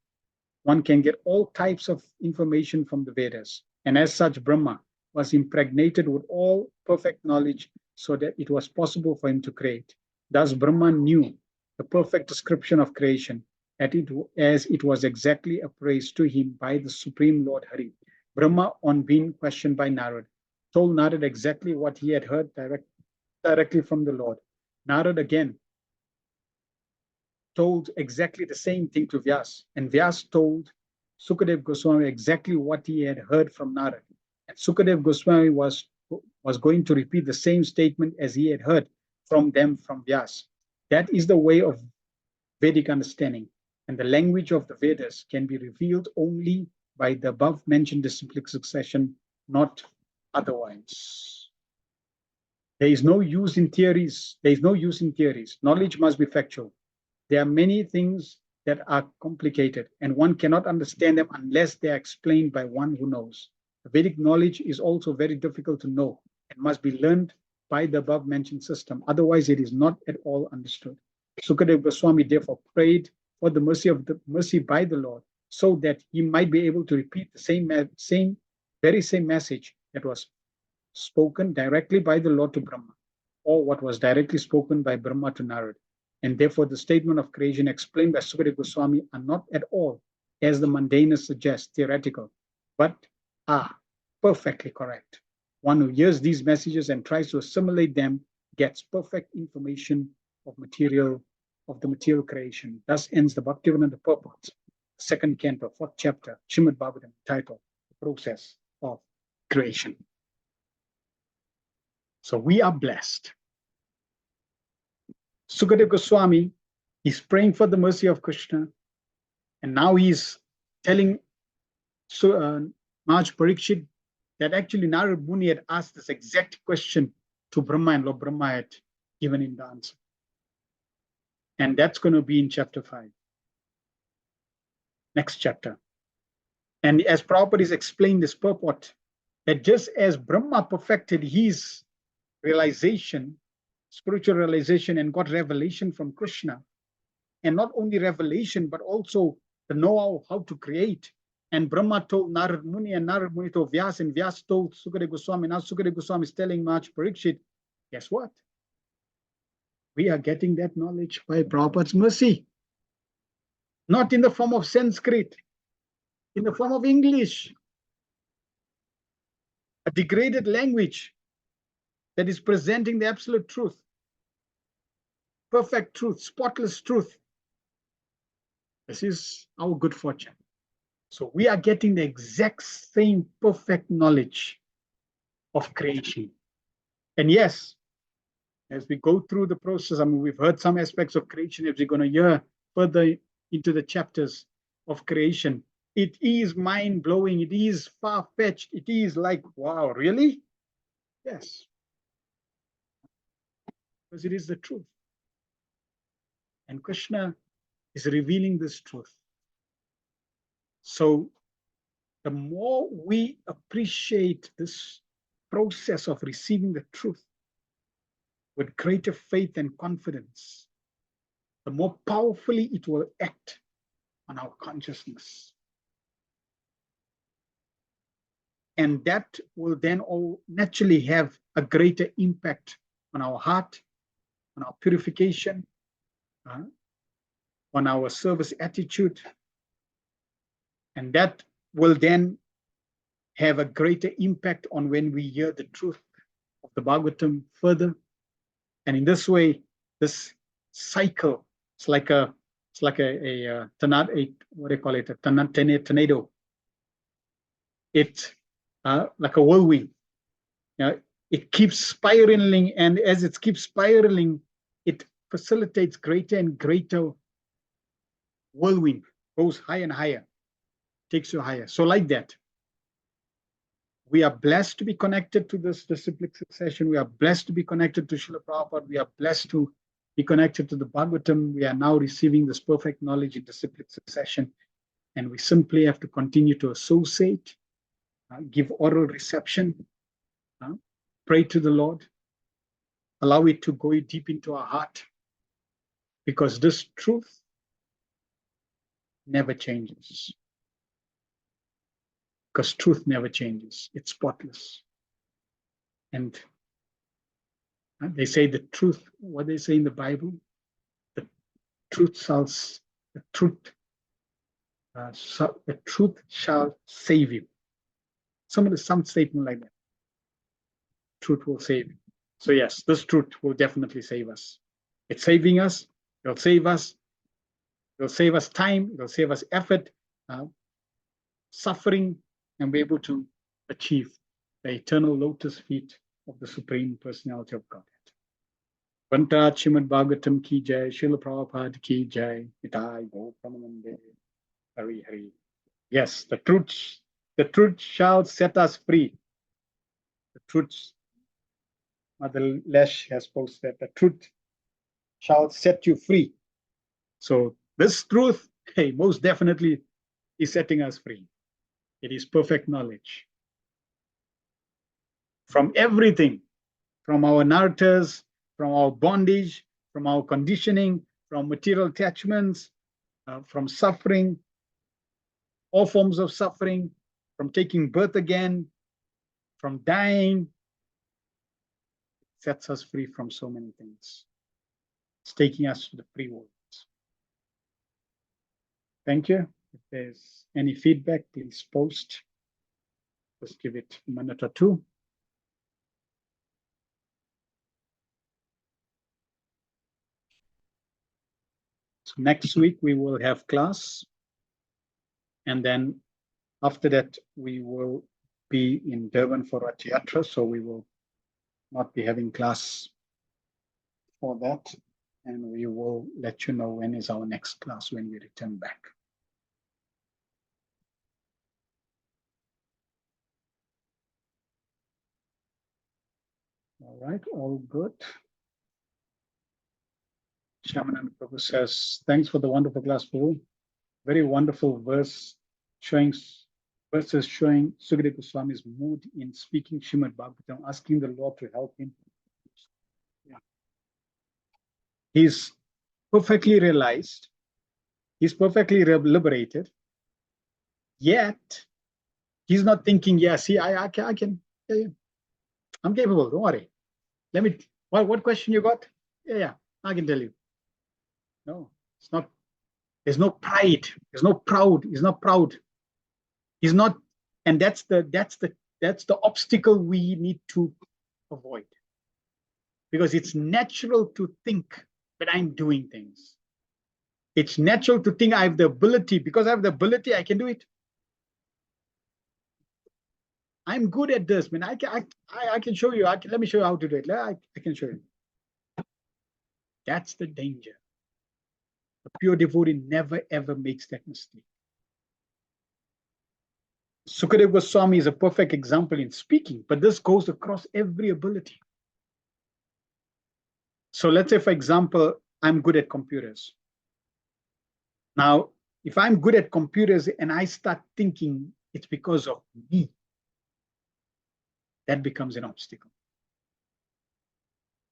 One can get all types of information from the Vedas, and as such, Brahma was impregnated with all perfect knowledge so that it was possible for him to create. Thus, Brahma knew the perfect description of creation as it was exactly appraised to him by the Supreme Lord Hari. Brahma, on being questioned by Narad, told Narad exactly what he had heard directly from the Lord. Narad again told exactly the same thing to Vyas, and Vyas told Sukadeva Goswami exactly what he had heard from Narad. And Sukadeva Goswami was going to repeat the same statement as he had heard from them from Vyas. That is the way of Vedic understanding, and the language of the Vedas can be revealed only by the above mentioned disciplic succession, not otherwise. There is no use in theories. There is no use in theories. Knowledge must be factual. There are many things that are complicated, and one cannot understand them unless they are explained by one who knows. The Vedic knowledge is also very difficult to know and must be learned by the above mentioned system. Otherwise, it is not at all understood. Sukadeva Goswami therefore prayed for the mercy by the Lord, so that he might be able to repeat the very same message that was spoken directly by the Lord to Brahma, or what was directly spoken by Brahma to Narad. And therefore the statement of creation explained by Sukadeva Goswami are not at all, as the mundaners suggest, theoretical, but are perfectly correct. One who hears these messages and tries to assimilate them gets perfect information of the material creation. Thus ends the Bhaktivedanta purport, second canto, fourth chapter, Srimad Bhagavatam, titled The Process of Creation. So we are blessed. Sukadeva Goswami is praying for the mercy of Krishna, and now he's telling Maharaj Parikshit that actually Narad Muni had asked this exact question to Brahma, and Lord Brahma had given him the answer. And that's going to be in chapter 5. Next chapter. And as Prabhupada is explaining this purport, that just as Brahma perfected his realization, spiritual realization, and got revelation from Krishna, and not only revelation, but also the know-how how to create. And Brahma told Narad Muni, and Narad Muni told Vyas, and Vyas told Sukadeva Goswami. Now Sukadeva Goswami is telling Maharaj Parikshit, guess what? We are getting that knowledge by Prabhupada's mercy. Not in the form of Sanskrit, in the form of English. A degraded language that is presenting the absolute truth, perfect truth, spotless truth. This is our good fortune. So we are getting the exact same perfect knowledge of creation. And yes, as we go through the process, I mean, we've heard some aspects of creation. As we're going to hear further into the chapters of creation, it is mind-blowing. It is far-fetched. It is like, wow, really? Yes. Because it is the truth. And Krishna is revealing this truth. So the more we appreciate this process of receiving the truth with greater faith and confidence, the more powerfully it will act on our consciousness. And that will then all naturally have a greater impact on our heart, on our purification, on our service attitude. And that will then have a greater impact on when we hear the truth of the Bhagavatam further. And in this way, this cycle, it's like a tornado, what do you call it? A tornado. It's like a whirlwind. It keeps spiraling, and as it keeps spiraling, it facilitates greater and greater whirlwind, goes higher and higher, takes you higher. So like that, we are blessed to be connected to this disciplic succession. We are blessed to be connected to Srila Prabhupada. We are blessed to be connected to the Bhagavatam. We are now receiving this perfect knowledge in disciplic succession. And we simply have to continue to associate, give oral reception, pray to the Lord, allow it to go deep into our heart, because this truth never changes. Because truth never changes. It's spotless. And they say the truth, what they say in the Bible, the truth shall save you. Some statement like that. Truth will save you. So yes, this truth will definitely save us. It's saving us. It'll save us. It'll save us time. It'll save us effort, suffering, and be able to achieve the eternal lotus feet of the Supreme Personality of Godhead. Vantat Srimad Bhagavatam ki jai, Srila Prabhupada ki jai, Nitai Go Pramanande, Hari Hari. Yes, the truth shall set us free. The truth, Mother Lesh has posted, the truth shall set you free. So this truth, hey, most definitely is setting us free. It is perfect knowledge. From everything, from our narratives, from our bondage, from our conditioning, from material attachments, from suffering, all forms of suffering, from taking birth again, from dying, sets us free from so many things. It's taking us to the free world. Thank you. If there's any feedback, please post. Just give it a minute or two. So next week we will have class. And then after that, we will be in Durban for Rath Yatra. So we will not be having class for that. And we will let you know when is our next class when we return back. All right, all good. Shamanand Prabhu says, thanks for the wonderful class, Prabhu. Very wonderful verses showing Sukadeva Goswami's mood in speaking Srimad Bhagavatam, asking the Lord to help him. Yeah. He's perfectly realized, he's perfectly liberated, yet he's not thinking, yeah, see, I can, yeah, I'm capable, don't worry. Let me, what question you got? Yeah, I can tell you. No, it's not. There's no pride. There's no proud. He's not proud. He's not, and that's the obstacle we need to avoid. Because it's natural to think that I'm doing things. It's natural to think I have the ability. Because I have the ability, I can do it. I'm good at this. I mean, I can show you. Let me show you how to do it. I can show you. That's the danger. The pure devotee never ever makes that mistake. Sukadeva Goswami is a perfect example in speaking, but this goes across every ability. So let's say, for example, I'm good at computers. Now, if I'm good at computers and I start thinking it's because of me, that becomes an obstacle.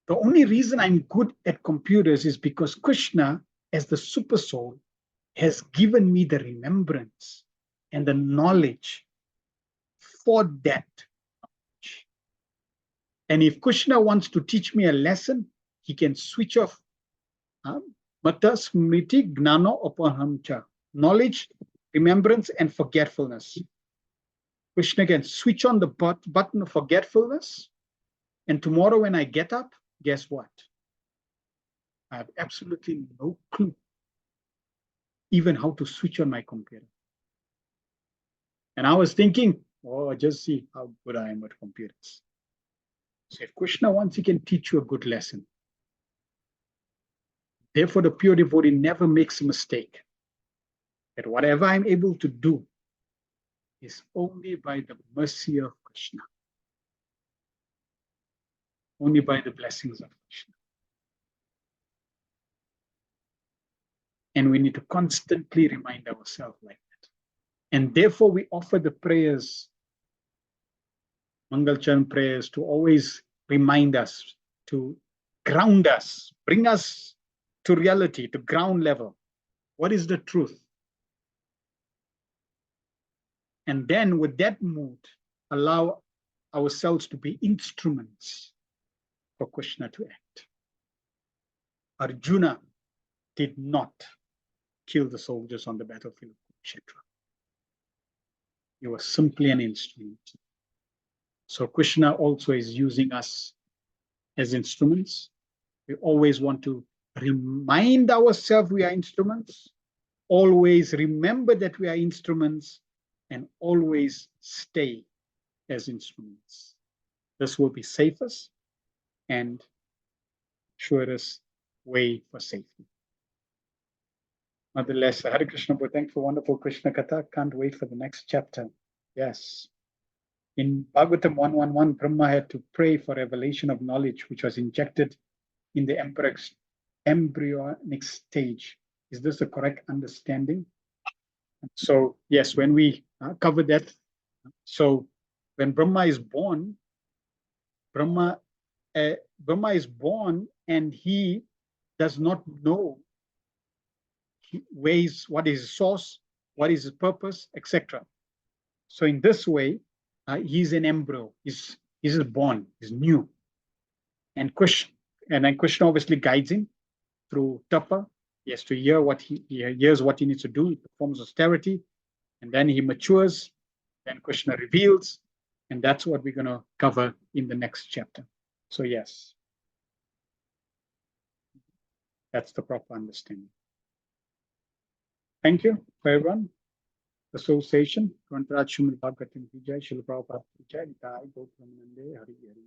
The only reason I'm good at computers is because Krishna, as the super soul, has given me the remembrance and the knowledge for that knowledge. And if Krishna wants to teach me a lesson, he can switch off Mata Smriti Gnano Apahamcha, knowledge, remembrance, and forgetfulness. Krishna can switch on the button of forgetfulness, and tomorrow when I get up, guess what? I have absolutely no clue even how to switch on my computer. And I was thinking, oh, just see how good I am at computers. So if Krishna wants, he can teach you a good lesson. Therefore, the pure devotee never makes a mistake. That whatever I'm able to do is only by the mercy of Krishna. Only by the blessings of Krishna. And we need to constantly remind ourselves like that. And therefore, we offer the prayers, Mangalcharan prayers, to always remind us, to ground us, bring us to reality, to ground level. What is the truth? And then with that mood, allow ourselves to be instruments for Krishna to act. Arjuna did not kill the soldiers on the battlefield of Kurukshetra. He was simply an instrument. So Krishna also is using us as instruments. We always want to remind ourselves we are instruments, always remember that we are instruments, and always stay as instruments. This will be safest and surest way for safety. Nonetheless, Hare Krishna, thanks for wonderful Krishna Katha. Can't wait for the next chapter. Yes. In Bhagavatam 111, Brahma had to pray for revelation of knowledge, which was injected in the embryonic stage. Is this the correct understanding? So, yes, when we cover that, so when Brahma is born, Brahma is born and he does not know what is his source, what is his purpose, etc. So in this way, he's an embryo. He's born. He's new. And Krishna obviously guides him through tapa. He has to hear he hears what he needs to do. He performs austerity, and then he matures. Then Krishna reveals, and that's what we're going to cover in the next chapter. So yes, that's the proper understanding. Thank you for everyone. Association, Grantaraj Srimad Bhagavatam Canto, Srila Prabhupada Ki Jai, Nitai Gautam Nande, Hari Hari.